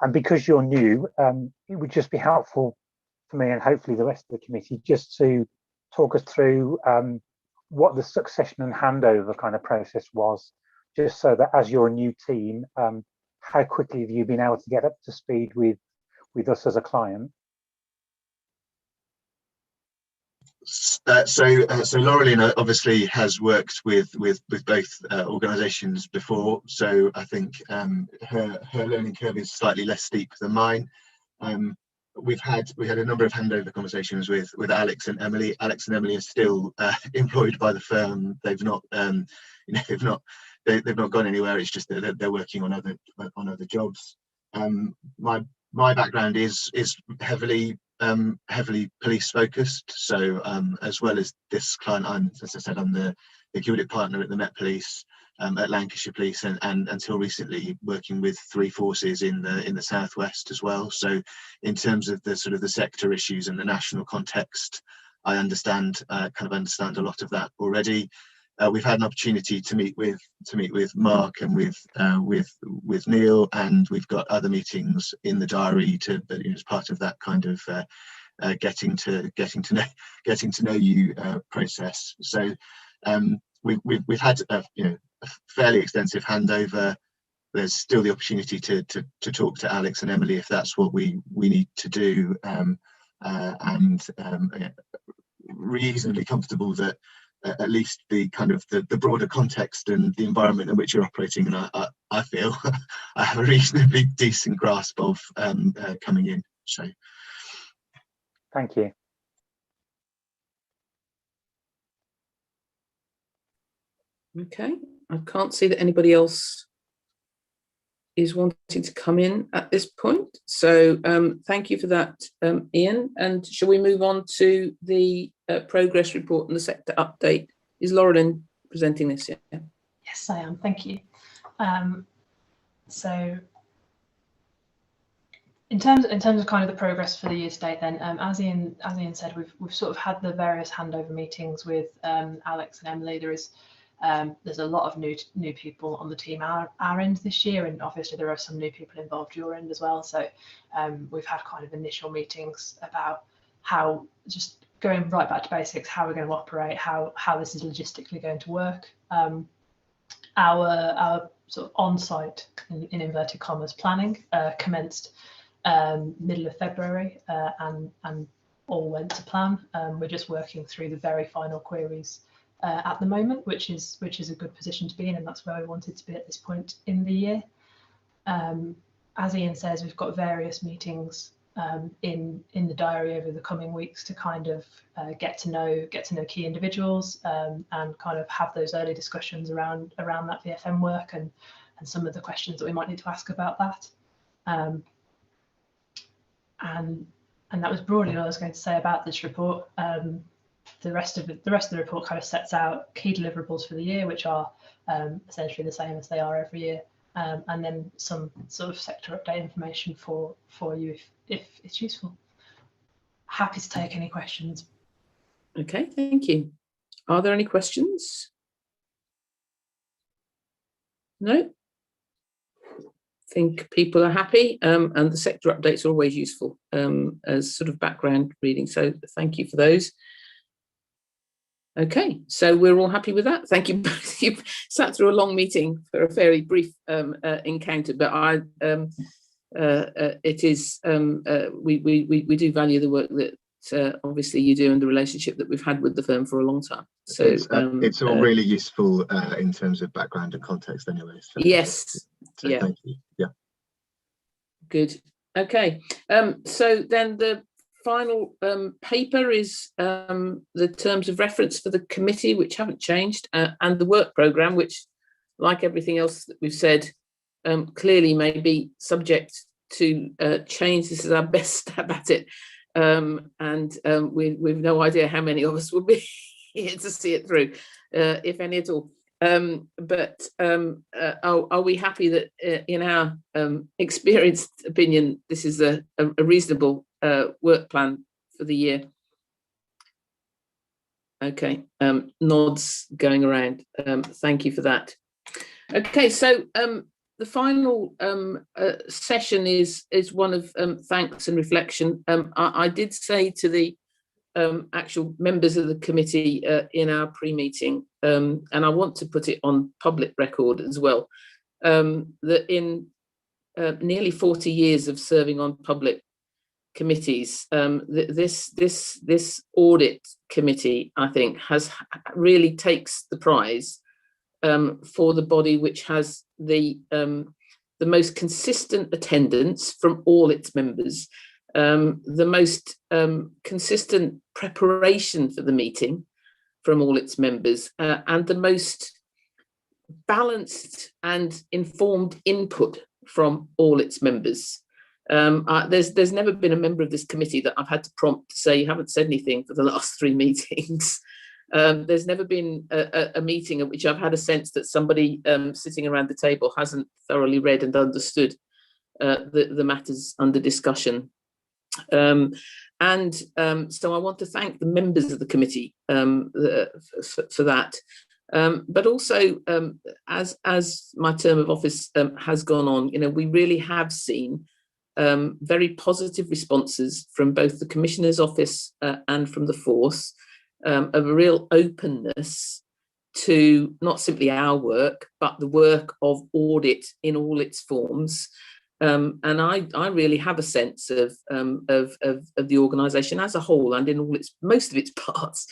And because you're new, it would just be helpful for me and hopefully the rest of the committee just to talk us through what the succession and handover kind of process was, just so that as you're a new team, how quickly have you been able to get up to speed with us as a client? So Laurelyn obviously has worked with both organisations before, so I think her learning curve is slightly less steep than mine. We had a number of handover conversations with Alex and Emily. Alex and Emily are still employed by the firm. They've not gone anywhere. It's just that they're working on other jobs. My background is heavily police focused, so as well as this client, as I said, I'm the audit partner at the Met Police, at Lancashire Police, and until recently working with three forces in the southwest as well. So in terms of the sort of the sector issues and the national context, I understand a lot of that already. we've had an opportunity to meet with Mark and with Neil, and we've got other meetings in the diary as part of that kind of getting to know you process. So we've had a fairly extensive handover. There's still the opportunity to talk to Alex and Emily if that's what we need to do, reasonably comfortable that at least the kind of the broader context and the environment in which you're operating, and I feel I have a reasonably decent grasp of coming in. So thank you. Okay, I can't see that anybody else is wanting to come in at this point. So thank you for that, Ian. And shall we move on to the progress report and the sector update? Is Laurelyn presenting this yet? Yes, I am. Thank you. So in terms of kind of the progress for the year to date, then as Ian said, we've sort of had the various handover meetings with Alex and Emily. There's a lot of new people on the team our end this year, and obviously there are some new people involved your end as well. So we've had kind of initial meetings about how, just going right back to basics, how we're going to operate, how this is logistically going to work. Our sort of on-site, in inverted commas, planning commenced middle of February, and all went to plan. We're just working through the very final queries at the moment, which is a good position to be in, and that's where we wanted to be at this point in the year. As Ian says, we've got various meetings in the diary over the coming weeks to kind of get to know key individuals, and kind of have those early discussions around that VFM work and some of the questions that we might need to ask about that. And that was broadly all I was going to say about this report. The rest of the report kind of sets out key deliverables for the year, which are essentially the same as they are every year, and then some sort of sector update information for you if it's useful. Happy to take any questions. Okay, thank you. Are there any questions? No? I think people are happy, and the sector updates are always useful as sort of background reading, so thank you for those. Okay, so we're all happy with that. Thank you both. You've sat through a long meeting for a very brief encounter, but it is we do value the work that obviously you do and the relationship that we've had with the firm for a long time. So it's all really useful in terms of background and context, anyway. So, yes. So yeah. Thank you. Yeah. Good. Okay. So then the final paper is the terms of reference for the committee, which haven't changed, and the work programme, which, like everything else that we've said, clearly may be subject to change. This is our best stab at it, and we've no idea how many of us will be here to see it through, if any at all. But are we happy that in our experienced opinion this is a reasonable work plan for the year? Okay, nods going around. Thank you for that. Okay, so the final session is one of thanks and reflection. I did say to the actual members of the committee in our pre-meeting, and I want to put it on public record as well, that in nearly 40 years of serving on public committees, this audit committee, I think, really takes the prize for the body which has the most consistent attendance from all its members, the most consistent preparation for the meeting from all its members, and the most balanced and informed input from all its members. There's never been a member of this committee that I've had to prompt to say you haven't said anything for the last 3 meetings. There's never been a meeting at which I've had a sense that somebody sitting around the table hasn't thoroughly read and understood the matters under discussion. So I want to thank the members of the committee for that. But also, as my term of office has gone on, we really have seen very positive responses from both the Commissioner's Office and from the Force, of a real openness to not simply our work, but the work of audit in all its forms. And I really have a sense of the organisation as a whole and in all most of its parts,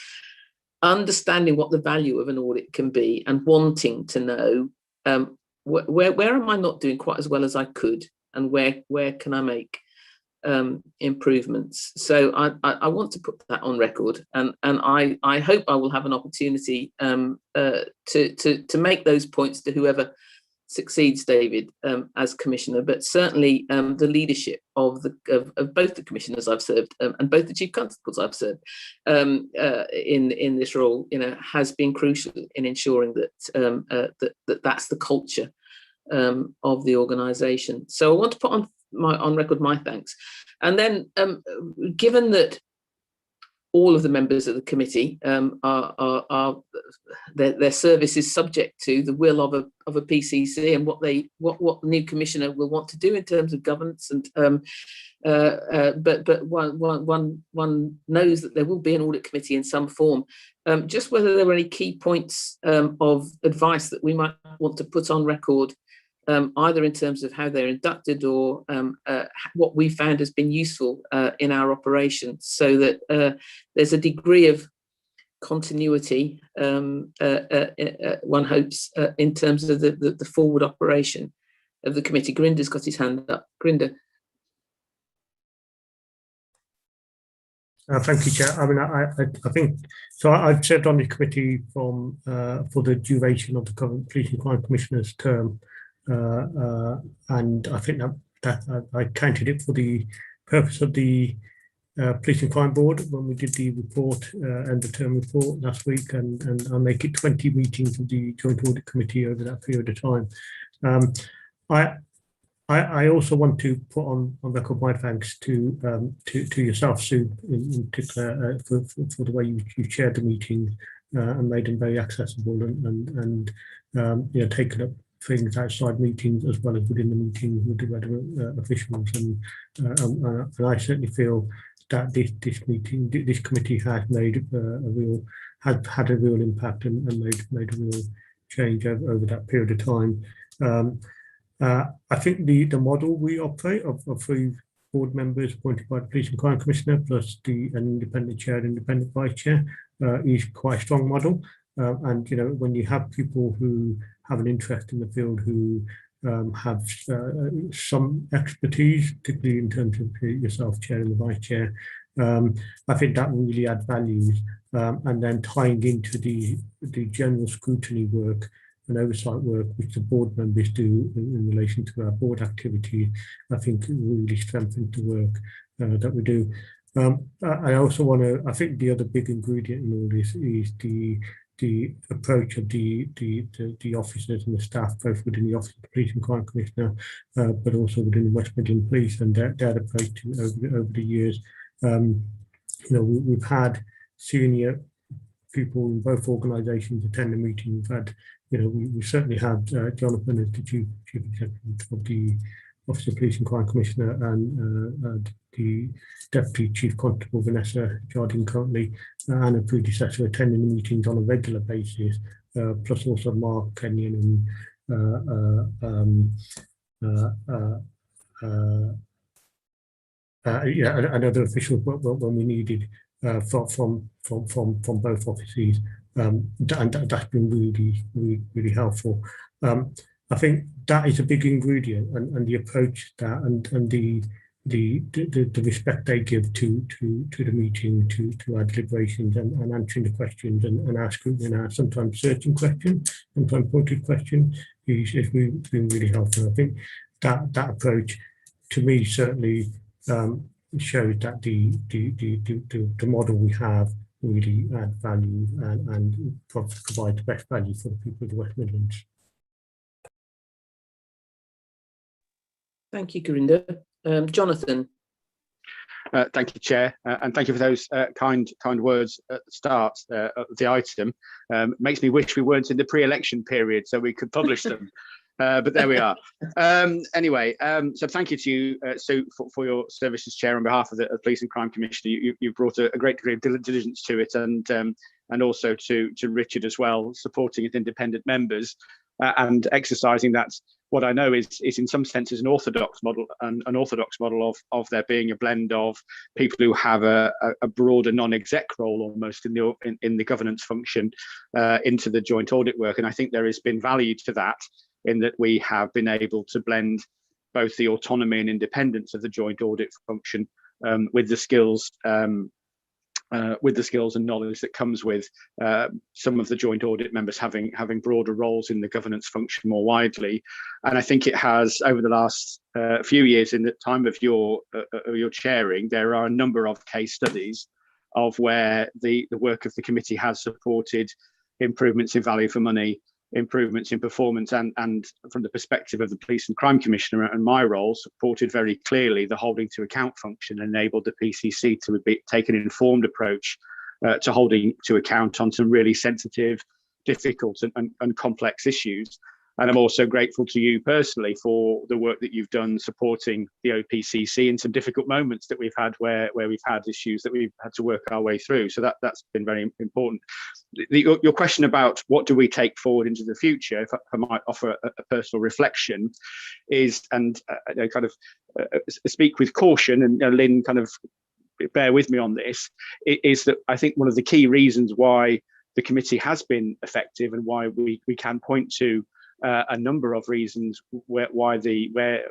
understanding what the value of an audit can be and wanting to know where am I not doing quite as well as I could, and where can I make improvements. So I want to put that on record, and I hope I will have an opportunity to make those points to whoever succeeds David as Commissioner, but certainly the leadership of both the Commissioners I've served and both the Chief Constables I've served in this role, has been crucial in ensuring that that's the culture of the organisation. So I want to put on record my thanks, and then given that all of the members of the committee their service is subject to the will of a PCC and what the new commissioner will want to do in terms of governance, and but one knows that there will be an audit committee in some form. Just whether there were any key points of advice that we might want to put on record, either in terms of how they're inducted or what we found has been useful in our operation, so that there's a degree of continuity, one hopes, in terms of the forward operation of the committee. Grinder's got his hand up. Grinder. Thank you, Chair. I mean, I think so. I've served on the committee for the duration of the current Police and Crime Commissioner's term. And I think that I counted it for the purpose of the Police and Crime Board when we did the report and the term report last week, and I'll make it 20 meetings of the Joint Audit Committee over that period of time. I also want to put on record my thanks to yourself, Sue, in particular, for the way you chaired the meeting and made them very accessible, and taken up things outside meetings as well as within the meeting with the relevant officials, and I certainly feel that this committee has made had a real impact and made a real change over that period of time. I think the model we operate of 3 board members appointed by the Police and Crime Commissioner plus an independent chair and independent vice chair is quite a strong model. And when you have people who have an interest in the field, who have some expertise, particularly in terms of yourself, chair and the vice chair, I think that really adds value. And then tying into the general scrutiny work and oversight work which the board members do in relation to our board activity, I think really strengthens the work that we do. I also want to, I think the other big ingredient in all this is the approach of the officers and the staff, both within the Office of the Police and Crime Commissioner, but also within the West Midlands Police, and their approach over the years. We've had senior people in both organisations attend the meeting. We've had, we certainly had Jonathan as the Chief Executive of the Office of Police and Crime Commissioner, and the Deputy Chief Constable Vanessa Jardine currently, and a predecessor attending the meetings on a regular basis, plus also Mark Kenyon and other officials when we needed from both offices, and that's been really helpful. I think that is a big ingredient, and the approach that and the respect they give to the meeting, to our deliberations, and answering the questions, and our scrutiny, and our sometimes searching questions, sometimes pointed questions, is been really helpful. I think that approach, to me, certainly shows that the model we have really adds value and provides the best value for the people of the West Midlands. Thank you, Corinda. Jonathan. Thank you, Chair, and thank you for those kind words at the start of the item. Makes me wish we weren't in the pre-election period so we could publish them. But there we are. Anyway, so thank you to you, Sue, for your services, Chair, on behalf of the Police and Crime Commissioner. You've brought a great degree of diligence to it, and also to Richard as well, supporting as independent members and exercising that. What I know is in some senses an orthodox model, of there being a blend of people who have a broader non-exec role almost in the governance function into the joint audit work, and I think there has been value to that, in that we have been able to blend both the autonomy and independence of the joint audit function with the skills and knowledge that comes with some of the joint audit members having broader roles in the governance function more widely. And I think it has, over the last few years, in the time of your chairing, there are a number of case studies of where the work of the committee has supported improvements in value for money, improvements in performance, and from the perspective of the Police and Crime Commissioner and my role, supported very clearly the holding to account function, enabled the PCC to take an informed approach to holding to account on some really sensitive, difficult and complex issues. And I'm also grateful to you personally for the work that you've done supporting the OPCC in some difficult moments that we've had where we've had issues that we've had to work our way through. So that's been very important. Your question about what do we take forward into the future, if I might offer a personal reflection, is, and I kind of speak with caution, and Lynn kind of bear with me on this, is that I think one of the key reasons why the committee has been effective, and why we can point to a number of reasons where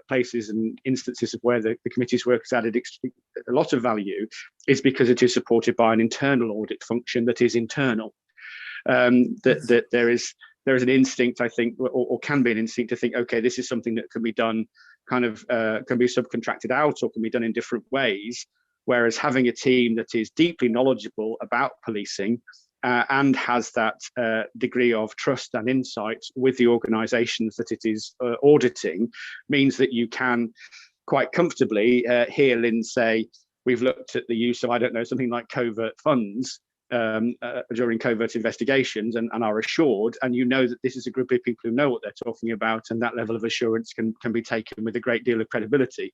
places and instances of where the committee's work has added a lot of value, is because it is supported by an internal audit function that is internal. That there is an instinct, I think, or can be an instinct to think, okay, this is something that can be done can be subcontracted out or can be done in different ways. Whereas having a team that is deeply knowledgeable about policing and has that degree of trust and insight with the organisations that it is auditing, means that you can quite comfortably hear Lynn say, we've looked at the use of, I don't know, something like covert funds during covert investigations, and are assured, and you know that this is a group of people who know what they're talking about, and that level of assurance can be taken with a great deal of credibility.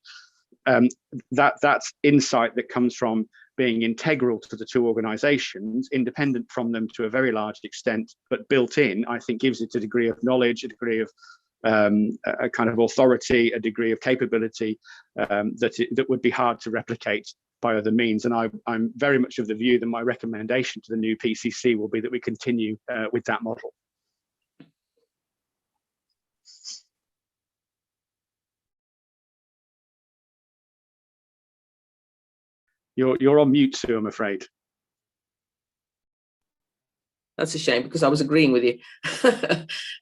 That insight that comes from being integral to the two organisations, independent from them to a very large extent, but built in, I think gives it a degree of knowledge, a degree of a kind of authority, a degree of capability that would be hard to replicate by other means. And I'm very much of the view that my recommendation to the new PCC will be that we continue with that model. You're on mute, Sue, I'm afraid. That's a shame, because I was agreeing with you.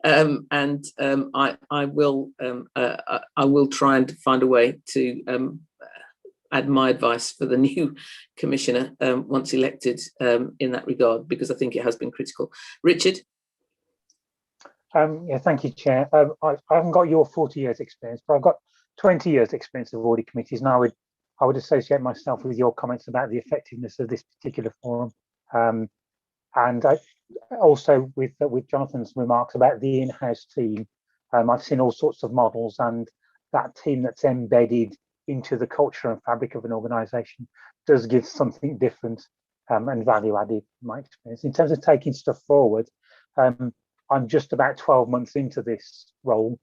I will try and find a way to add my advice for the new commissioner once elected in that regard, because I think it has been critical. Richard? Yeah, thank you, Chair. I haven't got your 40 years experience, but I've got 20 years experience of audit committees, and I would associate myself with your comments about the effectiveness of this particular forum. And also with Jonathan's remarks about the in-house team. I've seen all sorts of models, and that team that's embedded into the culture and fabric of an organisation does give something different and value added, in my experience. In terms of taking stuff forward, I'm just about 12 months into this role,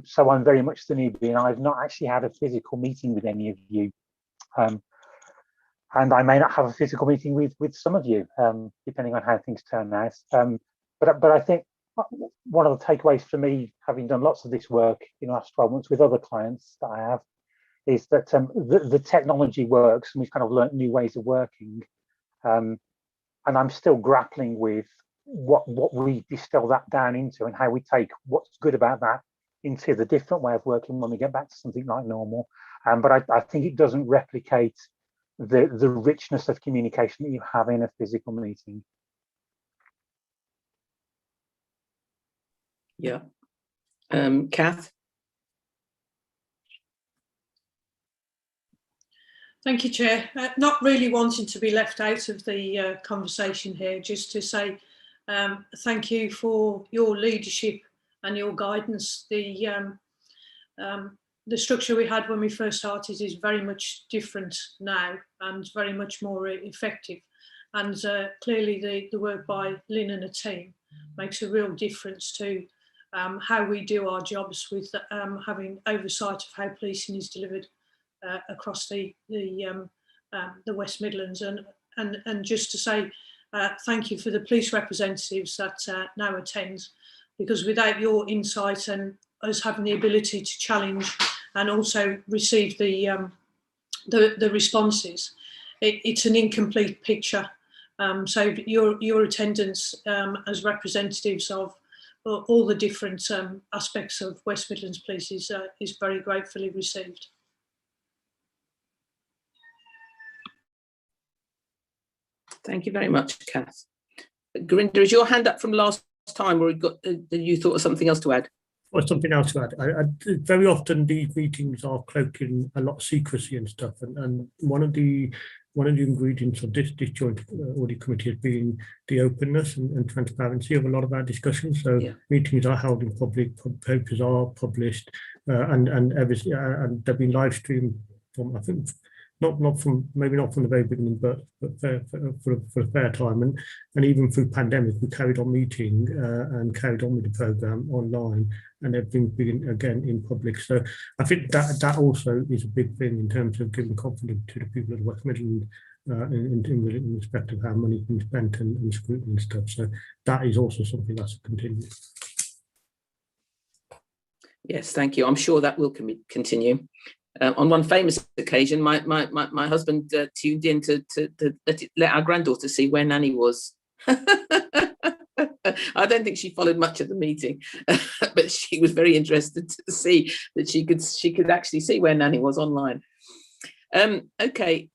so I'm very much the newbie, and I've not actually had a physical meeting with any of you. And I may not have a physical meeting with some of you, depending on how things turn out. But I think one of the takeaways for me, having done lots of this work in the last 12 months with other clients that I have, is that the technology works, and we've kind of learnt new ways of working. And I'm still grappling with what we distill that down into, and how we take what's good about that into the different way of working when we get back to something like normal. But I think it doesn't replicate the richness of communication that you have in a physical meeting. Yeah. Kath? Thank you, Chair. Not really wanting to be left out of the conversation here, just to say thank you for your leadership and your guidance. The structure we had when we first started is very much different now and very much more effective. And clearly the work by Lynn and her team makes a real difference to how we do our jobs, with having oversight of how policing is delivered across the West Midlands. And just to say thank you for the police representatives that now attend, because without your insight and us having the ability to challenge and also receive the responses, it's an incomplete picture. So your attendance as representatives of all the different aspects of West Midlands Police is very gratefully received. Thank you very much, Kath. Gurinder, is your hand up from last time, or you thought of something else to add? Or something else to add. Very often these meetings are cloaked in a lot of secrecy and stuff, and one of the ingredients of this joint audit committee has been the openness and transparency of a lot of our discussions. So meetings are held in public, papers are published, and they've been live streamed from, I think, maybe not from the very beginning, but for a fair time, and even through pandemic, we carried on meeting and carried on with the programme online, and everything's been again in public. So I think that also is a big thing in terms of giving confidence to the people of the West Midlands in respect of how money's been spent and scrutiny and stuff. So that is also something that's continued. Yes, thank you. I'm sure that will continue. On one famous occasion, my husband tuned in to let our granddaughter see where Nanny was. I don't think she followed much of the meeting, but she was very interested to see that she could actually see where Nanny was online. Okay,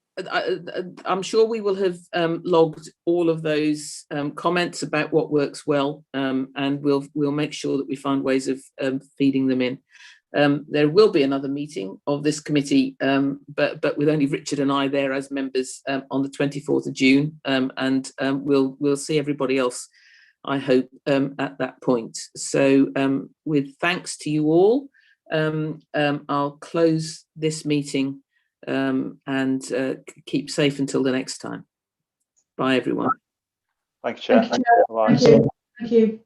I'm sure we will have logged all of those comments about what works well, and we'll make sure that we find ways of feeding them in. There will be another meeting of this committee, but with only Richard and I there as members on the 24th of June, and we'll see everybody else, I hope, at that point. So with thanks to you all, I'll close this meeting and keep safe until the next time. Bye, everyone. Thank you, Chair. Thank you, Chair. Thank you.